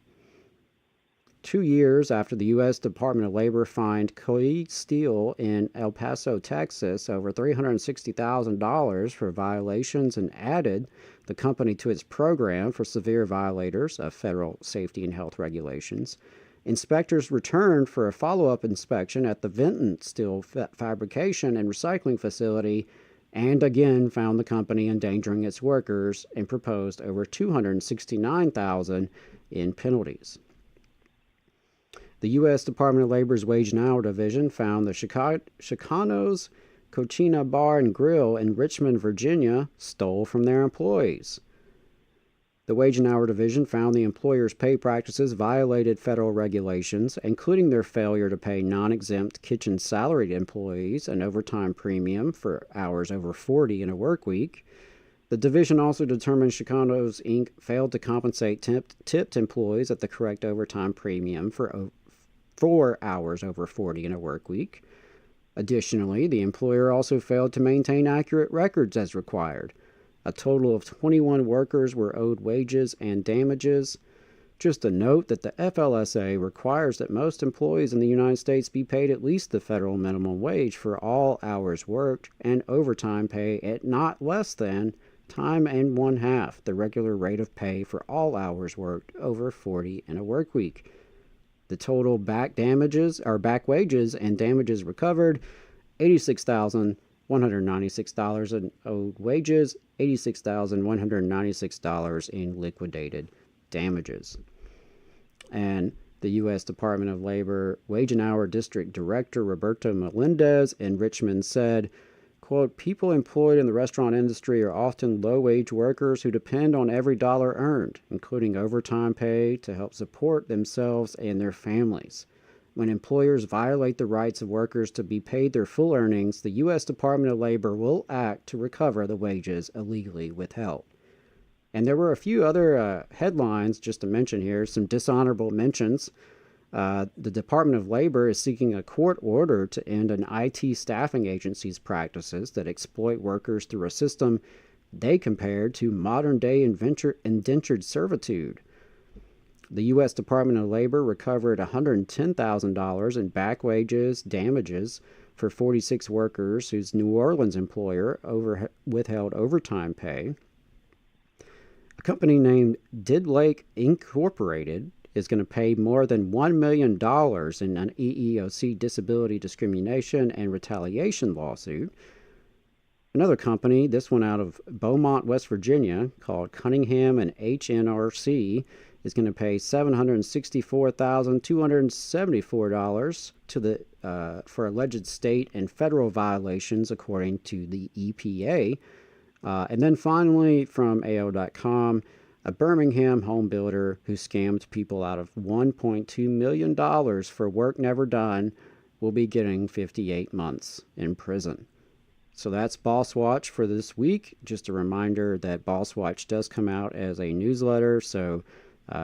2 years after the U.S. Department of Labor fined Coe Steel in El Paso, Texas, over $360,000 for violations and added the company to its program for severe violators of federal safety and health regulations, inspectors returned for a follow-up inspection at the Vinton Steel fabrication and recycling facility and again found the company endangering its workers and proposed over $269,000 in penalties. The U.S. Department of Labor's Wage and Hour Division found the Chicanos Cochina Bar and Grill in Richmond, Virginia, stole from their employees. The Wage and Hour Division found the employer's pay practices violated federal regulations, including their failure to pay non-exempt kitchen salaried employees an overtime premium for hours over 40 in a work week. The division also determined Chicanos, Inc. failed to compensate tipped employees at the correct overtime premium for 4 hours over 40 in a work week. Additionally, the employer also failed to maintain accurate records as required. A total of 21 workers were owed wages and damages. Just a note that the FLSA requires that most employees in the United States be paid at least the federal minimum wage for all hours worked and overtime pay at not less than time and 1/2 the regular rate of pay for all hours worked over 40 in a work week. The total back wages and damages recovered, $86,196 in owed wages, $86,196 in liquidated damages. And the U.S. Department of Labor Wage and Hour District Director Roberto Melendez in Richmond said, quote, people employed in the restaurant industry are often low-wage workers who depend on every dollar earned, including overtime pay, to help support themselves and their families. When employers violate the rights of workers to be paid their full earnings, the U.S. Department of Labor will act to recover the wages illegally withheld. And there were a few other headlines just to mention here, some dishonorable mentions. The Department of Labor is seeking a court order to end an IT staffing agency's practices that exploit workers through a system they compared to modern-day indentured servitude. The U.S. Department of Labor recovered $110,000 in back wages damages for 46 workers whose New Orleans employer withheld overtime pay. A company named Did Lake Incorporated is going to pay more than $1 million in an EEOC disability discrimination and retaliation lawsuit. Another company, this one out of Beaumont, West Virginia, called Cunningham and HNRC, is going to pay $764,274 for alleged state and federal violations, according to the EPA. And then finally, from AO.com, a Birmingham home builder who scammed people out of $1.2 million for work never done will be getting 58 months in prison. So that's Boss Watch for this week. Just a reminder that Boss Watch does come out as a newsletter, so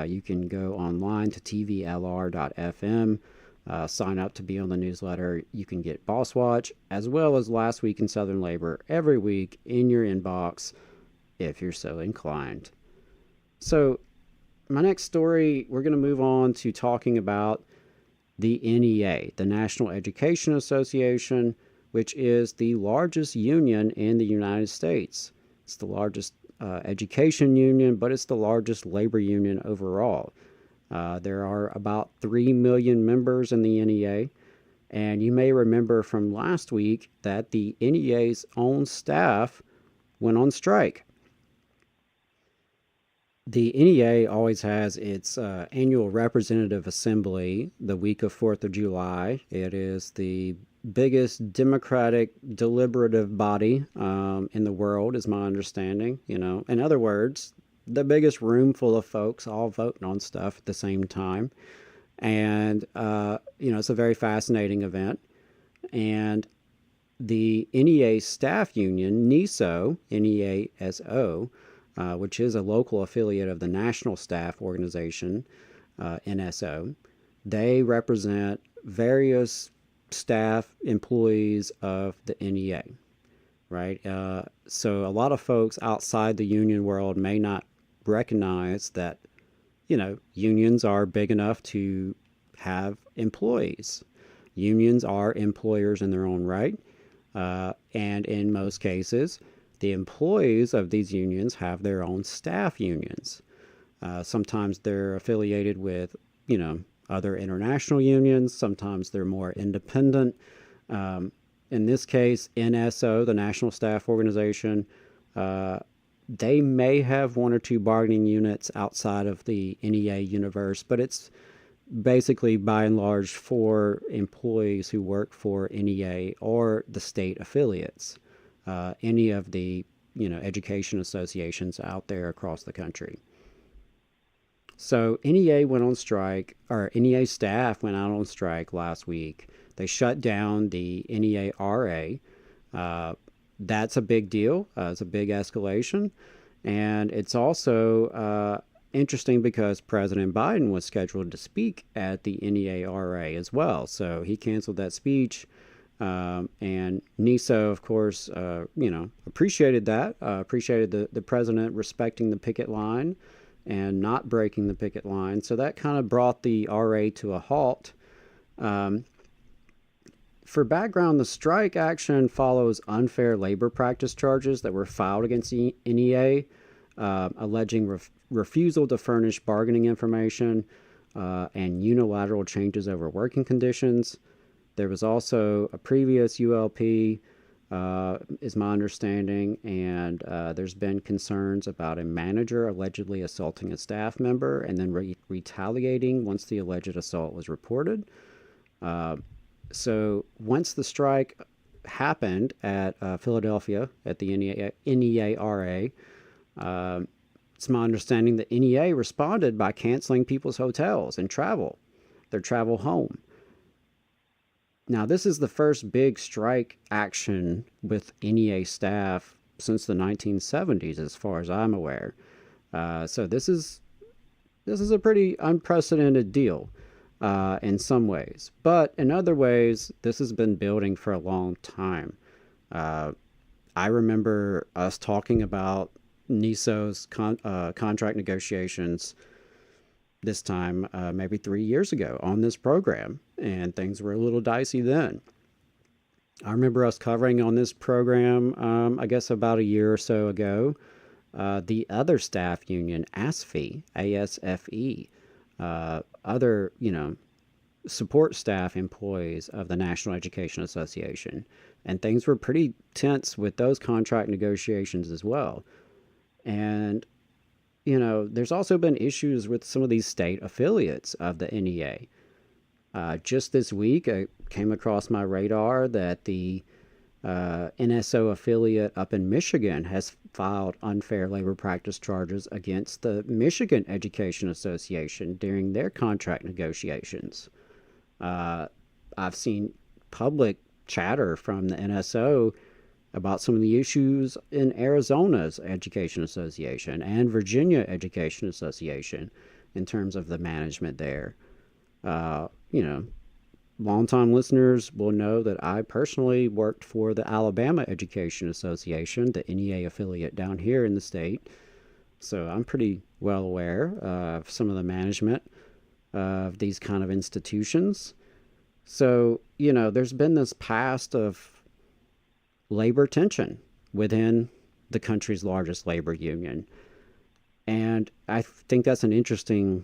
you can go online to TVLR.fm, sign up to be on the newsletter. You can get Boss Watch as well as Last Week in Southern Labor every week in your inbox if you're so inclined. So my next story, we're going to move on to talking about the NEA, the National Education Association, which is the largest union in the United States. It's the largest education union, but it's the largest labor union overall. There are about 3 million members in the NEA. And you may remember from last week that the NEA's own staff went on strike. The NEA always has its annual representative assembly the week of 4th of July. It is the biggest democratic deliberative body in the world, is my understanding. In other words, the biggest room full of folks all voting on stuff at the same time. And, it's a very fascinating event. And the NEA staff union, NESO, NEASO, which is a local affiliate of the National Staff Organization, NSO, they represent various staff employees of the NEA, right? So a lot of folks outside the union world may not recognize that, unions are big enough to have employees. Unions are employers in their own right. And in most cases, the employees of these unions have their own staff unions. Sometimes they're affiliated with, other international unions. Sometimes they're more independent. In this case, NSO, the National Staff Organization, they may have one or two bargaining units outside of the NEA universe, but it's basically by and large for employees who work for NEA or the state affiliates, any of the education associations out there across the country. So NEA went on strike, or NEA staff went out on strike last week. They shut down the NEA RA. That's a big deal. It's a big escalation. And it's also interesting because President Biden was scheduled to speak at the NEA RA as well. So he canceled that speech. And NESO, of course, appreciated that, appreciated the president respecting the picket line and not breaking the picket line. So that kind of brought the RA to a halt. For background, the strike action follows unfair labor practice charges that were filed against NEA, alleging refusal to furnish bargaining information and unilateral changes over working conditions. There was also a previous ULP, is my understanding, and there's been concerns about a manager allegedly assaulting a staff member and then retaliating once the alleged assault was reported. So once the strike happened at Philadelphia at the NEA RA, it's my understanding that NEA responded by canceling people's hotels and their travel home. Now, this is the first big strike action with NEA staff since the 1970s, as far as I'm aware. So this is a pretty unprecedented deal in some ways. But in other ways, this has been building for a long time. I remember us talking about NESO's contract negotiations this time, maybe 3 years ago on this program, and things were a little dicey then. I remember us covering on this program, I guess about a year or so ago, the other staff union, ASFE, ASFE, other, support staff employees of the National Education Association. And things were pretty tense with those contract negotiations as well. And there's also been issues with some of these state affiliates of the NEA. Just this week, I came across my radar that the NSO affiliate up in Michigan has filed unfair labor practice charges against the Michigan Education Association during their contract negotiations. I've seen public chatter from the NSO about some of the issues in Arizona's Education Association and Virginia Education Association in terms of the management there. Longtime listeners will know that I personally worked for the Alabama Education Association, the NEA affiliate down here in the state. So I'm pretty well aware of some of the management of these kind of institutions. So, there's been this past of labor tension within the country's largest labor union. And I think that's an interesting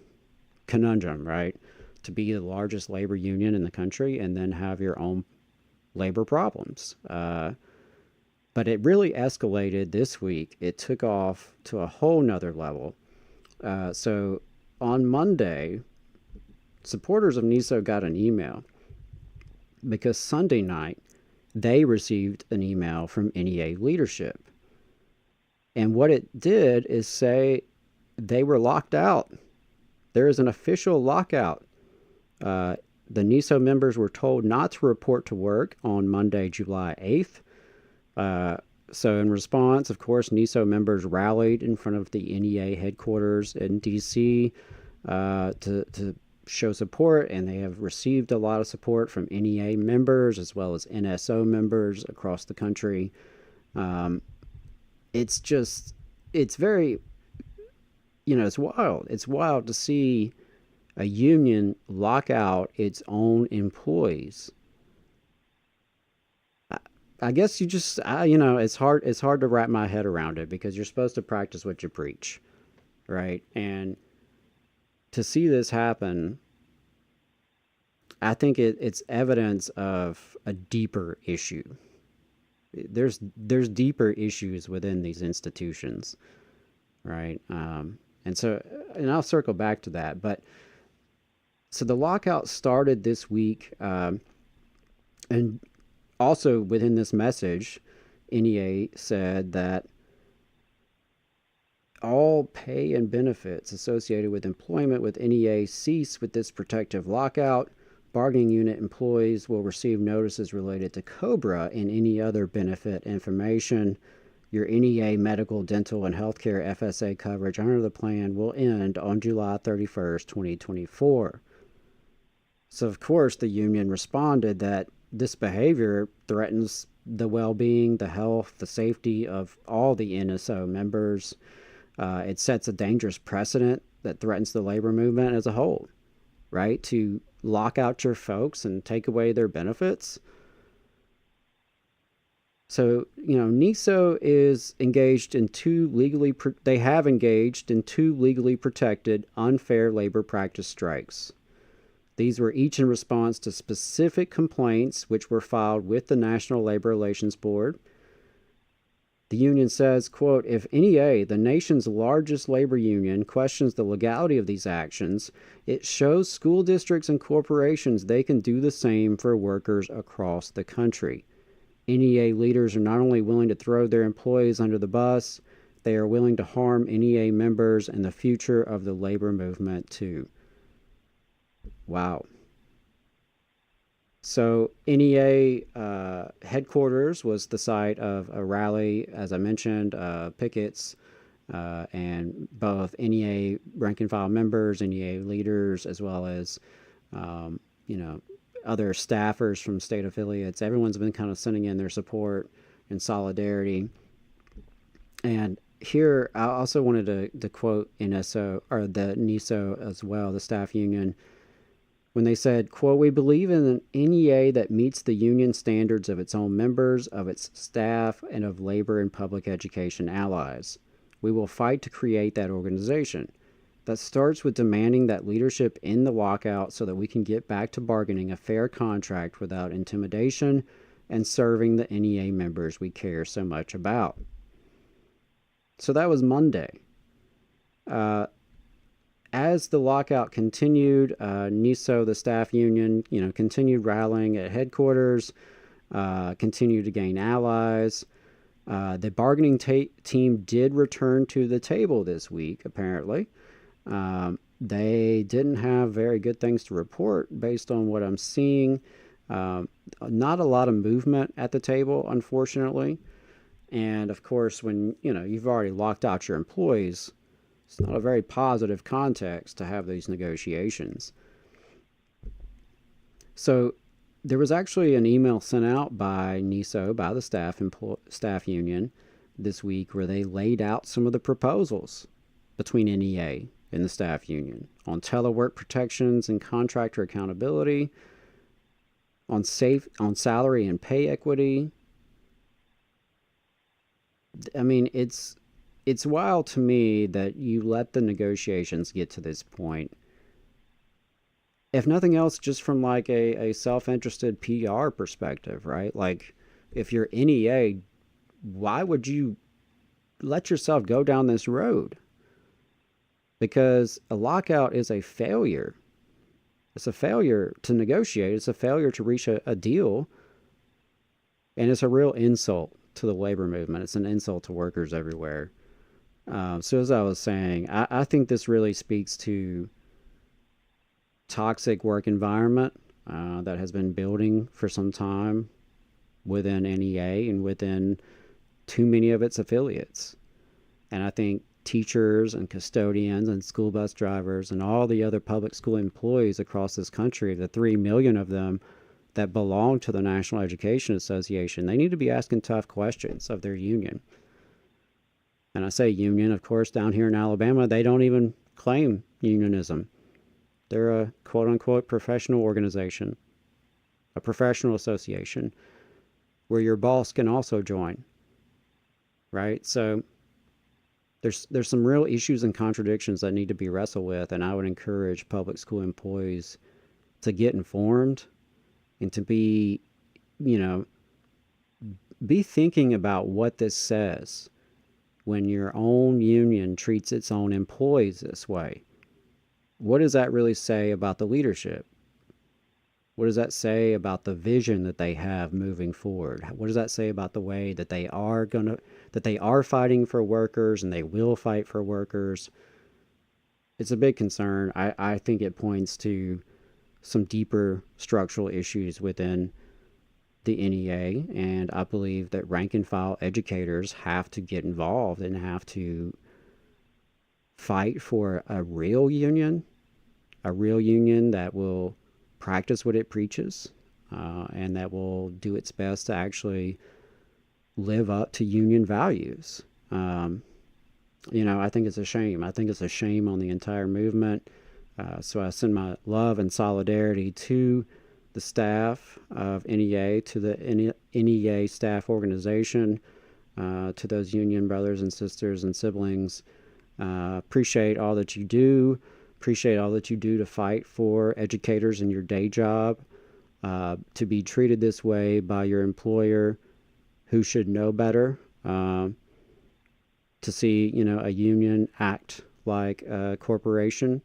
conundrum, right? To be the largest labor union in the country and then have your own labor problems. But it really escalated this week. It took off to a whole nother level. So on Monday, supporters of NISO got an email because Sunday night they received an email from NEA leadership. And what it did is say they were locked out. There is an official lockout. The NISO members were told not to report to work on Monday, July 8th. So in response, of course, NISO members rallied in front of the NEA headquarters in D.C. To show support, and they have received a lot of support from NEA members as well as NSO members across the country. It's very, it's wild. It's wild to see a union lock out its own employees. I guess it's hard to wrap my head around it because you're supposed to practice what you preach, right? And to see this happen, I think it's evidence of a deeper issue. There's deeper issues within these institutions, right? And I'll circle back to that. But so the lockout started this week, and also within this message, NEA said that all pay and benefits associated with employment with NEA cease with this protective lockout. Bargaining unit employees will receive notices related to COBRA and any other benefit information. Your NEA medical, dental, and healthcare FSA coverage under the plan will end on July 31st, 2024. So, of course, the union responded that this behavior threatens the well-being, the health, the safety of all the NSO members. It sets a dangerous precedent that threatens the labor movement as a whole, right? To lock out your folks and take away their benefits. So, NISO is engaged in they have engaged in two legally protected unfair labor practice strikes. These were each in response to specific complaints which were filed with the National Labor Relations Board. The union says, quote, if NEA, the nation's largest labor union, questions the legality of these actions, it shows school districts and corporations they can do the same for workers across the country. NEA leaders are not only willing to throw their employees under the bus, they are willing to harm NEA members and the future of the labor movement too. Wow. So NEA headquarters was the site of a rally, as I mentioned, pickets, and both NEA rank and file members, NEA leaders, as well as, other staffers from state affiliates. Everyone's been kind of sending in their support and solidarity. And here, I also wanted to quote NSO, or the NISO as well, the staff union, when they said, quote, we believe in an NEA that meets the union standards of its own members, of its staff, and of labor and public education allies. We will fight to create that organization. That starts with demanding that leadership end the lockout so that we can get back to bargaining a fair contract without intimidation and serving the NEA members we care so much about. So that was Monday. As the lockout continued, NISO, the staff union, continued rallying at headquarters, continued to gain allies. The bargaining team did return to the table this week, apparently. They didn't have very good things to report based on what I'm seeing. Not a lot of movement at the table, unfortunately. And of course, when you've already locked out your employees, it's not a very positive context to have these negotiations. So there was actually an email sent out by NISO, by the staff union this week, where they laid out some of the proposals between NEA and the staff union on telework protections and contractor accountability, on salary and pay equity. I mean, it's wild to me that you let the negotiations get to this point if nothing else, just from like a self-interested PR perspective, right? Like, if you're NEA, why would you let yourself go down this road? Because a lockout is a failure. It's a failure to negotiate. It's a failure to reach a deal. And it's a real insult to the labor movement. It's an insult to workers everywhere. So as I was saying, I think this really speaks to toxic work environment that has been building for some time within NEA and within too many of its affiliates. And I think teachers and custodians and school bus drivers and all the other public school employees across this country, the 3 million of them that belong to the National Education Association, they need to be asking tough questions of their union. And I say union, of course, down here in Alabama, they don't even claim unionism. They're a quote-unquote professional organization, a professional association, where your boss can also join, right? So there's some real issues and contradictions that need to be wrestled with, and I would encourage public school employees to get informed and to be, be thinking about what this says when your own union treats its own employees this way. What does that really say about the leadership? What does that say about the vision that they have moving forward? What does that say about the way that they are fighting for workers and they will fight for workers? It's a big concern. I think it points to some deeper structural issues within the NEA, and I believe that rank and file educators have to get involved and have to fight for a real union that will practice what it preaches, and that will do its best to actually live up to union values. I think it's a shame. I think it's a shame on the entire movement. So I send my love and solidarity to the staff of NEA, to the NEA staff organization, to those union brothers and sisters and siblings. Appreciate all that you do. Appreciate all that you do to fight for educators in your day job, to be treated this way by your employer, who should know better, to see, a union act like a corporation.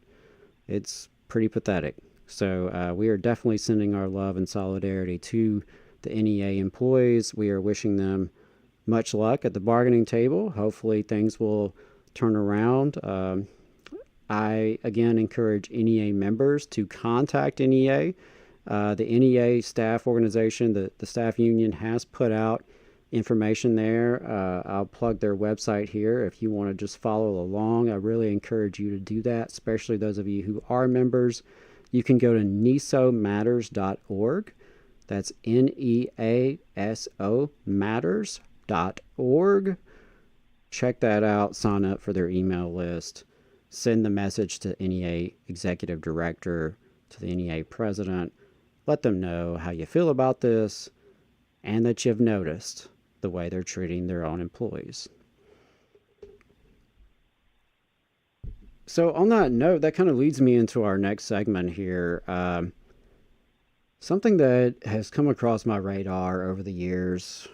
It's pretty pathetic. So we are definitely sending our love and solidarity to the NEA employees. We are wishing them much luck at the bargaining table. Hopefully things will turn around. I, again, encourage NEA members to contact NEA. The NEA staff organization, the staff union, has put out information there. I'll plug their website here if you want to just follow along. I really encourage you to do that, especially those of you who are members. You can go to neasomatters.org. That's NEASO matters.org. Check that out. Sign up for their email list. Send the message to NEA executive director, to the NEA president. Let them know how you feel about this and that you've noticed the way they're treating their own employees. So on that note, that kind of leads me into our next segment here. Something that has come across my radar over the years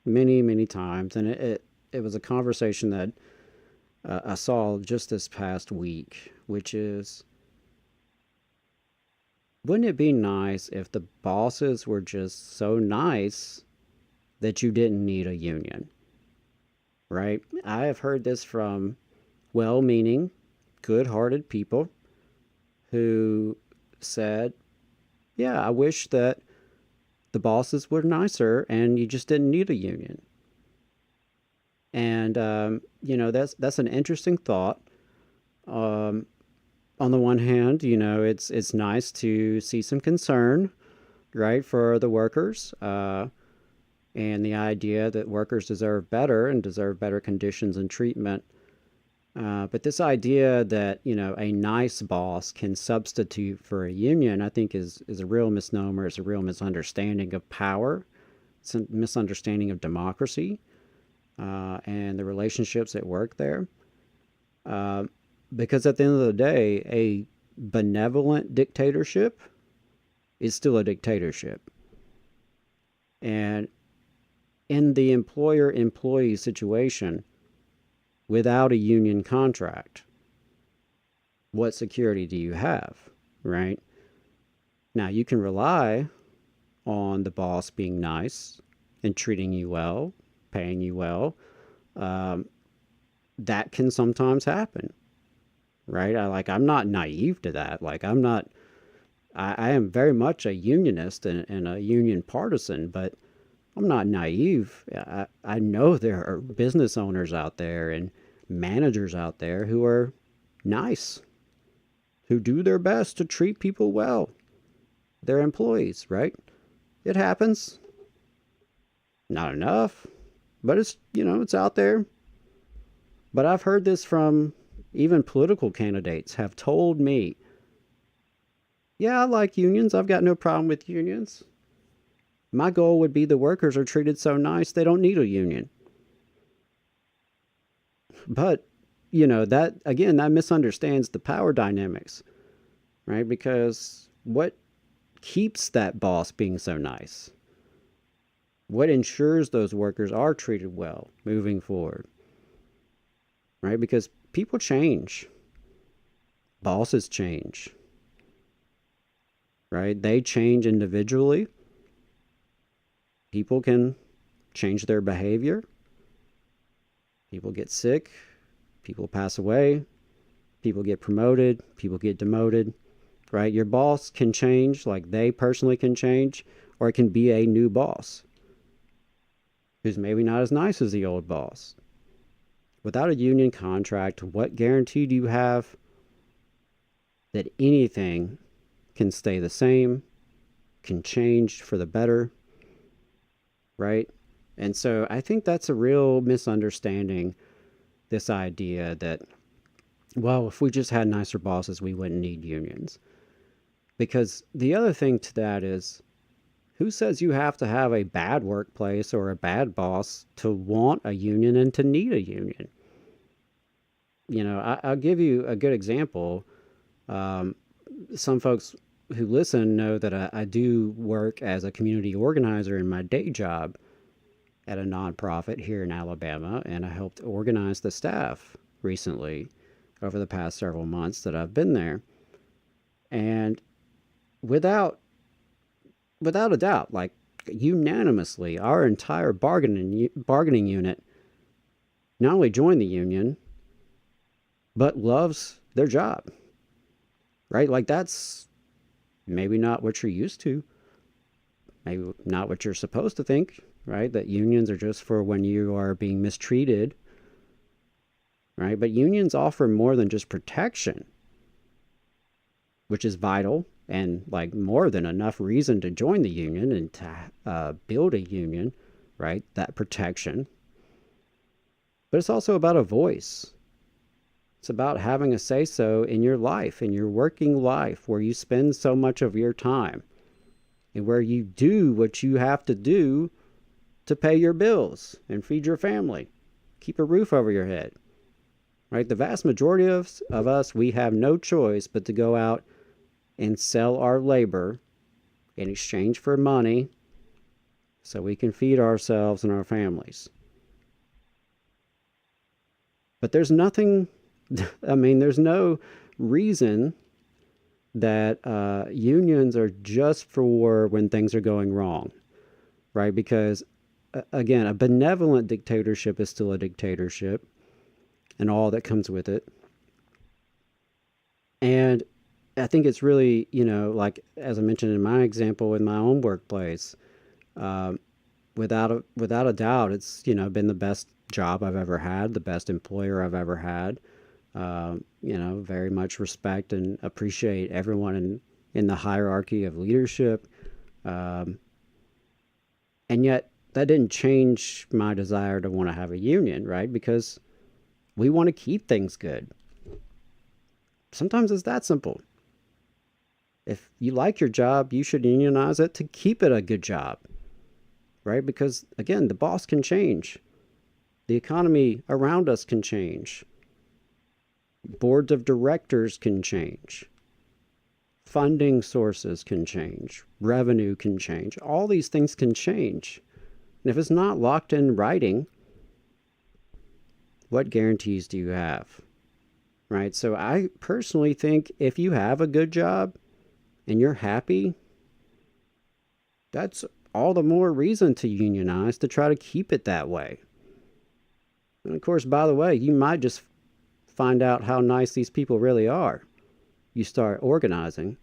many, many times, and it was a conversation that I saw just this past week, which is, wouldn't it be nice if the bosses were just so nice that you didn't need a union, right? I have heard this from well-meaning, good-hearted people who said, yeah, I wish that the bosses were nicer and you just didn't need a union. And, that's an interesting thought. On the one hand, it's nice to see some concern, right, for the workers, and the idea that workers deserve better and deserve better conditions and treatment. But this idea that, a nice boss can substitute for a union, I think is a real misnomer. It's a real misunderstanding of power. It's a misunderstanding of democracy, and the relationships at work there. Because at the end of the day, a benevolent dictatorship is still a dictatorship. And in the employer-employee situation, without a union contract, what security do you have, right? Now, you can rely on the boss being nice and treating you well, paying you well. That can sometimes happen, right? I'm not naive to that. I am very much a unionist and a union partisan, but I'm not naive. I know there are business owners out there and managers out there who are nice, who do their best to treat people well, their employees, right? It happens. Not enough, but it's out there. But I've heard this from even political candidates have told me, yeah, I like unions. I've got no problem with unions. My goal would be the workers are treated so nice they don't need a union. But, that misunderstands the power dynamics, right? Because what keeps that boss being so nice? What ensures those workers are treated well moving forward? Right? Because people change. Bosses change. Right? They change individually. People can change their behavior. People get sick. People pass away. People get promoted. People get demoted. Right? Your boss can change, like they personally can change, or it can be a new boss who's maybe not as nice as the old boss. Without a union contract, what guarantee do you have that anything can stay the same, can change for the better, right? And so I think that's a real misunderstanding, this idea that, well, if we just had nicer bosses, we wouldn't need unions. Because the other thing to that is, who says you have to have a bad workplace or a bad boss to want a union and to need a union? I'll give you a good example. Some folks who listen know that I do work as a community organizer in my day job at a nonprofit here in Alabama, and I helped organize the staff recently over the past several months that I've been there. And without a doubt, unanimously, our entire bargaining unit not only joined the union, but loves their job, right? That's maybe not what you're used to, maybe not what you're supposed to think, right? That unions are just for when you are being mistreated, right? But unions offer more than just protection, which is vital and more than enough reason to join the union and to build a union, right? That protection. But it's also about a voice. It's about having a say-so in your life, in your working life, where you spend so much of your time and where you do what you have to do to pay your bills and feed your family, keep a roof over your head, right? The vast majority of us, we have no choice but to go out and sell our labor in exchange for money so we can feed ourselves and our families. But there's nothing, there's no reason that unions are just for when things are going wrong, right? Because, again, a benevolent dictatorship is still a dictatorship and all that comes with it. And I think it's really, as I mentioned in my example in my own workplace, without a doubt, it's, been the best job I've ever had, the best employer I've ever had. Very much respect and appreciate everyone in the hierarchy of leadership. And yet that didn't change my desire to want to have a union, right? Because we want to keep things good. Sometimes it's that simple. If you like your job, you should unionize it to keep it a good job, right? Because, again, the boss can change. The economy around us can change. Boards of directors can change. funding sources can change, revenue can change, all these things can change. And if it's not locked in writing, what guarantees do you have? Right? So I personally think if you have a good job and you're happy, that's all the more reason to unionize, to try to keep it that way. And of course, by the way, you might just find out how nice these people really are. You start organizing.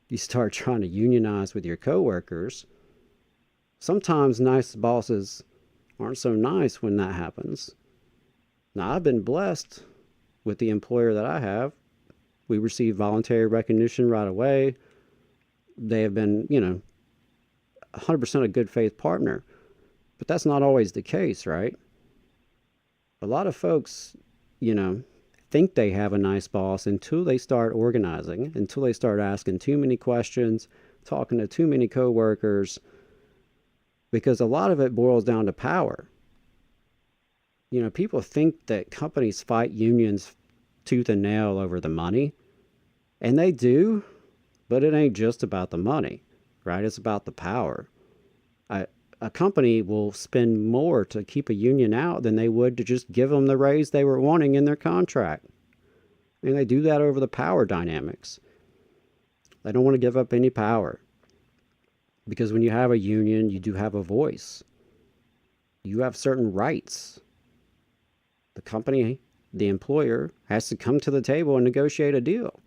You start trying to unionize with your coworkers. Sometimes nice bosses aren't so nice when that happens. Now, I've been blessed with the employer that I have. We receive voluntary recognition right away. They have been, 100% a good faith partner. But that's not always the case, right? A lot of folks, think they have a nice boss until they start organizing, until they start asking too many questions, talking to too many coworkers, because a lot of it boils down to power. People think that companies fight unions tooth and nail over the money, and they do, but it ain't just about the money, right? It's about the power. A company will spend more to keep a union out than they would to just give them the raise they were wanting in their contract. And they do that over the power dynamics. They don't want to give up any power. Because when you have a union, you do have a voice. You have certain rights. The company, the employer, has to come to the table and negotiate a deal.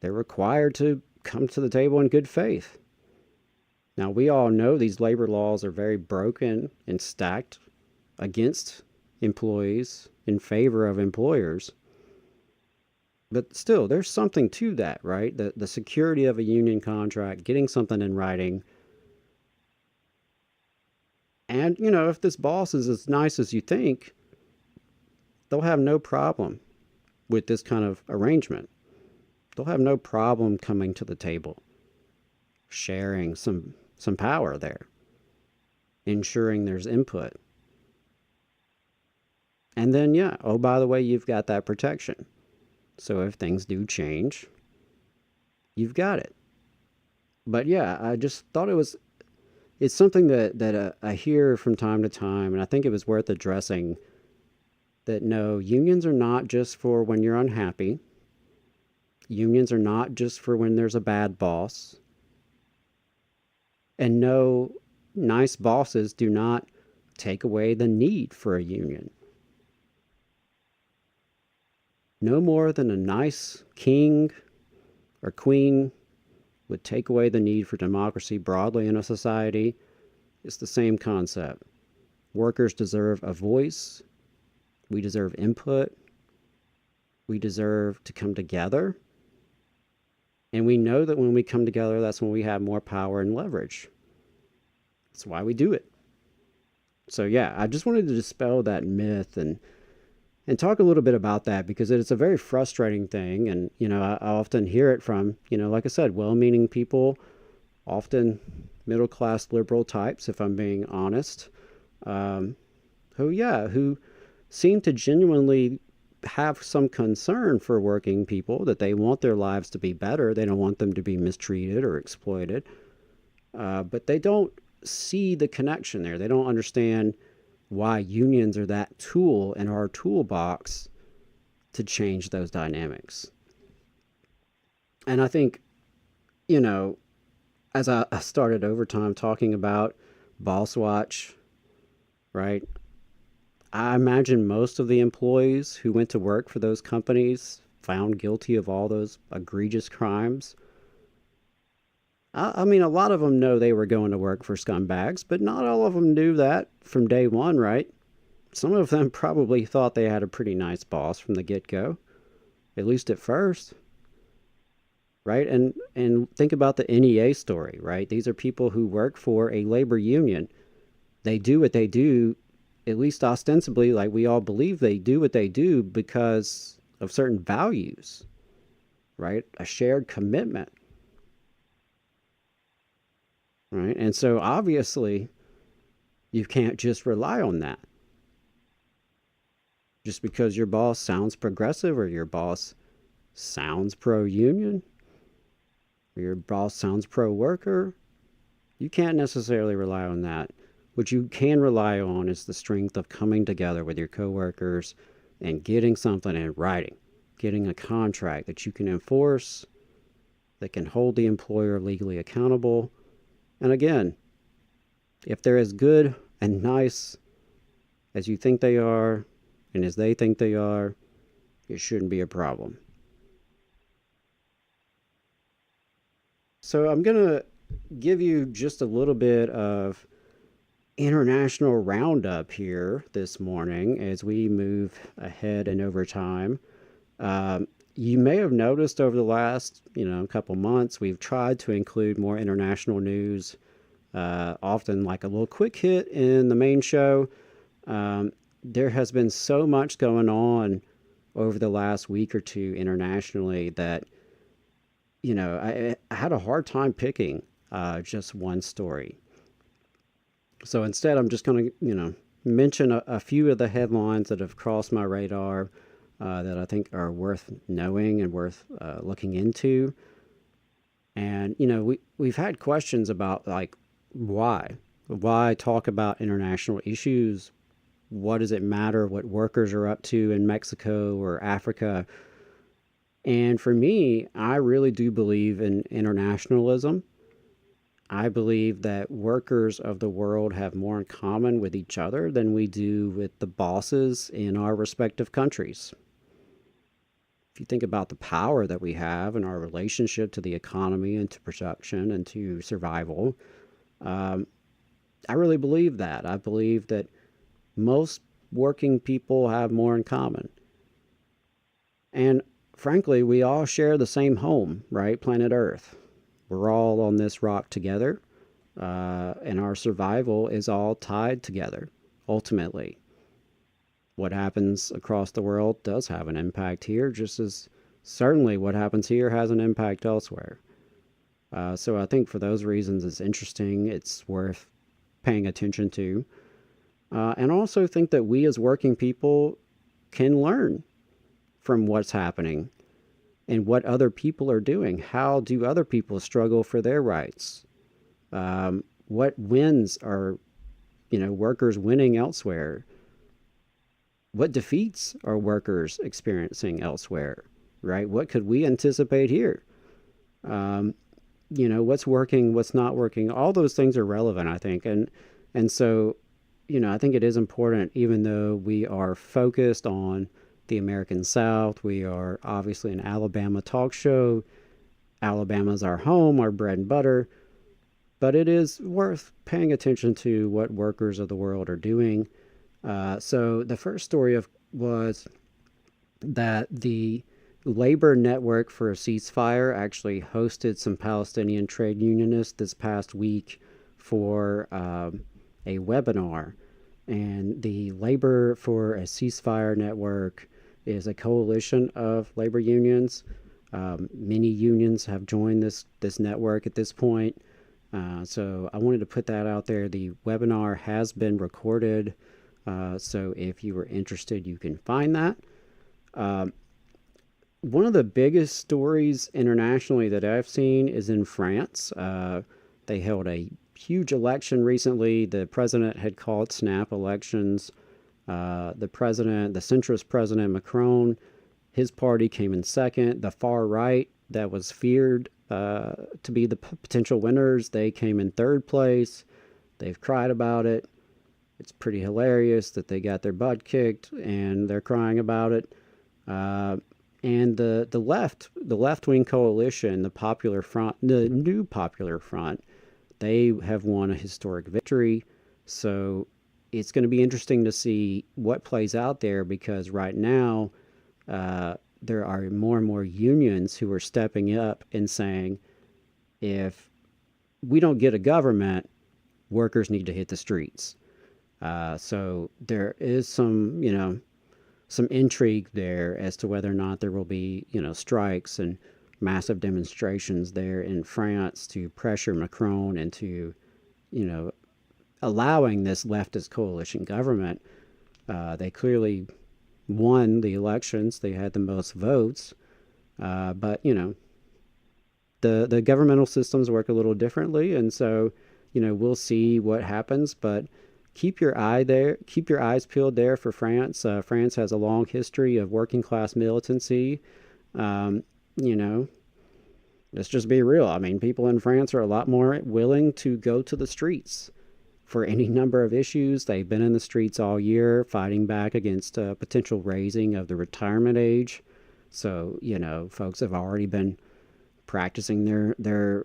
They're required to come to the table in good faith. Now, we all know these labor laws are very broken and stacked against employees in favor of employers. But still, there's something to that, right? The security of a union contract, getting something in writing. And, if this boss is as nice as you think, they'll have no problem with this kind of arrangement. They'll have no problem coming to the table, sharing some power there, ensuring there's input. And then, oh, by the way, you've got that protection. So if things do change, you've got it. But I just thought it's something that I hear from time to time, and I think it was worth addressing, that no, unions are not just for when you're unhappy. Unions are not just for when there's a bad boss. And no, nice bosses do not take away the need for a union. No more than a nice king or queen would take away the need for democracy broadly in a society. It's the same concept. Workers deserve a voice. We deserve input. We deserve to come together. And we know that when we come together, that's when we have more power and leverage. That's why we do it. So I just wanted to dispel that myth and talk a little bit about that, because it's a very frustrating thing. And, I often hear it from, like I said, well-meaning people, often middle-class liberal types, if I'm being honest, who seem to genuinely have some concern for working people, that they want their lives to be better. They don't want them to be mistreated or exploited. But they don't see the connection there. They don't understand why unions are that tool in our toolbox to change those dynamics. And I think, as I started overtime talking about Boss Watch, right? I imagine most of the employees who went to work for those companies found guilty of all those egregious crimes. I mean, a lot of them know they were going to work for scumbags, but not all of them knew that from day one, right? Some of them probably thought they had a pretty nice boss from the get-go, at least at first, right? And think about the NEA story, right? These are people who work for a labor union. They do what they do, at least ostensibly, like we all believe they do what they do because of certain values, right? A shared commitment. Right? And so obviously you can't just rely on that. Just because your boss sounds progressive or your boss sounds pro-union, your boss sounds pro-worker, you can't necessarily rely on that. What you can rely on is the strength of coming together with your coworkers and getting something in writing, getting a contract that you can enforce, that can hold the employer legally accountable. And again, if they're as good and nice as you think they are, and as they think they are, it shouldn't be a problem. So I'm going to give you just a little bit of international roundup here this morning as we move ahead and over time. You may have noticed over the last, couple months, we've tried to include more international news, often like a little quick hit in the main show. There has been so much going on over the last week or two internationally that, I had a hard time picking just one story. So instead, I'm just going to, mention a few of the headlines that have crossed my radar that I think are worth knowing and worth looking into. And, we've had questions about, like, why talk about international issues? What does it matter what workers are up to in Mexico or Africa? And for me, I really do believe in internationalism. I believe that workers of the world have more in common with each other than we do with the bosses in our respective countries. If you think about the power that we have in our relationship to the economy and to production and to survival, I really believe that. I believe that most working people have more in common. And frankly, we all share the same home, right? Planet Earth. We're all on this rock together, and our survival is all tied together, ultimately. What happens across the world does have an impact here, just as certainly what happens here has an impact elsewhere. So I think for those reasons, it's interesting. It's worth paying attention to. And also think that we as working people can learn from what's happening and what other people are doing. How do other people struggle for their rights? What wins are, workers winning elsewhere? What defeats are workers experiencing elsewhere, right? What could we anticipate here? What's working, what's not working? All those things are relevant, I think. And so, I think it is important, even though we are focused on the American South. We are obviously an Alabama talk show. Alabama's our home, our bread and butter. But it is worth paying attention to what workers of the world are doing. So the first story was that the Labor Network for a Ceasefire actually hosted some Palestinian trade unionists this past week for a webinar. And the Labor for a Ceasefire Network is a coalition of labor unions. Many unions have joined this network at this point. So I wanted to put that out there. The webinar has been recorded. So if you were interested, you can find that. One of the biggest stories internationally that I've seen is in France. They held a huge election recently. The president had called snap elections. The centrist president Macron, his party came in second. The far right, that was feared to be the potential winners, they came in third place. They've cried about it. It's pretty hilarious that they got their butt kicked and they're crying about it. And the left-wing coalition, the Popular Front, the new Popular Front, they have won a historic victory. So it's going to be interesting to see what plays out there, because right now there are more and more unions who are stepping up and saying, if we don't get a government, workers need to hit the streets. So there is some intrigue there as to whether or not there will be, strikes and massive demonstrations there in France to pressure Macron into, allowing this leftist coalition government. They clearly won the elections. They had the most votes. But, the governmental systems work a little differently, and so, we'll see what happens, but keep your eyes peeled there for France. France has a long history of working class militancy. Let's just be real. I mean, people in France are a lot more willing to go to the streets for any number of issues. They've been in the streets all year fighting back against potential raising of the retirement age. So, folks have already been practicing their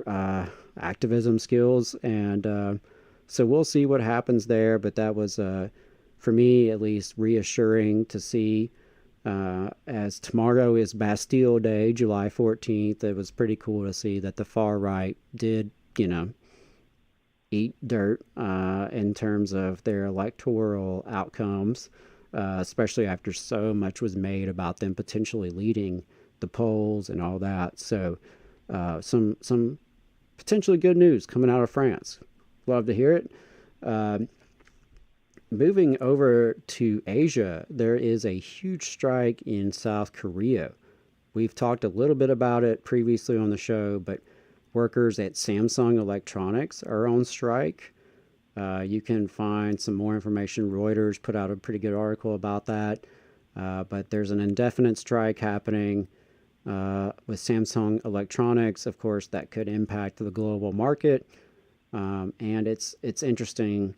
activism skills. And so we'll see what happens there. But that was, for me at least, reassuring to see. As tomorrow is Bastille Day, July 14th, it was pretty cool to see that the far right did, eat dirt in terms of their electoral outcomes, especially after so much was made about them potentially leading the polls and all that. So some potentially good news coming out of France. Love to hear it. Moving over to Asia, there is a huge strike in South Korea. We've talked a little bit about it previously on the show, but workers at Samsung Electronics are on strike. You can find some more information. Reuters put out a pretty good article about that. But there's an indefinite strike happening with Samsung Electronics. Of course, that could impact the global market. And it's interesting,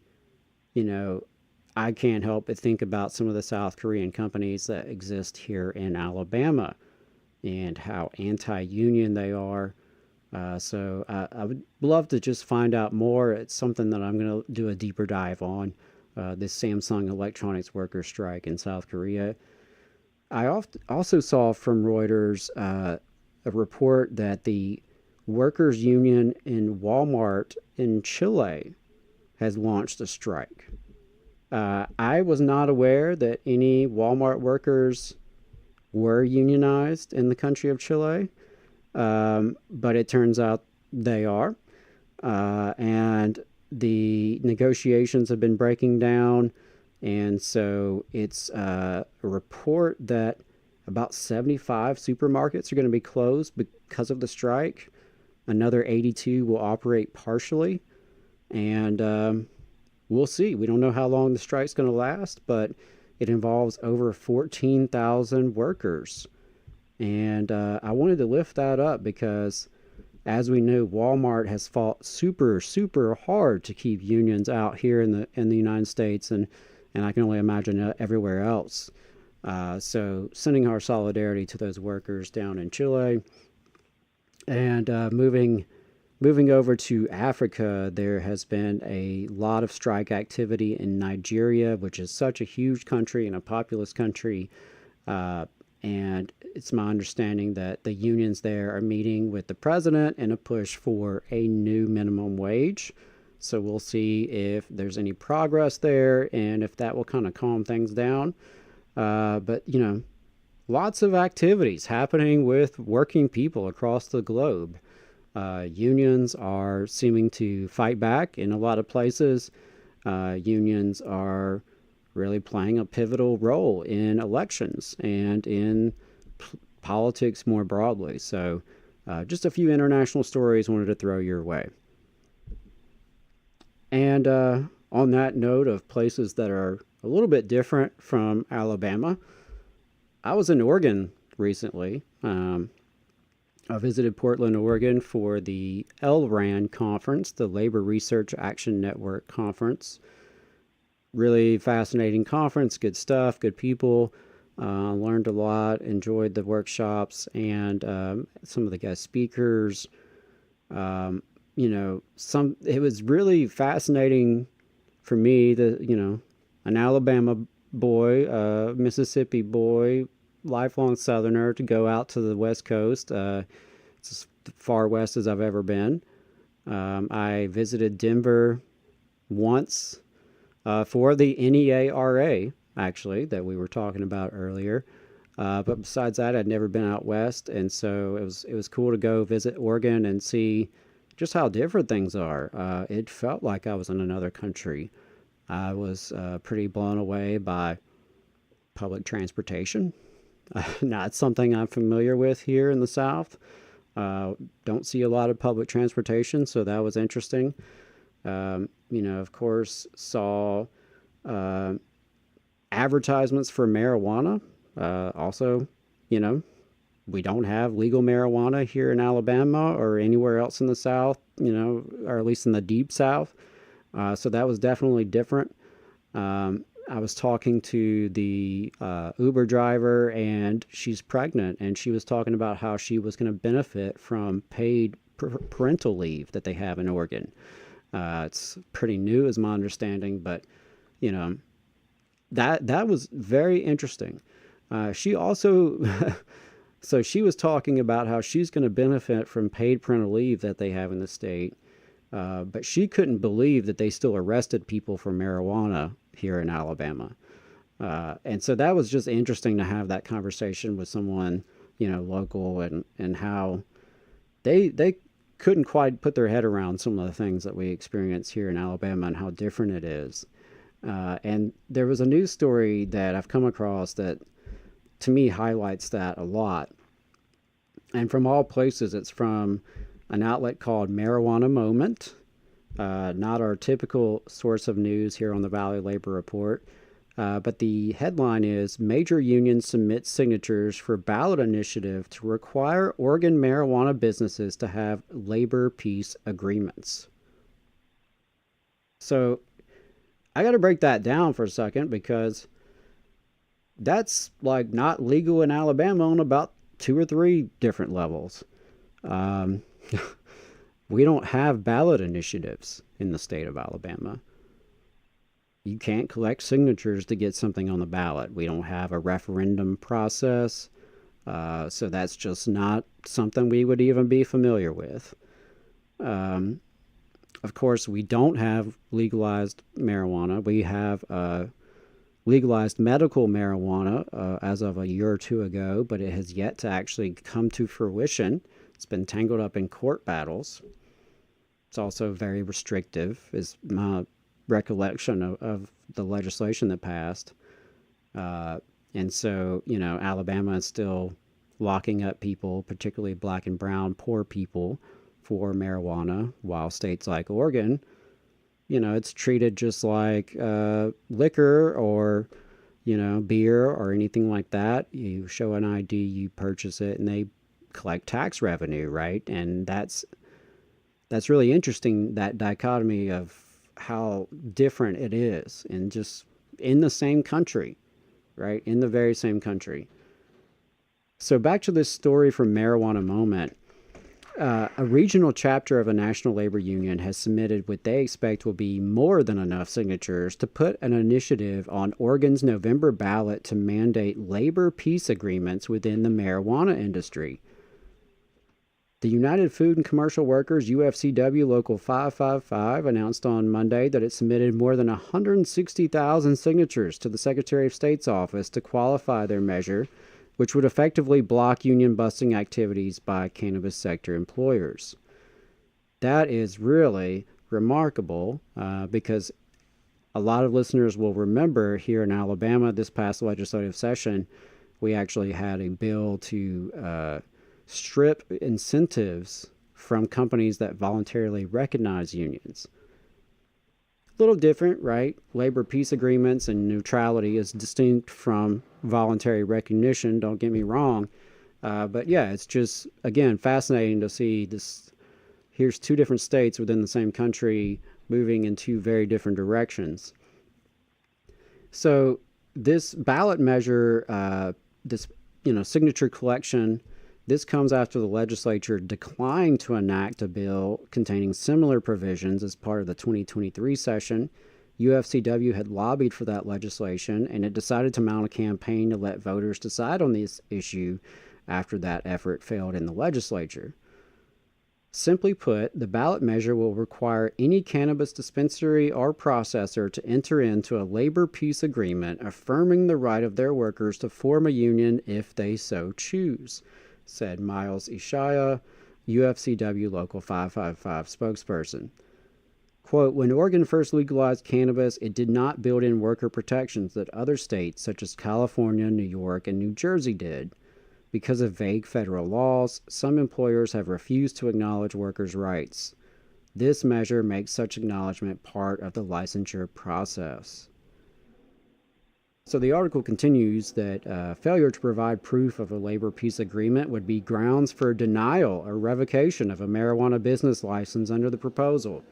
I can't help but think about some of the South Korean companies that exist here in Alabama and how anti-union they are. So I would love to just find out more. It's something that I'm going to do a deeper dive on, this Samsung Electronics worker strike in South Korea. I also saw from Reuters a report that the workers' union in Walmart in Chile has launched a strike. I was not aware that any Walmart workers were unionized in the country of Chile, but it turns out they are. And the negotiations have been breaking down, and so it's a report that about 75 supermarkets are going to be closed because of the strike. Another 82 will operate partially, and we'll see. We don't know how long the strike's going to last, but it involves over 14,000 workers. And I wanted to lift that up because, as we know, Walmart has fought super, super hard to keep unions out here in the United States, and I can only imagine everywhere else. So sending our solidarity to those workers down in Chile. And moving over to Africa, there has been a lot of strike activity in Nigeria, which is such a huge country and a populous country. And it's my understanding that the unions there are meeting with the president in a push for a new minimum wage. So we'll see if there's any progress there and if that will kind of calm things down. But, lots of activities happening with working people across the globe. Unions are seeming to fight back in a lot of places. Unions are really playing a pivotal role in elections and in politics more broadly. So just a few international stories wanted to throw your way. And on that note of places that are a little bit different from Alabama, I was in Oregon recently. I visited Portland, Oregon for the LRAN conference, the Labor Research Action Network conference. Really fascinating conference, good stuff, good people. Learned a lot, enjoyed the workshops and some of the guest speakers. It was really fascinating for me that, an Alabama boy, Mississippi boy, lifelong Southerner, to go out to the West Coast. It's as far west as I've ever been. I visited Denver once for the NEARA, actually, that we were talking about earlier. But besides that, I'd never been out west, and so it was cool to go visit Oregon and see just how different things are. It felt like I was in another country. I was pretty blown away by public transportation. Not something I'm familiar with here in the South. Don't see a lot of public transportation, so that was interesting. Of course, saw advertisements for marijuana. Also, we don't have legal marijuana here in Alabama or anywhere else in the South, or at least in the deep South. So that was definitely different. I was talking to the Uber driver, and she's pregnant, and she was talking about how she was going to benefit from paid parental leave that they have in Oregon. It's pretty new, is my understanding, but that was very interesting. She also, so she was talking about how she's going to benefit from paid parental leave that they have in the state. But she couldn't believe that they still arrested people for marijuana here in Alabama. And so that was just interesting to have that conversation with someone, local, and how they couldn't quite put their head around some of the things that we experience here in Alabama and how different it is. And there was a news story that I've come across that to me highlights that a lot. And from all places, it's from an outlet called Marijuana Moment, not our typical source of news here on the Valley Labor Report. But the headline is, Major Unions Submit Signatures for Ballot Initiative to Require Oregon Marijuana Businesses to Have Labor Peace Agreements. So I got to break that down for a second, because that's like not legal in Alabama on about 2 or 3 different levels. We don't have ballot initiatives in the state of Alabama. You can't collect signatures to get something on the ballot. We don't have a referendum process. So that's just not something we would even be familiar with. Of course, we don't have legalized marijuana. We have legalized medical marijuana as of a year or 2 ago, but it has yet to actually come to fruition. It's been tangled up in court battles. It's also very restrictive, is my recollection of the legislation that passed. And so, Alabama is still locking up people, particularly black and brown poor people, for marijuana, while states like Oregon, it's treated just like liquor or, beer or anything like that. You show an ID, you purchase it, and they collect tax revenue, right? And that's really interesting, that dichotomy of how different it is, and just in the same country, right? In the very same country. So back to this story from Marijuana Moment. A regional chapter of a national labor union has submitted what they expect will be more than enough signatures to put an initiative on Oregon's November ballot to mandate labor peace agreements within the marijuana industry. The United Food and Commercial Workers, UFCW Local 555, announced on Monday that it submitted more than 160,000 signatures to the Secretary of State's office to qualify their measure, which would effectively block union-busting activities by cannabis sector employers. That is really remarkable, because a lot of listeners will remember here in Alabama this past legislative session, we actually had a bill to strip incentives from companies that voluntarily recognize unions. A little different, right? Labor peace agreements and neutrality is distinct from voluntary recognition, don't get me wrong. But yeah, it's just, again, fascinating to see this. Here's 2 different states within the same country moving in 2 very different directions. So this ballot measure, this signature collection, this comes after the legislature declined to enact a bill containing similar provisions as part of the 2023 session. UFCW had lobbied for that legislation, and it decided to mount a campaign to let voters decide on this issue after that effort failed in the legislature. Simply put, the ballot measure will require any cannabis dispensary or processor to enter into a labor peace agreement affirming the right of their workers to form a union if they so choose, said Miles Ishaya, UFCW Local 555 spokesperson. Quote, when Oregon first legalized cannabis, it did not build in worker protections that other states such as California, New York, and New Jersey did. Because of vague federal laws, some employers have refused to acknowledge workers' rights. This measure makes such acknowledgement part of the licensure process. So the article continues that failure to provide proof of a labor peace agreement would be grounds for denial or revocation of a marijuana business license under the proposal.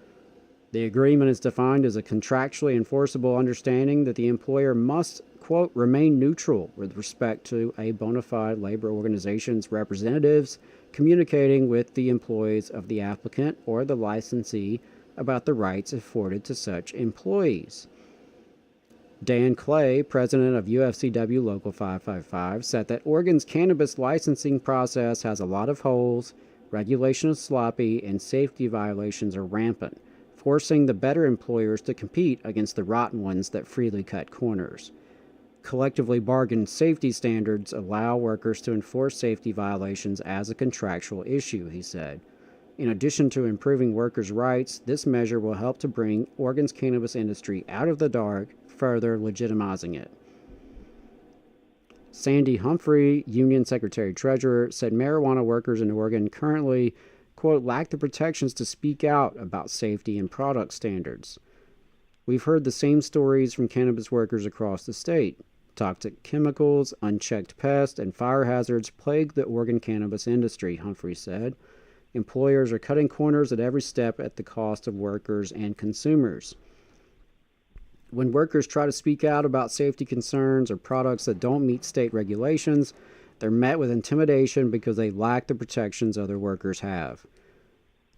The agreement is defined as a contractually enforceable understanding that the employer must, quote, remain neutral with respect to a bona fide labor organization's representatives communicating with the employees of the applicant or the licensee about the rights afforded to such employees. Dan Clay, president of UFCW Local 555, said that Oregon's cannabis licensing process has a lot of holes, regulation is sloppy, and safety violations are rampant, forcing the better employers to compete against the rotten ones that freely cut corners. Collectively bargained safety standards allow workers to enforce safety violations as a contractual issue, he said. In addition to improving workers' rights, this measure will help to bring Oregon's cannabis industry out of the dark, further legitimizing it. Sandy Humphrey, Union Secretary-Treasurer, said marijuana workers in Oregon currently, quote, lack the protections to speak out about safety and product standards. We've heard the same stories from cannabis workers across the state. Toxic chemicals, unchecked pests, and fire hazards plague the Oregon cannabis industry, Humphrey said. Employers are cutting corners at every step at the cost of workers and consumers. When workers try to speak out about safety concerns or products that don't meet state regulations, they're met with intimidation because they lack the protections other workers have.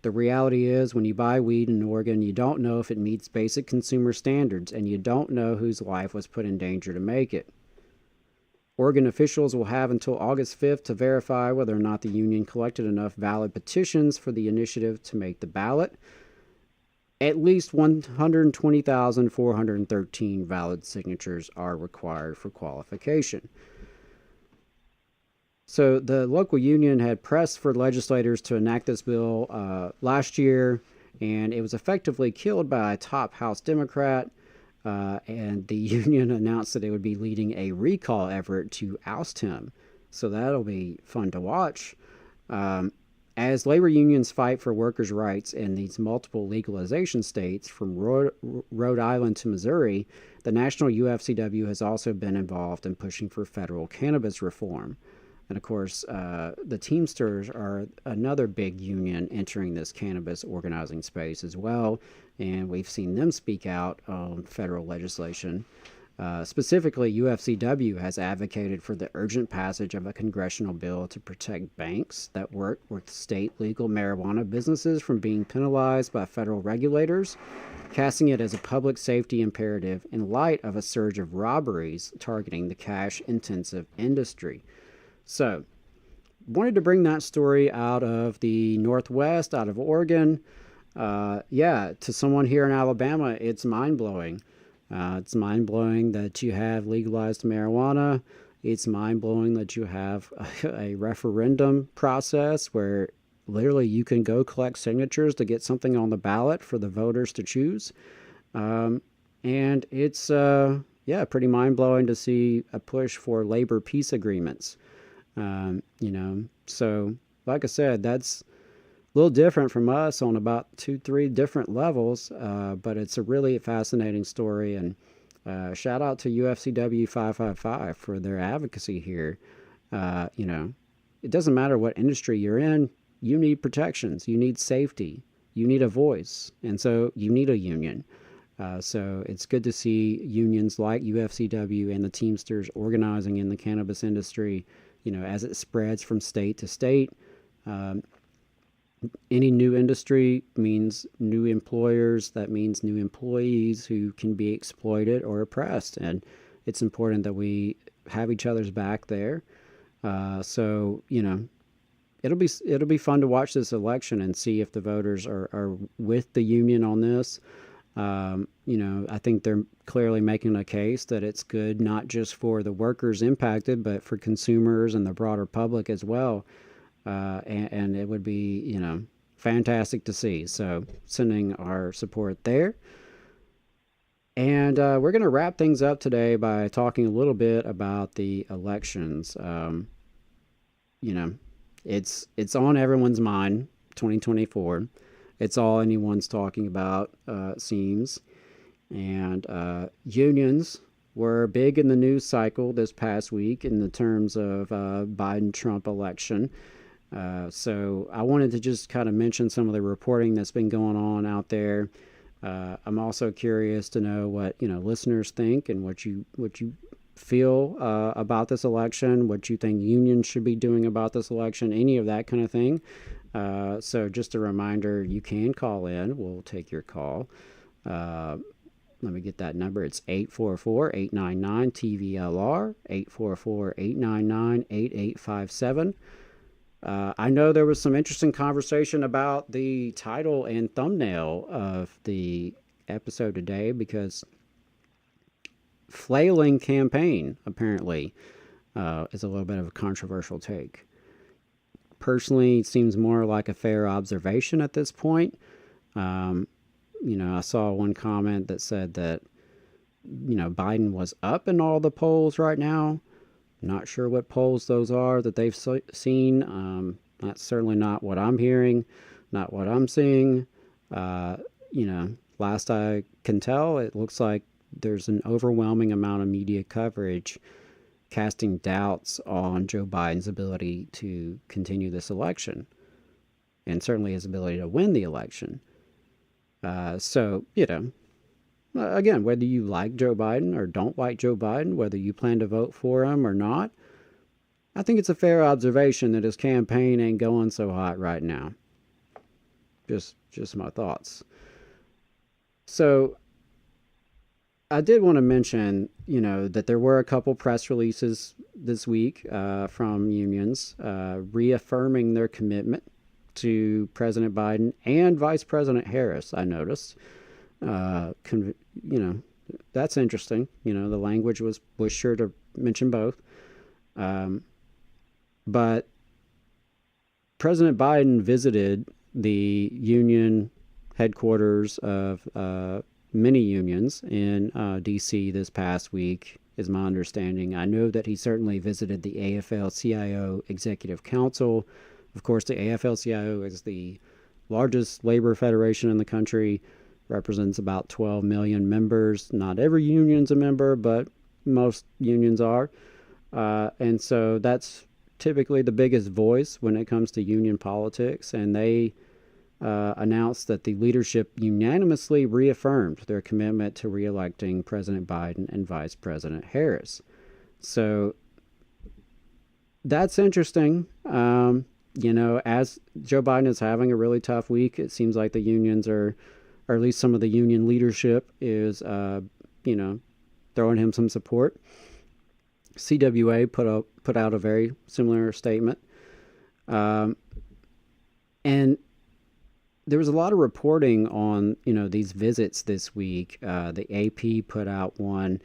The reality is, when you buy weed in Oregon, you don't know if it meets basic consumer standards, and you don't know whose life was put in danger to make it. Oregon officials will have until August 5th to verify whether or not the union collected enough valid petitions for the initiative to make the ballot. At least 120,413 valid signatures are required for qualification. So the local union had pressed for legislators to enact this bill last year, and it was effectively killed by a top House Democrat, and the union announced that it would be leading a recall effort to oust him. So that'll be fun to watch. As labor unions fight for workers' rights in these multiple legalization states, from Rhode Island to Missouri, the National UFCW has also been involved in pushing for federal cannabis reform. And of course, the Teamsters are another big union entering this cannabis organizing space as well, and we've seen them speak out on federal legislation. Specifically, UFCW has advocated for the urgent passage of a congressional bill to protect banks that work with state legal marijuana businesses from being penalized by federal regulators, casting it as a public safety imperative in light of a surge of robberies targeting the cash-intensive industry. So, wanted to bring that story out of the Northwest, out of Oregon. To someone here in Alabama, it's mind-blowing. It's mind-blowing that you have legalized marijuana. It's mind-blowing that you have a referendum process where literally you can go collect signatures to get something on the ballot for the voters to choose. And it's, pretty mind-blowing to see a push for labor peace agreements. So like I said, that's a little different from us on about 2-3 different levels, but it's a really fascinating story. And shout out to UFCW 555 for their advocacy here. It doesn't matter what industry you're in, you need protections, you need safety, you need a voice, and so you need a union. So it's good to see unions like UFCW and the Teamsters organizing in the cannabis industry, as it spreads from state to state. Any new industry means new employers. That means new employees who can be exploited or oppressed. And it's important that we have each other's back there. It'll be fun to watch this election and see if the voters are with the union on this. I think they're clearly making a case that it's good not just for the workers impacted, but for consumers and the broader public as well. And it would be, fantastic to see. So sending our support there. And we're going to wrap things up today by talking a little bit about the elections. you know, it's on everyone's mind, 2024. It's all anyone's talking about, it seems. And unions were big in the news cycle this past week in the terms of Biden-Trump election. So I wanted to just kind of mention some of the reporting that's been going on out there. I'm also curious to know what listeners think and what you feel about this election, what you think unions should be doing about this election, any of that kind of thing. So just a reminder, you can call in. We'll take your call. Let me get that number. It's 844-899-TVLR, 844-899-8857. I know there was some interesting conversation about the title and thumbnail of the episode today because Flailing campaign apparently is a little bit of a controversial take. Personally, it seems more like a fair observation at this point. I saw one comment that said that, Biden was up in all the polls right now. Not sure what polls those are that they've seen. That's certainly not what I'm hearing, not what I'm seeing. Last I can tell, it looks like there's an overwhelming amount of media coverage casting doubts on Joe Biden's ability to continue this election, and certainly his ability to win the election. Again, whether you like Joe Biden or don't like Joe Biden, whether you plan to vote for him or not, I think it's a fair observation that his campaign ain't going so hot right now. Just my thoughts. So I did want to mention, that there were a couple press releases this week from unions reaffirming their commitment to President Biden and Vice President Harris, I noticed. That's interesting. The language was sure to mention both. But President Biden visited the union headquarters of many unions in D.C. this past week, is my understanding. I know that he certainly visited the AFL-CIO Executive Council. Of course, the AFL-CIO is the largest labor federation in the country, represents about 12 million members. Not every union's a member, but most unions are. And so that's typically the biggest voice when it comes to union politics. And they announced that the leadership unanimously reaffirmed their commitment to reelecting President Biden and Vice President Harris. So that's interesting. As Joe Biden is having a really tough week, it seems like the unions or at least some of the union leadership is, throwing him some support. CWA put out a very similar statement. And there was a lot of reporting on, these visits this week. The AP put out one.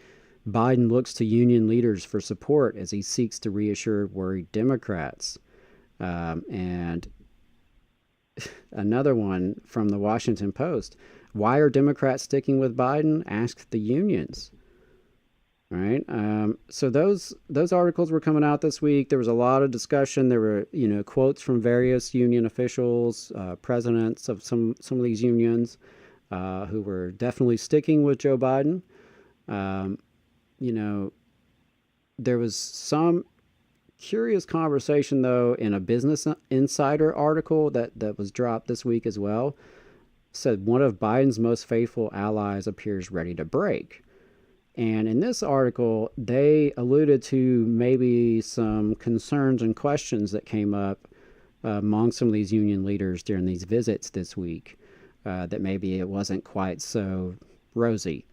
Biden looks to union leaders for support as he seeks to reassure worried Democrats. And another one from the Washington Post. Why are Democrats sticking with Biden? Asked the unions. All right. So those articles were coming out this week. There was a lot of discussion. There were, quotes from various union officials, presidents of some of these unions, who were definitely sticking with Joe Biden. There was some curious conversation, though, in a Business Insider article that was dropped this week as well. Said one of Biden's most faithful allies appears ready to break. And in this article, they alluded to maybe some concerns and questions that came up among some of these union leaders during these visits this week, that maybe it wasn't quite so rosy.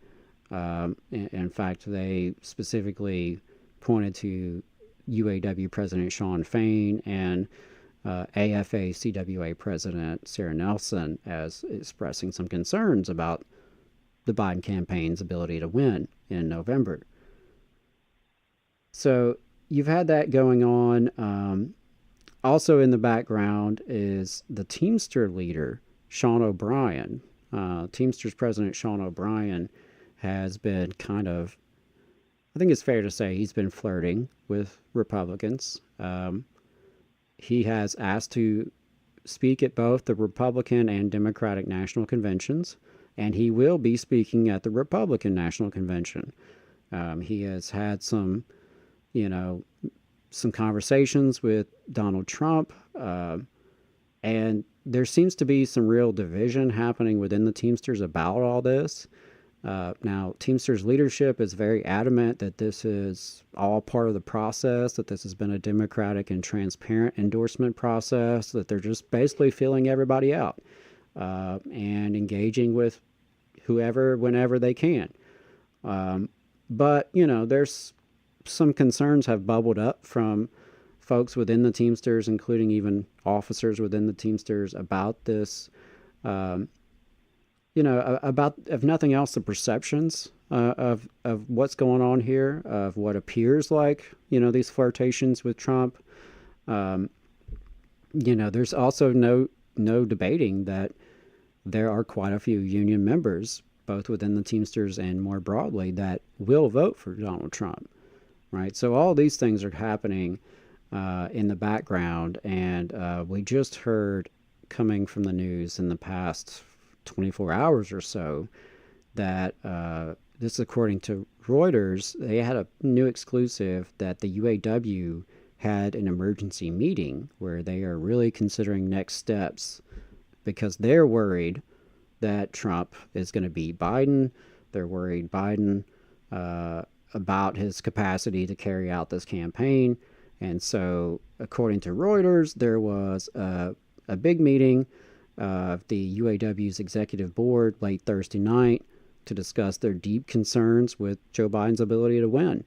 In fact, they specifically pointed to UAW President Shawn Fain and AFA-CWA President Sarah Nelson as expressing some concerns about the Biden campaign's ability to win in November. So you've had that going on. Also in the background is the Teamster leader, Sean O'Brien. Teamsters President Sean O'Brien has been I think it's fair to say he's been flirting with Republicans. he has asked to speak at both the Republican and Democratic national conventions, and he will be speaking at the Republican National Convention. He has had some, some conversations with Donald Trump, and there seems to be some real division happening within the Teamsters about all this. Now, Teamsters leadership is very adamant that this is all part of the process, that this has been a democratic and transparent endorsement process, that they're just basically feeling everybody out and engaging with whoever, whenever they can. But, there's some concerns have bubbled up from folks within the Teamsters, including even officers within the Teamsters, about this, about, if nothing else, the perceptions of what's going on here, of what appears like, these flirtations with Trump. There's also no debating that there are quite a few union members, both within the Teamsters and more broadly, that will vote for Donald Trump, right? So all these things are happening in the background, and we just heard coming from the news in the past 24 hours or so that this, according to Reuters, they had a new exclusive that the UAW had an emergency meeting where they are really considering next steps because they're worried that Trump is going to beat Biden. They're worried Biden about his capacity to carry out this campaign. And so, according to Reuters, there was a big meeting of the UAW's executive board late Thursday night to discuss their deep concerns with Joe Biden's ability to win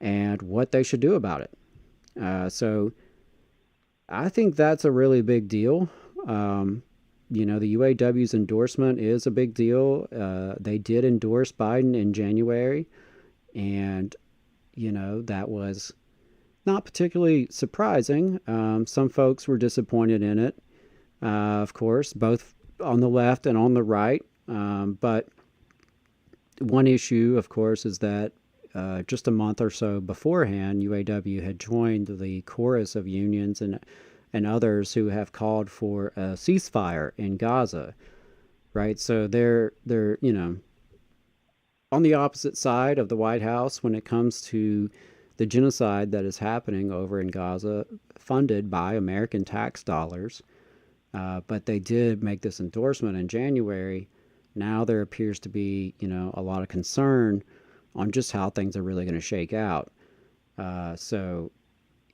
and what they should do about it. So I think that's a really big deal. The UAW's endorsement is a big deal. They did endorse Biden in January, and, that was not particularly surprising. Some folks were disappointed in it, of course, both on the left and on the right. But one issue, of course, is that just a month or so beforehand, UAW had joined the chorus of unions and others who have called for a ceasefire in Gaza, right? So they're on the opposite side of the White House when it comes to the genocide that is happening over in Gaza, funded by American tax dollars. But they did make this endorsement in January. Now there appears to be, a lot of concern on just how things are really going to shake out. So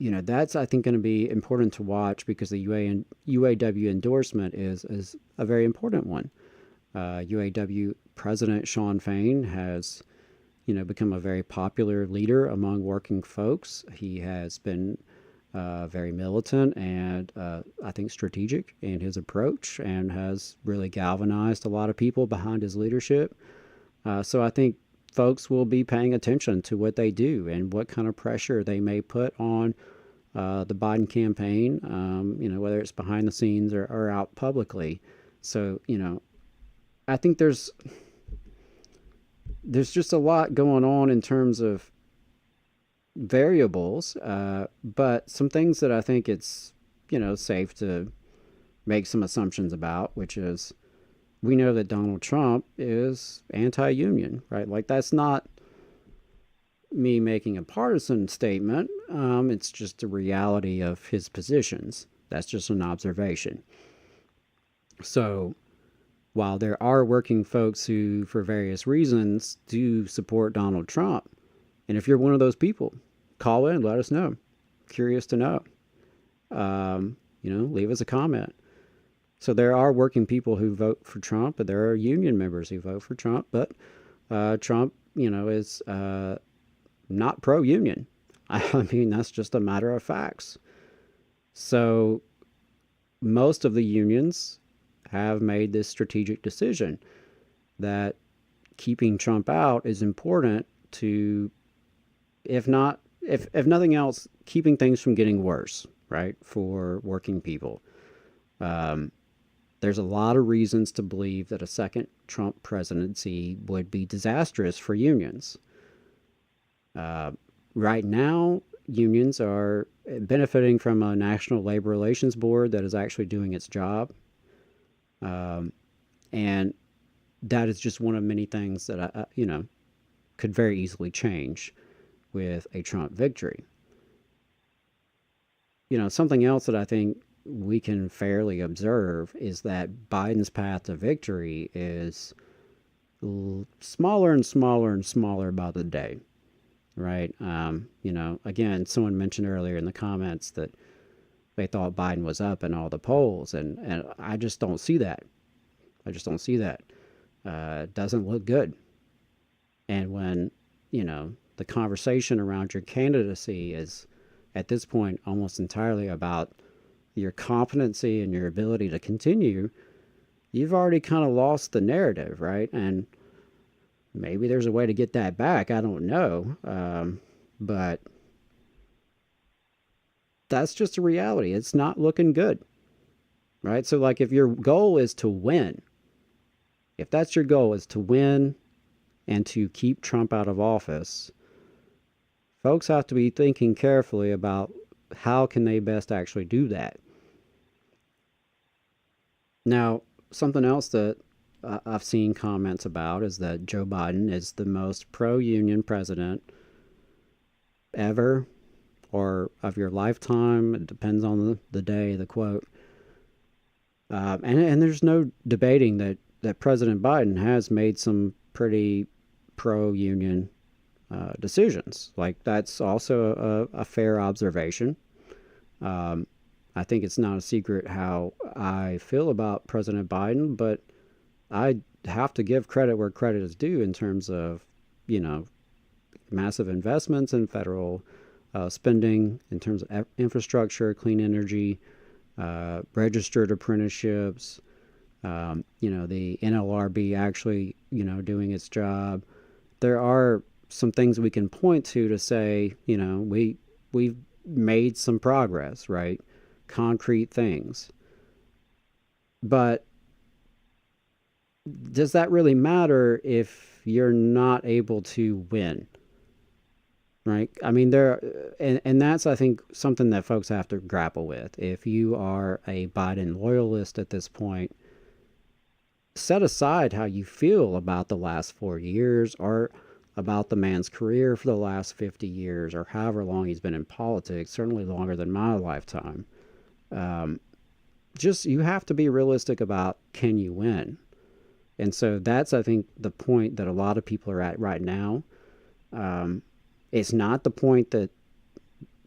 that's, I think, going to be important to watch because the UAW endorsement is a very important one. UAW President Shawn Fain has, become a very popular leader among working folks. He has been very militant and I think strategic in his approach and has really galvanized a lot of people behind his leadership. So I think folks will be paying attention to what they do and what kind of pressure they may put on the Biden campaign, whether it's behind the scenes or out publicly. So, I think there's just a lot going on in terms of variables, but some things that I think it's, safe to make some assumptions about, which is we know that Donald Trump is anti-union, right? Like, that's not me making a partisan statement. It's just a reality of his positions. That's just an observation. So while there are working folks who, for various reasons, do support Donald Trump, and if you're one of those people, call in, let us know. Curious to know. Leave us a comment. So there are working people who vote for Trump, but there are union members who vote for Trump, but Trump, is not pro-union. I mean, that's just a matter of facts. So most of the unions have made this strategic decision that keeping Trump out is important to, if nothing else, keeping things from getting worse, right, for working people. There's a lot of reasons to believe that a second Trump presidency would be disastrous for unions. Right now, unions are benefiting from a National Labor Relations Board that is actually doing its job. And that is just one of many things that, could very easily change with a Trump victory. Something else that I think we can fairly observe is that Biden's path to victory is smaller and smaller and smaller by the day, right? Again, someone mentioned earlier in the comments that they thought Biden was up in all the polls, and I just don't see that. I just don't see that. It doesn't look good. And when, the conversation around your candidacy is at this point almost entirely about your competency and your ability to continue, you've already kind of lost the narrative, right? And maybe there's a way to get that back. I don't know. But that's just a reality. It's not looking good, right? So like if your goal is to win, if that's your goal, is to win and to keep Trump out of office, folks have to be thinking carefully about how can they best actually do that. Now, something else that I've seen comments about is that Joe Biden is the most pro-union president ever, or of your lifetime. It depends on the day, the quote. And there's no debating that President Biden has made some pretty pro-union decisions. Like, that's also a fair observation. I think it's not a secret how I feel about President Biden, but I have to give credit where credit is due in terms of, massive investments in federal spending, in terms of infrastructure, clean energy, registered apprenticeships, the NLRB actually, doing its job. There are some things we can point to say, we've made some progress, right? Concrete things. But does that really matter if you're not able to win? Right? I mean, and that's, I think, something that folks have to grapple with. If you are a Biden loyalist at this point, set aside how you feel about the last 4 years or about the man's career for the last 50 years or however long he's been in politics, certainly longer than my lifetime. You have to be realistic about, can you win? And so that's, I think, the point that a lot of people are at right now. It's not the point that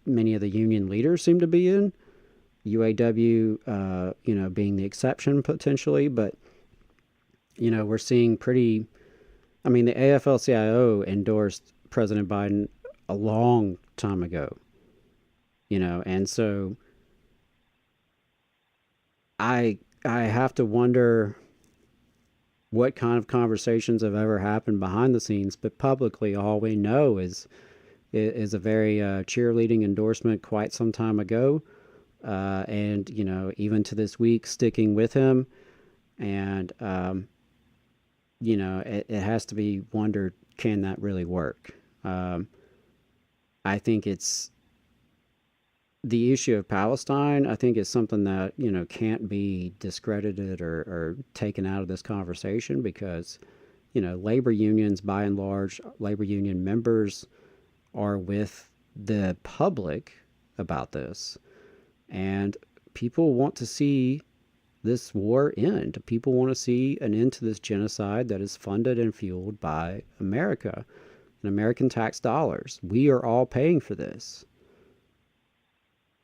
many of the union leaders seem to be in, UAW, being the exception potentially, but, we're seeing the AFL-CIO endorsed President Biden a long time ago, and so I have to wonder what kind of conversations have ever happened behind the scenes, but publicly all we know is a very cheerleading endorsement quite some time ago, and even to this week sticking with him, and it has to be wondered, can that really work? I think it's the issue of Palestine, I think, is something that, can't be discredited or taken out of this conversation because, labor unions, by and large, labor union members are with the public about this. And people want to see this war end. People want to see an end to this genocide that is funded and fueled by America and American tax dollars. We are all paying for this.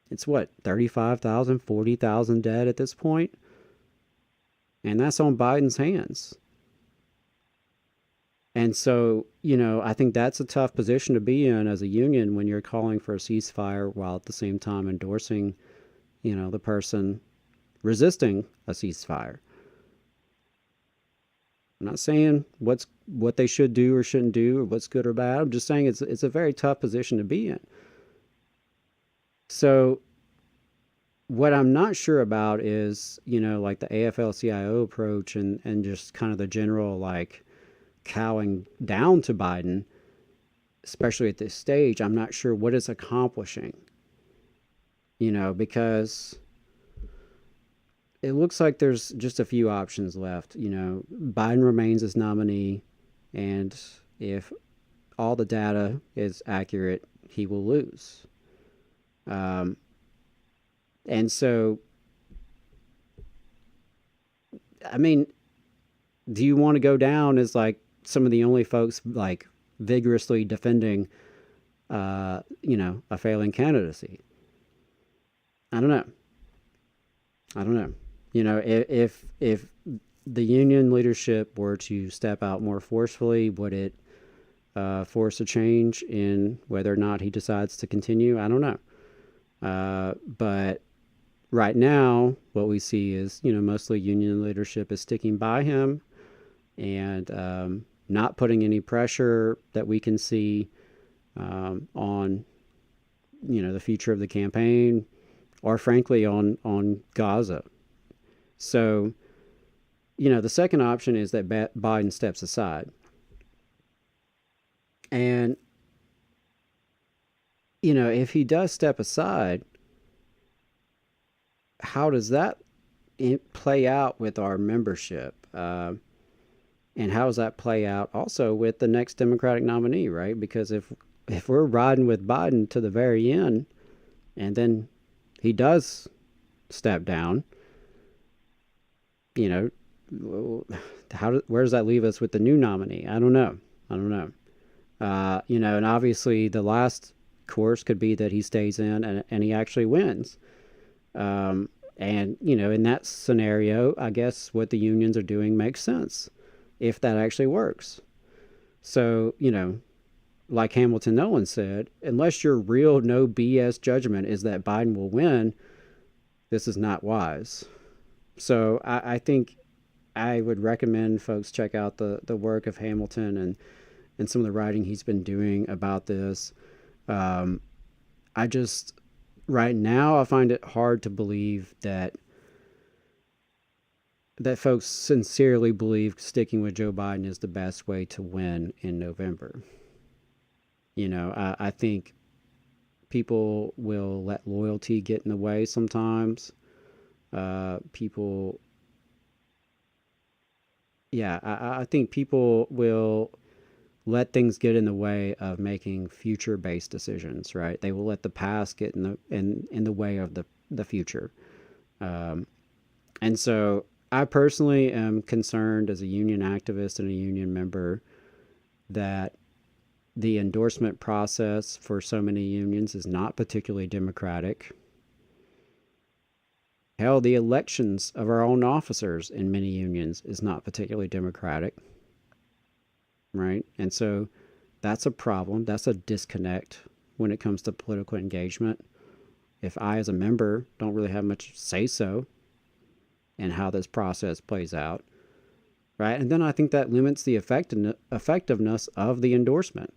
It's what, 35,000, 40,000 dead at this point? And that's on Biden's hands. And so, I think that's a tough position to be in as a union when you're calling for a ceasefire while at the same time endorsing, the person resisting a ceasefire. I'm not saying what they should do or shouldn't do or what's good or bad. I'm just saying it's a very tough position to be in. So what I'm not sure about is, like the AFL-CIO approach and just kind of the general, cowing down to Biden, especially at this stage. I'm not sure what it's accomplishing. because it looks like there's just a few options left. Biden remains as nominee, and if all the data is accurate, he will lose. And so, I mean, do you want to go down as like some of the only folks like vigorously defending, a failing candidacy? I don't know. If the union leadership were to step out more forcefully, would it force a change in whether or not he decides to continue? I don't know. But right now, what we see is, mostly union leadership is sticking by him and not putting any pressure that we can see on, the future of the campaign, or frankly on Gaza. So, the second option is that Biden steps aside. And, if he does step aside, how does that play out with our membership? And how does that play out also with the next Democratic nominee, right? Because if we're riding with Biden to the very end, and then he does step down, where does that leave us with the new nominee? I don't know. And obviously the last course could be that he stays in and he actually wins. And, in that scenario, I guess what the unions are doing makes sense if that actually works. So, like Hamilton Nolan said, unless your real no BS judgment is that Biden will win, this is not wise. So I think I would recommend folks check out the work of Hamilton and some of the writing he's been doing about this. Right now, I find it hard to believe that folks sincerely believe sticking with Joe Biden is the best way to win in November. I think people will let loyalty get in the way sometimes. I think people will let things get in the way of making future-based decisions, right? They will let the past get in the way of the future. And so I personally am concerned as a union activist and a union member that the endorsement process for so many unions is not particularly democratic. Hell, the elections of our own officers in many unions is not particularly democratic, right? And so that's a problem. That's a disconnect when it comes to political engagement. If I, as a member, don't really have much say-so in how this process plays out, right? And then I think that limits the effectiveness of the endorsement.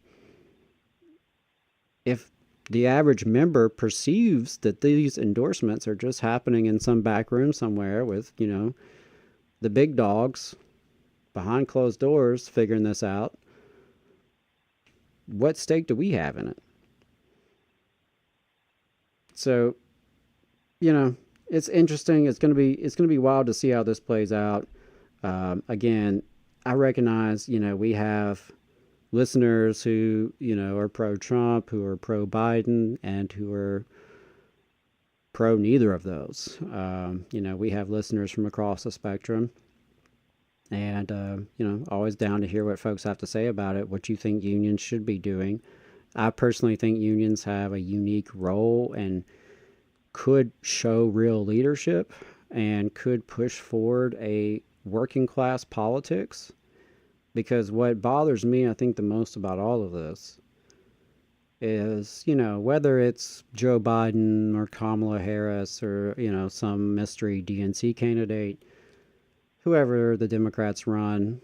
If the average member perceives that these endorsements are just happening in some back room somewhere with, the big dogs behind closed doors figuring this out, what stake do we have in it? So, it's interesting. It's going to be wild to see how this plays out. Again, I recognize, we have listeners who, are pro-Trump, who are pro-Biden, and who are pro neither of those. We have listeners from across the spectrum. And, always down to hear what folks have to say about it, what you think unions should be doing. I personally think unions have a unique role and could show real leadership and could push forward a working class politics. Because what bothers me, I think, the most about all of this is, whether it's Joe Biden or Kamala Harris or, some mystery DNC candidate, whoever the Democrats run,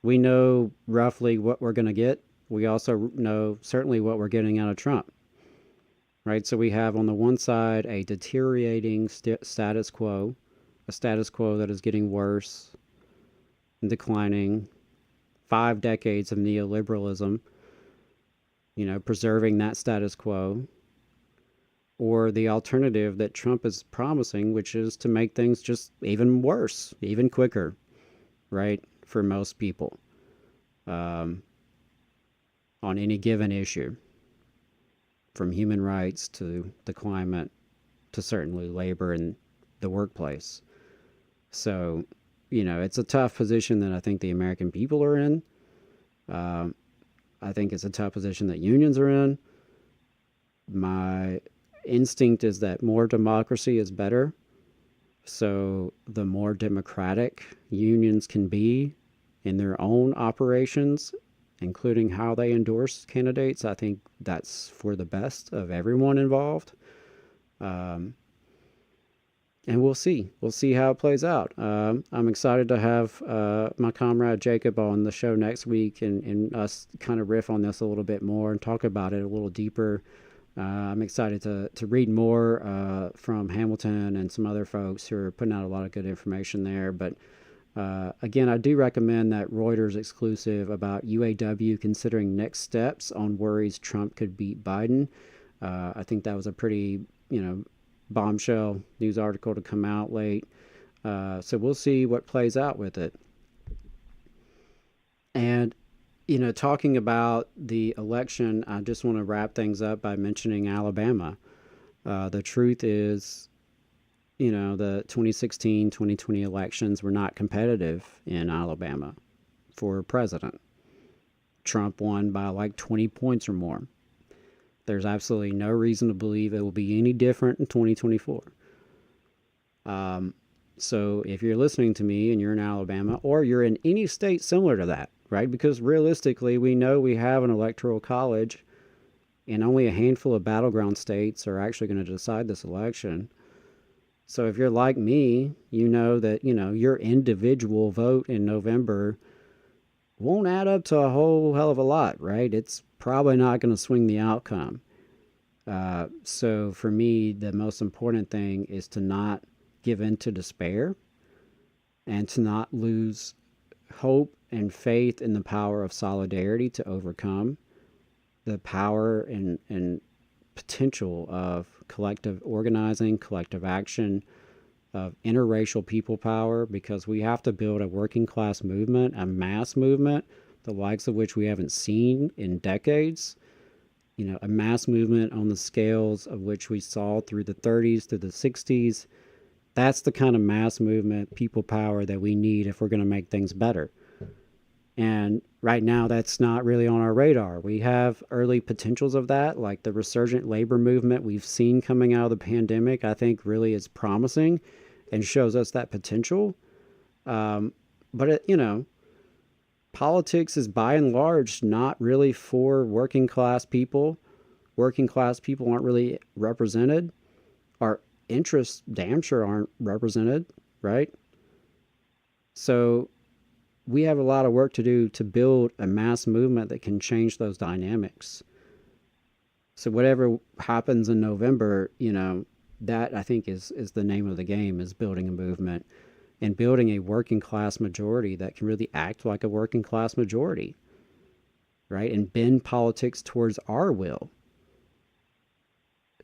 we know roughly what we're going to get. We also know certainly what we're getting out of Trump, right? So we have on the one side a deteriorating status quo, a status quo that is getting worse and declining, 5 decades of neoliberalism, preserving that status quo. or the alternative that Trump is promising, which is to make things just even worse, even quicker, right, for most people on any given issue, from human rights to the climate to certainly labor and the workplace. So, it's a tough position that I think the American people are in. I think it's a tough position that unions are in. My instinct is that more democracy is better. So the more democratic unions can be in their own operations, including how they endorse candidates, I think that's for the best of everyone involved. And we'll see. We'll see how it plays out. I'm excited to have my comrade Jacob on the show next week and us kind of riff on this a little bit more and talk about it a little deeper. I'm excited to read more from Hamilton and some other folks who are putting out a lot of good information there. But again, I do recommend that Reuters exclusive about UAW considering next steps on worries Trump could beat Biden. I think that was a pretty, bombshell news article to come out late. So we'll see what plays out with it. And, talking about the election, I just want to wrap things up by mentioning Alabama. The truth is, the 2016, 2020 elections were not competitive in Alabama for president. Trump won by like 20 points or more. There's absolutely no reason to believe it will be any different in 2024. So if you're listening to me and you're in Alabama, or you're in any state similar to that, right? Because realistically, we know we have an electoral college and only a handful of battleground states are actually going to decide this election. So if you're like me, you know that, your individual vote in November won't add up to a whole hell of a lot, right? It's probably not going to swing the outcome. So for me, the most important thing is to not give in to despair and to not lose hope and faith in the power of solidarity to overcome the power and potential of collective organizing, collective action, of interracial people power, because we have to build a working class movement, a mass movement, the likes of which we haven't seen in decades. A mass movement on the scales of which we saw through the 30s, through the 60s. That's the kind of mass movement, people power that we need if we're going to make things better. And right now, that's not really on our radar. We have early potentials of that, like the resurgent labor movement we've seen coming out of the pandemic, I think really is promising and shows us that potential. But politics is by and large not really for working class people. Working class people aren't really represented. Our interests damn sure aren't represented, right? So we have a lot of work to do to build a mass movement that can change those dynamics. So whatever happens in November, that I think is the name of the game, is building a movement and building a working class majority that can really act like a working class majority, right? And bend politics towards our will.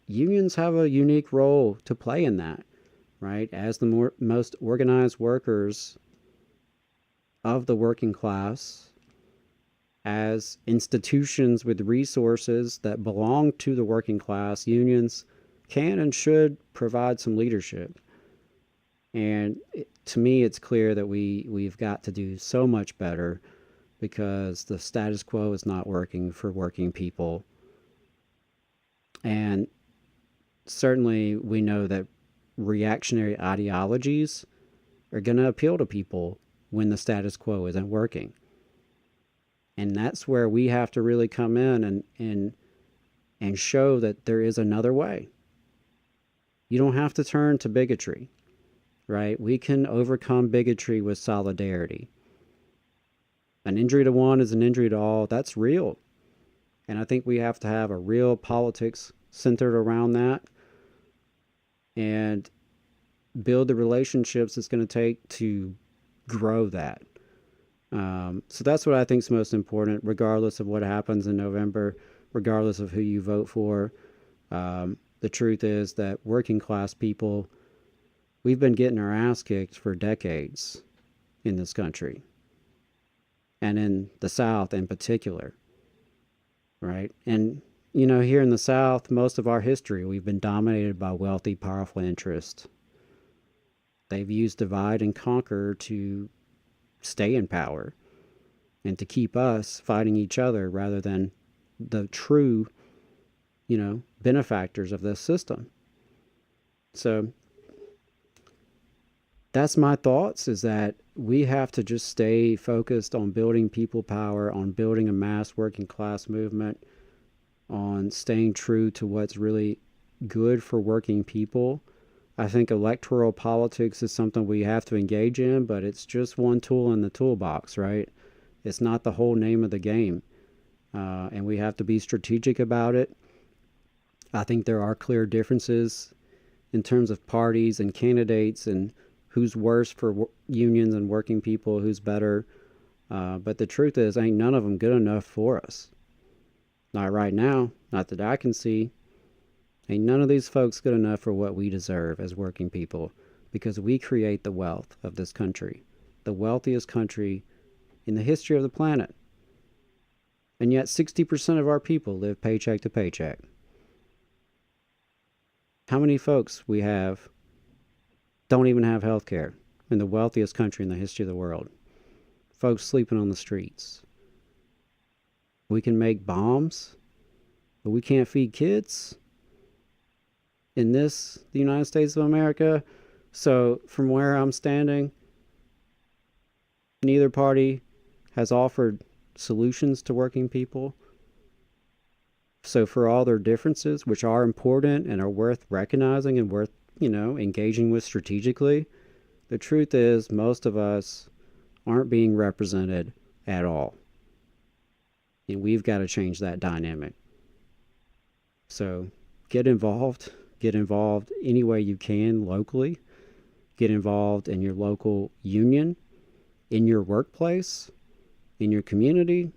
Unions have a unique role to play in that, right? As the most organized workers of the working class, as institutions with resources that belong to the working class, unions can and should provide some leadership. And to me, it's clear that we've got to do so much better, because the status quo is not working for working people. And certainly we know that reactionary ideologies are going to appeal to people when the status quo isn't working. And that's where we have to really come in and show that there is another way. You don't have to turn to bigotry, right? We can overcome bigotry with solidarity. An injury to one is an injury to all. That's real. And I think we have to have a real politics centered around that and build the relationships it's going to take to grow that. So that's what I think is most important, regardless of what happens in November, regardless of who you vote for. the truth is that working class people, we've been getting our ass kicked for decades in this country, and in the South in particular, right? And, you know, here in the South, most of our history, we've been dominated by wealthy, powerful interests. They've used divide and conquer to stay in power and to keep us fighting each other rather than the true, you know, benefactors of this system. So that's my thoughts, is that we have to just stay focused on building people power, on building a mass working class movement, on staying true to what's really good for working people. I think electoral politics is something we have to engage in, but it's just one tool in the toolbox, right? It's not the whole name of the game. And we have to be strategic about it. I think there are clear differences in terms of parties and candidates and who's worse for unions and working people, who's better. But the truth is, ain't none of them good enough for us. Not right now, not that I can see. Ain't none of these folks good enough for what we deserve as working people, because we create the wealth of this country, the wealthiest country in the history of the planet. And yet 60% of our people live paycheck to paycheck. How many folks we have don't even have health care in the wealthiest country in the history of the world? Folks sleeping on the streets. We can make bombs, but we can't feed kids in the United States of America. So from where I'm standing, neither party has offered solutions to working people. So for all their differences, which are important and are worth recognizing and worth, you know, engaging with strategically, the truth is most of us aren't being represented at all. And we've got to change that dynamic. So get involved any way you can locally. Get involved in your local union, in your workplace, in your community,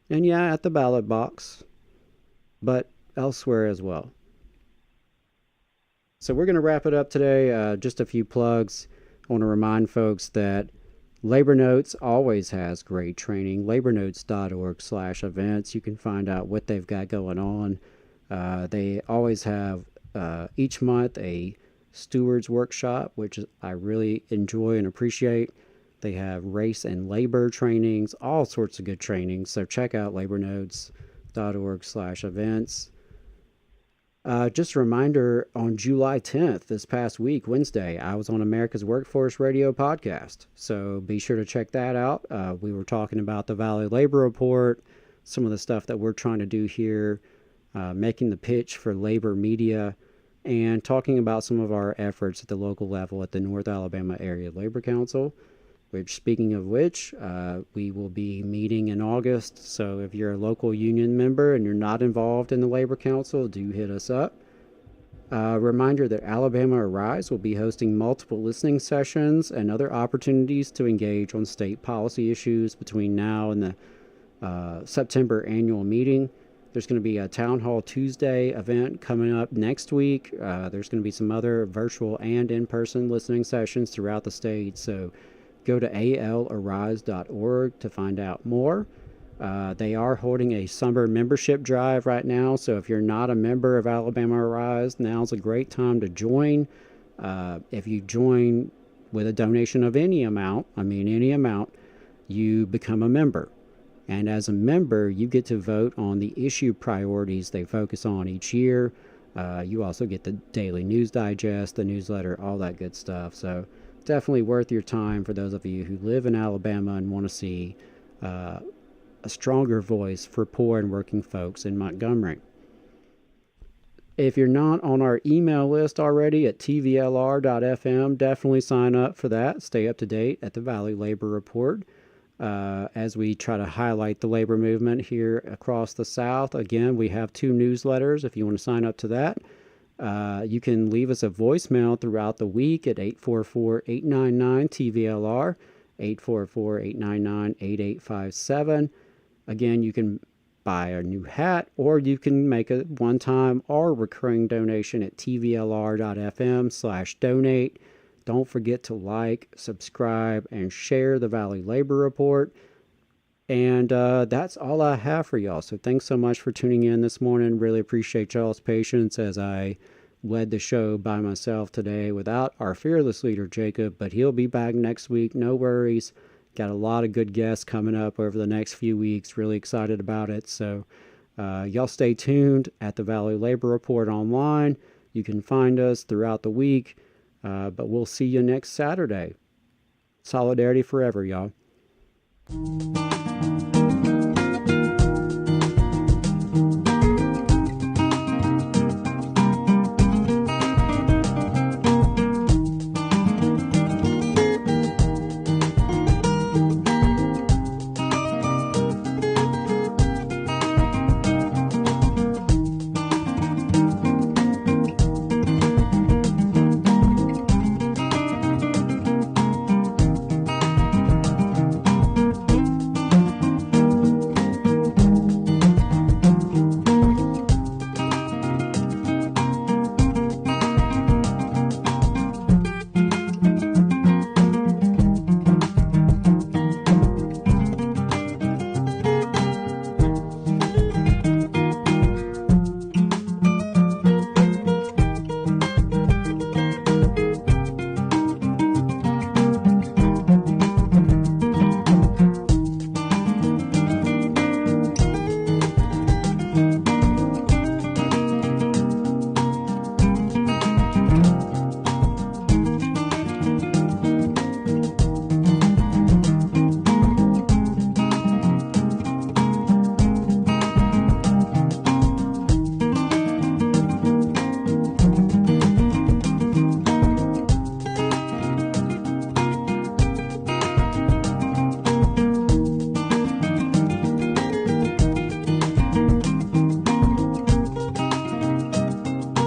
and yeah, at the ballot box, but elsewhere as well. So we're going to wrap it up today. Just a few plugs. I want to remind folks that Labor Notes always has great training. labornotes.org/events. You can find out what they've got going on. They always have each month a stewards workshop, which I really enjoy and appreciate. They have race and labor trainings, all sorts of good trainings. So check out labornotes.org/events. Just a reminder, on July 10th, this past week, Wednesday, I was on America's Workforce Radio podcast. So be sure to check that out. We were talking about the Valley Labor Report, some of the stuff that we're trying to do here, making the pitch for labor media, and talking about some of our efforts at the local level at the North Alabama Area Labor Council, which, speaking of which, we will be meeting in August. So if you're a local union member and you're not involved in the Labor Council, do hit us up. Reminder that Alabama Arise will be hosting multiple listening sessions and other opportunities to engage on state policy issues between now and the September annual meeting. There's going to be a Town Hall Tuesday event coming up next week. There's going to be some other virtual and in-person listening sessions throughout the state. So go to alarise.org to find out more. They are holding a summer membership drive right now. So if you're not a member of Alabama Arise, now's a great time to join. If you join with a donation of any amount, you become a member. And as a member, you get to vote on the issue priorities they focus on each year. You also get the daily news digest, the newsletter, all that good stuff. So definitely worth your time for those of you who live in Alabama and want to see a stronger voice for poor and working folks in Montgomery. If you're not on our email list already at tvlr.fm, definitely sign up for that. Stay up to date at the Valley Labor Report. As we try to highlight the labor movement here across the South. Again, we have 2 newsletters if you want to sign up to that. You can leave us a voicemail throughout the week at 844-899-TVLR, 844-899-8857. Again, you can buy a new hat, or you can make a one-time or recurring donation at tvlr.fm/donate. Don't forget to like, subscribe, and share the Valley Labor Report. And that's all I have for y'all. So thanks so much for tuning in this morning. Really appreciate y'all's patience as I led the show by myself today without our fearless leader, Jacob. But he'll be back next week. No worries. Got a lot of good guests coming up over the next few weeks. Really excited about it. So y'all stay tuned at the Valley Labor Report online. You can find us throughout the week. But we'll see you next Saturday. Solidarity forever, y'all.